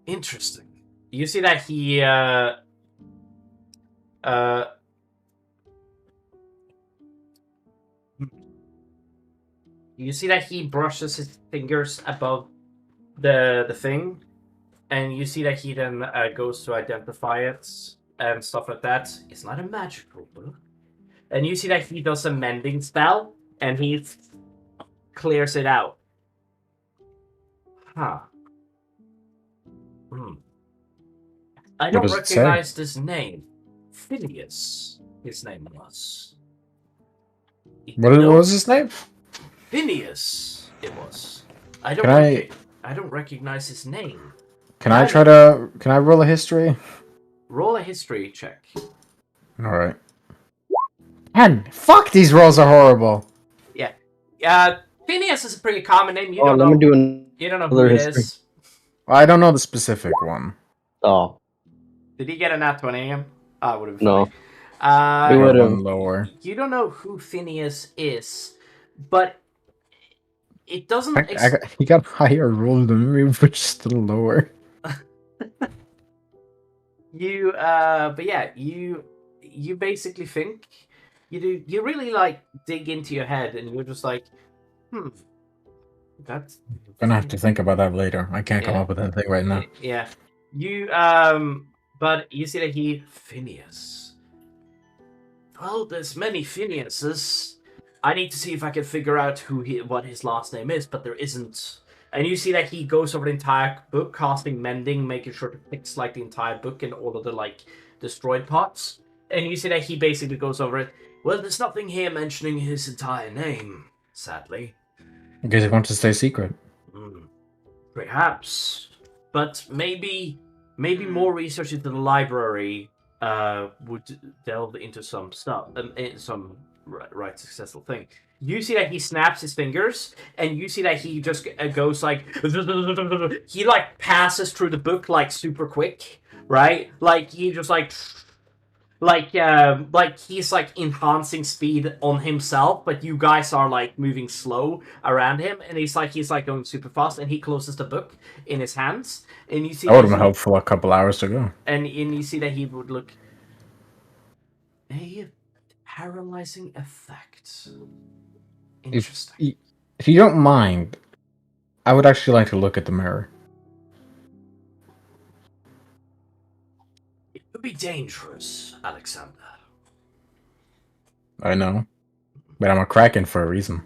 interesting. You see that he, you see that he brushes his fingers above the thing, and you see that he then goes to identify it and stuff like that. It's not a magical book. And you see that he does a mending spell, and he clears it out. Huh. I don't recognize this name. Phineas, his name was. What was his name? Phineas, it was. I don't recognize his name. Can I roll a history? Roll a history check. Alright. And fuck, these rolls are horrible. Yeah. Phineas is a pretty common name. You don't know who it is. I don't know the specific one. Oh. Did he get a nat 20 AM? I would have. No. It Or would've- one lower. You don't know who Phineas is, but it doesn't. He got higher roll than me, but still lower. But yeah, you basically think you really like dig into your head, and you're just like, that's Gonna have to think about that later. I can't come Yeah. up with anything right now. Yeah, but you see that Phineas. Well, there's many Phineases. I need to see if I can figure out what his last name is, but there isn't. And you see that he goes over the entire book, casting mending, making sure to fix like the entire book and all of the like destroyed parts. And you see that he basically goes over it. Well, there's nothing here mentioning his entire name, sadly. Because he wants to stay secret. Perhaps, but maybe more research into the library would delve into some stuff, some right successful thing. You see that he snaps his fingers, and you see that he just goes like he like passes through the book like super quick, right? Like he just like he's like enhancing speed on himself, but you guys are like moving slow around him, and he's like going super fast, and he closes the book in his hands, and you see That would have been helpful a couple hours to go. and you see that he would look a paralyzing effect. Interesting. If you don't mind, I would actually like to look at the mirror. It could be dangerous, Alexander. I know, but I'm a Kraken for a reason.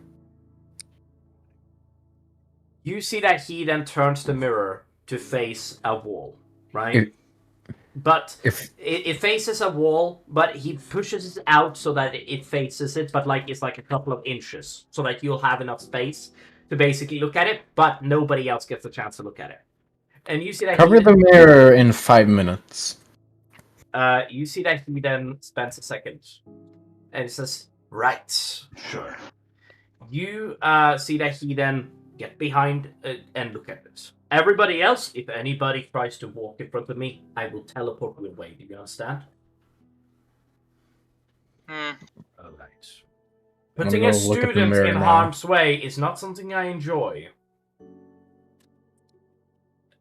You see that he then turns the mirror to face a wall, right? But it faces a wall, but he pushes it out so that it faces it, but like it's like a couple of inches, so that you'll have enough space to basically look at it, but nobody else gets a chance to look at it. And you see that Cover the mirror in 5 minutes. You see that he then spends a second, and says, "Right, sure." You see that he then get behind and look at it. Everybody else, if anybody tries to walk in front of me, I will teleport you away. Do you understand? Alright. Putting a student in harm's way is not something I enjoy.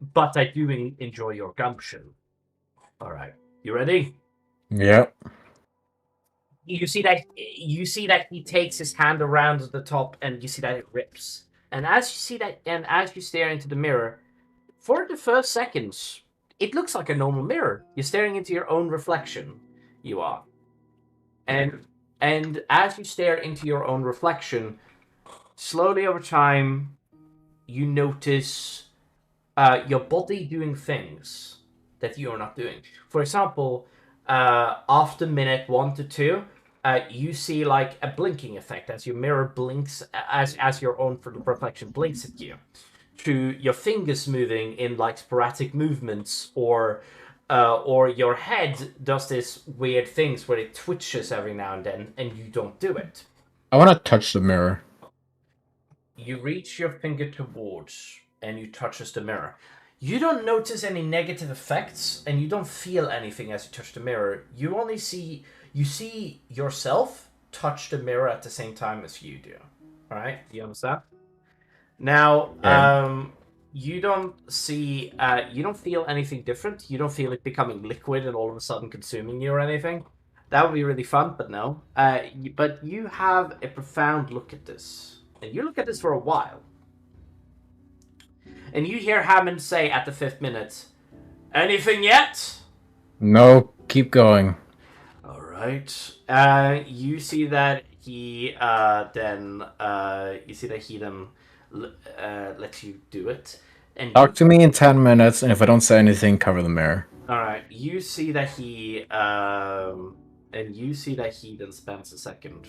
But I do enjoy your gumption. Alright. You ready? Yep. You see that he takes his hand around the top, and you see that it rips. And as you see that, and as you stare into the mirror, for the first seconds, it looks like a normal mirror. You're staring into your own reflection. You are. And as you stare into your own reflection, slowly over time, you notice your body doing things that you are not doing. For example, after minute 1 to 2, you see like a blinking effect as your mirror blinks, as your own reflection blinks at you. To your fingers moving in like sporadic movements, or your head does this weird things where it twitches every now and then, and you don't do it. I want to touch the mirror. You reach your finger towards, and you touches the mirror. You don't notice any negative effects, and you don't feel anything as you touch the mirror. You only see yourself touch the mirror at the same time as you do. All right, do you understand? Now, you don't feel anything different. You don't feel it becoming liquid and all of a sudden consuming you or anything. That would be really fun, but no. But you have a profound look at this, and you look at this for a while. And you hear Hammond say at the 5th minute, "Anything yet?" No, keep going. All right. You see that he then lets you do it. And Talk to me in 10 minutes, and if I don't say anything, cover the mirror. All right. You see that he then spends a second,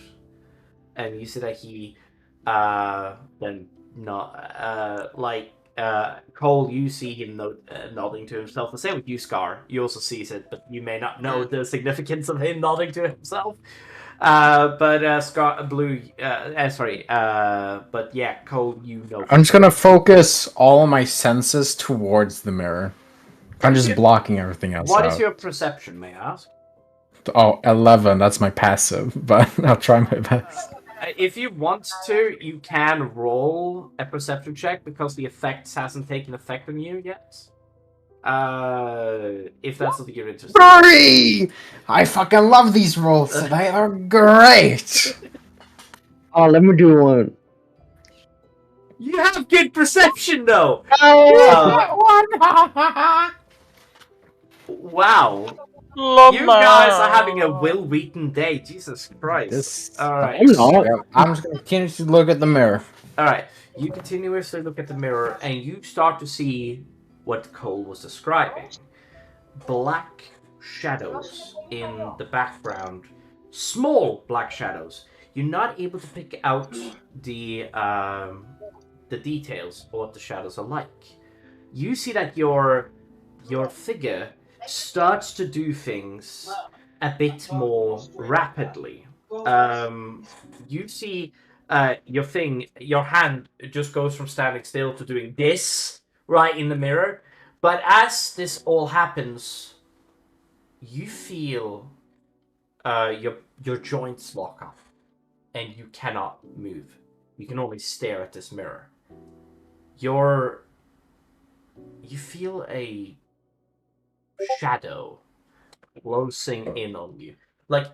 and you see that he then not Cole. You see him nodding to himself. The same with you, Scar. You also see it, but you may not know the significance of him nodding to himself. Scar, Blue. But yeah, Cole. You know. I'm just gonna focus all my senses towards the mirror. I'm just blocking everything else. What is your perception, may I ask? Oh, 11. That's my passive, but I'll try my best. If you want to, you can roll a perception check because the effects hasn't taken effect on you yet. If that's something you're interested in. 3! I fucking love these rolls today. They're great. Oh, let me do one. You have good perception, though. Oh! Wow. Love You guys are having a Will Wheaton day. Jesus Christ. This. Alright. I'm not. Yeah, I'm just gonna continue to look at the mirror. Alright. You continuously look at the mirror and you start to see what Cole was describing. Black shadows in the background. Small black shadows. You're not able to pick out the details of what the shadows are like. You see that your figure starts to do things a bit more rapidly. You see your hand just goes from standing still to doing this right in the mirror. But as this all happens, you feel your joints lock up and you cannot move. You can only stare at this mirror. You feel a shadow closing in on you. Like,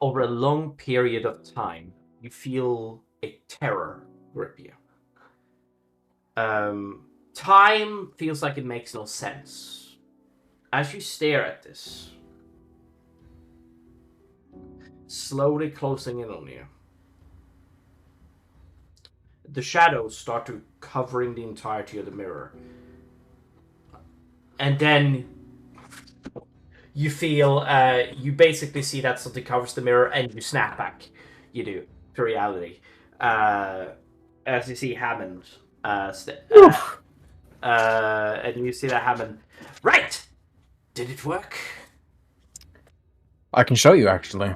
over a long period of time, you feel a terror grip you. Time feels like it makes no sense. As you stare at this, slowly closing in on you, the shadows start to covering the entirety of the mirror. And then you feel, you basically see that something covers the mirror and you snap back. You do, to reality. As you see Hammond, and you see that Hammond, right! Did it work? I can show you, actually.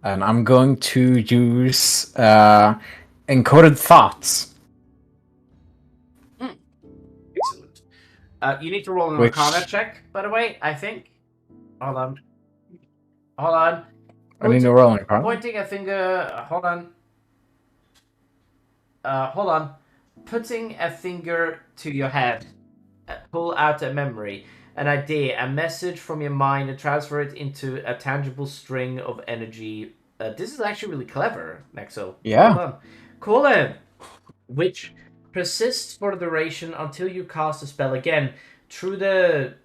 And I'm going to use encoded thoughts. Excellent. You need to roll an Arcana check, by the way, I think. Hold on. I need to roll an Arcana? Pointing a finger... Hold on. Putting a finger to your head. Pull out a memory, an idea, a message from your mind, and transfer it into a tangible string of energy. This is actually really clever, Nexo. Yeah. Cool. Which persists for the duration until you cast a spell again through the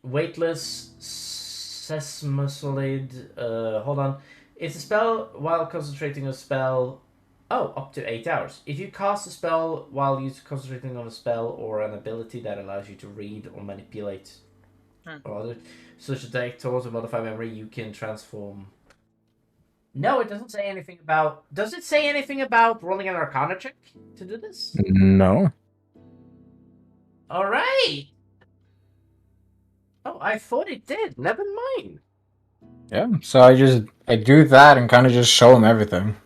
weightless sesamosolid. Hold on. It's a spell while concentrating on a spell. Oh, up to 8 hours. If you cast a spell while you're concentrating on a spell or an ability that allows you to read or manipulate or other such a deck towards a modified memory, you can transform. No, it doesn't say anything about... Does it say anything about rolling an Arcana check to do this? No. Alright! Oh, I thought it did. Never mind. Yeah, so I do that and kind of just show him everything.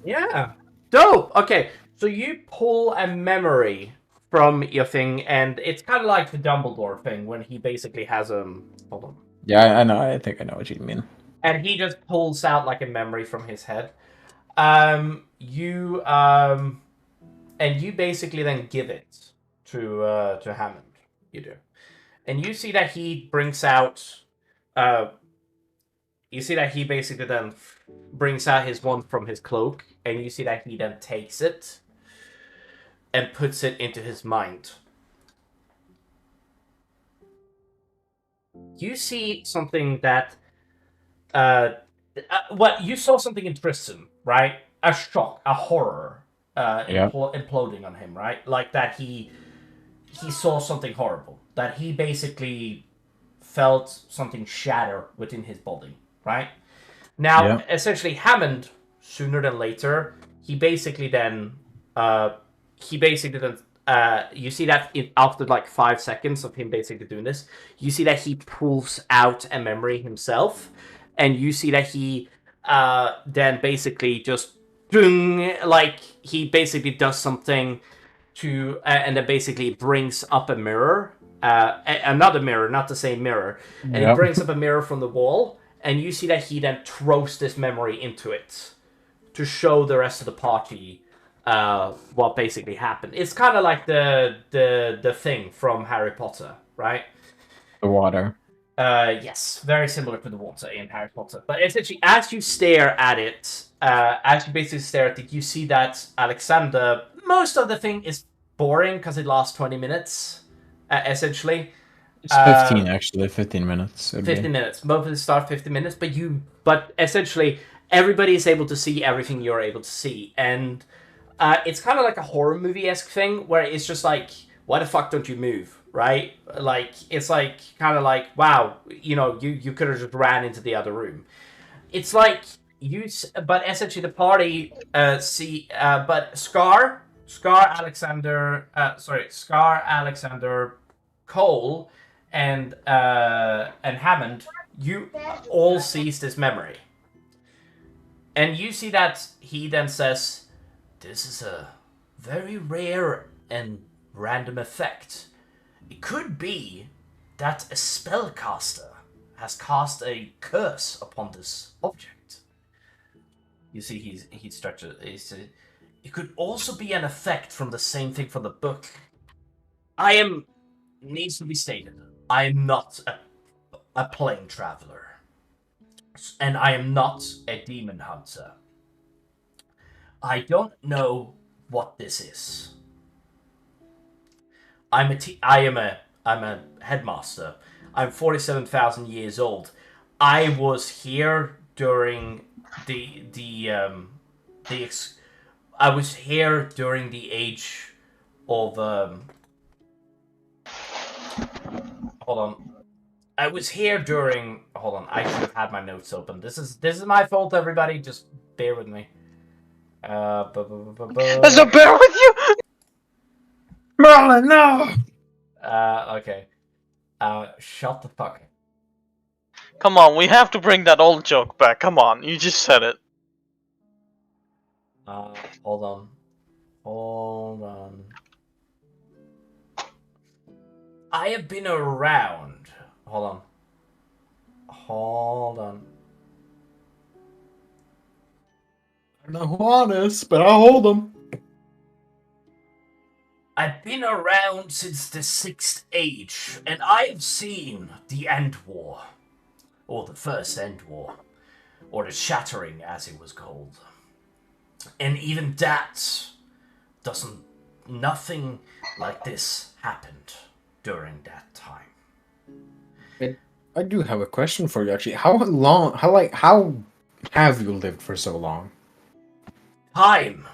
Yeah. Dope! Okay, so you pull a memory from your thing, and it's kind of like the Dumbledore thing when he basically has hold on. Yeah, I know. I think I know what you mean. And he just pulls out like a memory from his head. You basically then give it to Hammond. You do, and you see that he brings out. You see that he basically then brings out his wand from his cloak, and you see that he then takes it and puts it into his mind. You see something that you saw something in Tristan, right? A shock, a horror imploding on him, right? Like that he saw something horrible. That he basically felt something shatter within his body, right? Now, essentially, Hammond, sooner than later, you see that after like 5 seconds of him basically doing this, you see that he pulls out a memory himself, and you see that he then basically just like he basically does something to and then basically brings up a mirror, another mirror, not the same mirror, and he brings up a mirror from the wall, and you see that he then throws this memory into it to show the rest of the party what basically happened. It's kind of like the thing from Harry Potter, right? The water. Yes, very similar to the water in Harry Potter. But essentially, as you stare at it, as you basically stare at it, you see that Alexander, most of the thing is boring because it lasts 20 minutes, essentially. It's 15 actually, 15 minutes. 15 minutes. Most of it start 15 minutes, but essentially everybody is able to see everything you're able to see, and it's kind of like a horror movie-esque thing where it's just like, why the fuck don't you move? Right? Like, it's like, kind of like, wow, you could have just ran into the other room. It's like, but essentially the party, but Scar, Alexander, Cole, and Hammond, you all sees this memory. And you see that he then says, this is a very rare and random effect. It could be that a spellcaster has cast a curse upon this object. You see, he starts to. It could also be an effect from the same thing from the book. Needs to be stated, I am not a plane traveler, and I am not a demon hunter. I don't know what this is. I'm a headmaster. I'm 47,000 years old. I was here during I was here during the age of hold on. I was here during. Hold on. I should have had my notes open. This is my fault, everybody. Just bear with me. Does it bear with you? Merlin, no! Okay. Shut the fuck up. Come on, we have to bring that old joke back. Come on, you just said it. Hold on. Hold on. I have been around. Hold on. Hold on. I don't know who on is, but I'll hold them. I've been around since the 6th Age, and I have seen the End War. Or the First End War. Or the Shattering, as it was called. And even that nothing like this happened during that time. I do have a question for you, actually. How have you lived for so long? Time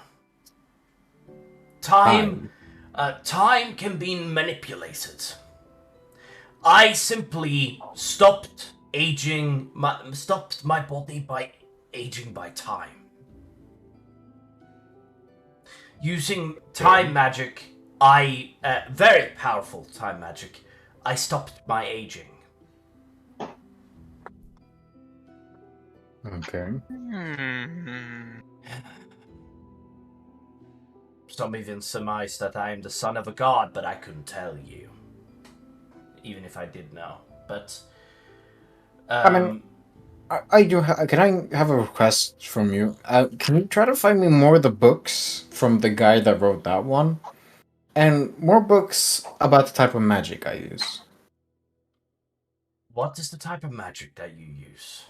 can be manipulated. I simply stopped my body by aging by time. Using time magic, very powerful time magic, I stopped my aging. Okay. Some even surmise that I am the son of a god, but I couldn't tell you. Even if I did know. But I mean, I do. Can I have a request from you? Can you try to find me more of the books from the guy that wrote that one, and more books about the type of magic I use? What is the type of magic that you use?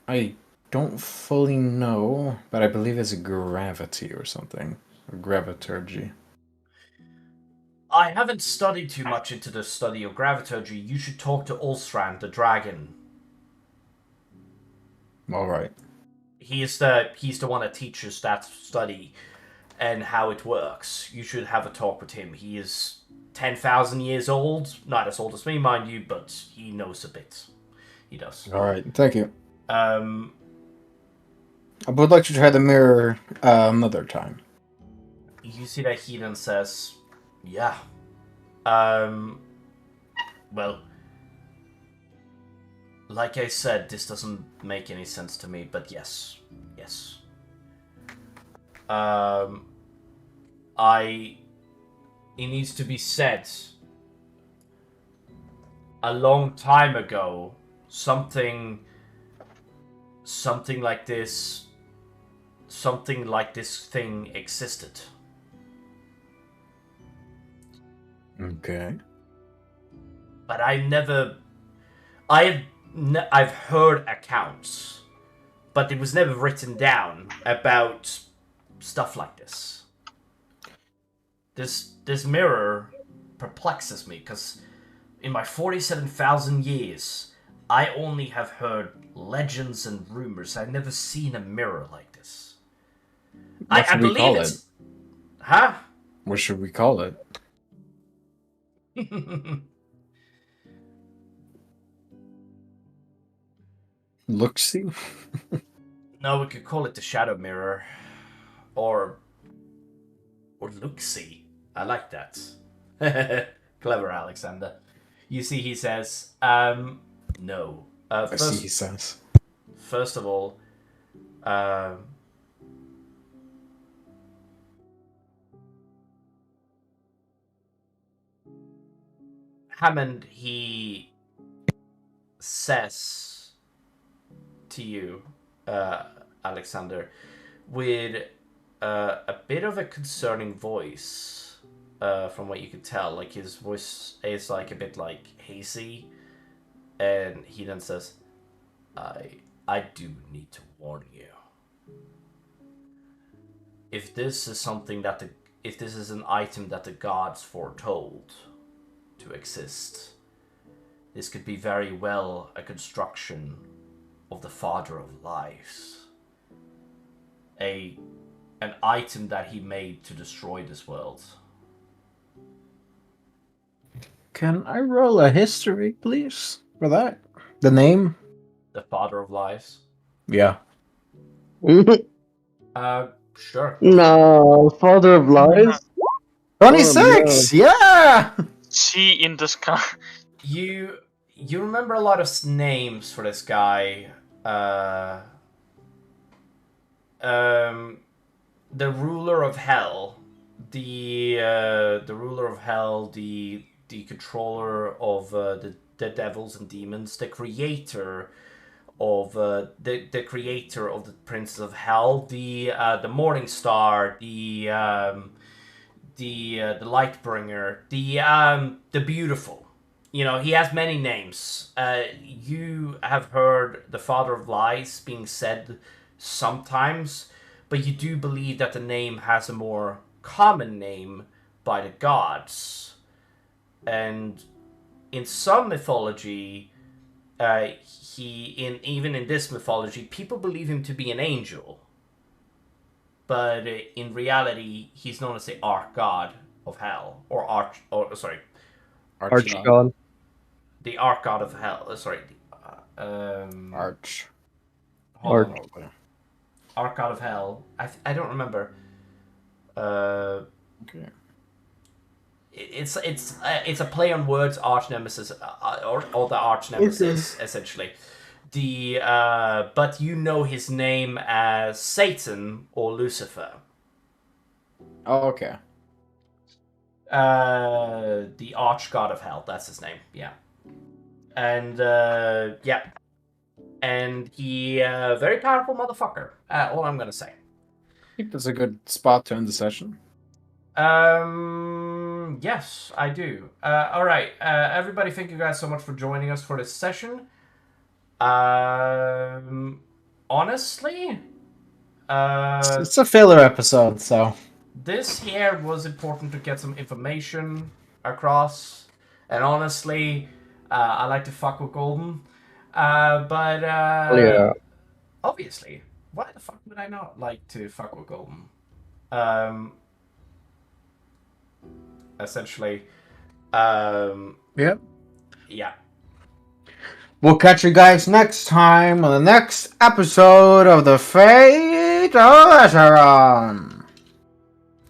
I don't fully know, but I believe it's gravity or something, or graviturgy. I haven't studied too much into the study of graviturgy. You should talk to Ulsran, the dragon. All right. He's the one that teaches that study and how it works. You should have a talk with him. He is 10,000 years old. Not as old as me, mind you, but he knows a bit. He does. All right. Thank you. I would like to try the mirror another time. You see that he then says, yeah. Well, like I said, this doesn't make any sense to me, but yes. It needs to be said, a long time ago, something something like this thing existed. Okay. But I've heard accounts, but it was never written down about stuff like this. This mirror perplexes me because in my 47,000 years, I only have heard legends and rumors. I've never seen a mirror like this. What should we call it? Huh? What should we call it? Look-see? No, we could call it the Shadow Mirror. Or look-see. I like that. Clever, Alexander. You see, he says, no. I see, he says. First of all, Hammond, he says to you, Alexander, with a bit of a concerning voice, from what you could tell. Like, his voice is like a bit like hazy, and he then says, I do need to warn you. If this is if this is an item that the gods foretold to exist, this could be very well a construction of the Father of Lies. An item that he made to destroy this world. Can I roll a history, please, for that? The name? The Father of Lies? Yeah. Sure. No, Father of Lies? 26! Yeah! See in the sky. You remember a lot of names for this guy. The ruler of hell, the ruler of hell, the controller of the devils and demons, the creator of the creator of the princes of hell, the morning star, the light bringer, the beautiful. You know, he has many names. You have heard the Father of Lies being said sometimes, but you do believe that the name has a more common name by the gods. And in some mythology, even in this mythology, people believe him to be an angel. But in reality, he's known as the Archgod of Hell, or Archgod. The Archgod of Hell. Arch. Hold on. Archgod of Hell. I don't remember. Okay. It's a play on words, arch nemesis, or the arch nemesis, essentially. But you know his name as Satan or Lucifer. Oh, okay. The arch god of hell. That's his name. Yeah. And yeah. And he very powerful motherfucker. All I'm gonna say. I think that's a good spot to end the session. Yes, I do. All right, everybody. Thank you guys so much for joining us for this session. Honestly, It's a filler episode, so this here was important to get some information across. And honestly, I like to fuck with Golden. But Yeah. obviously, why the fuck would I not like to fuck with Golden? Essentially, yep. Yeah. We'll catch you guys next time on the next episode of The Fate of Asharon.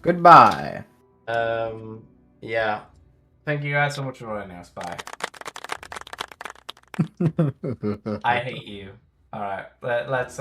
Goodbye. Yeah. Thank you guys so much for joining us. Bye. I hate you. All right. Let's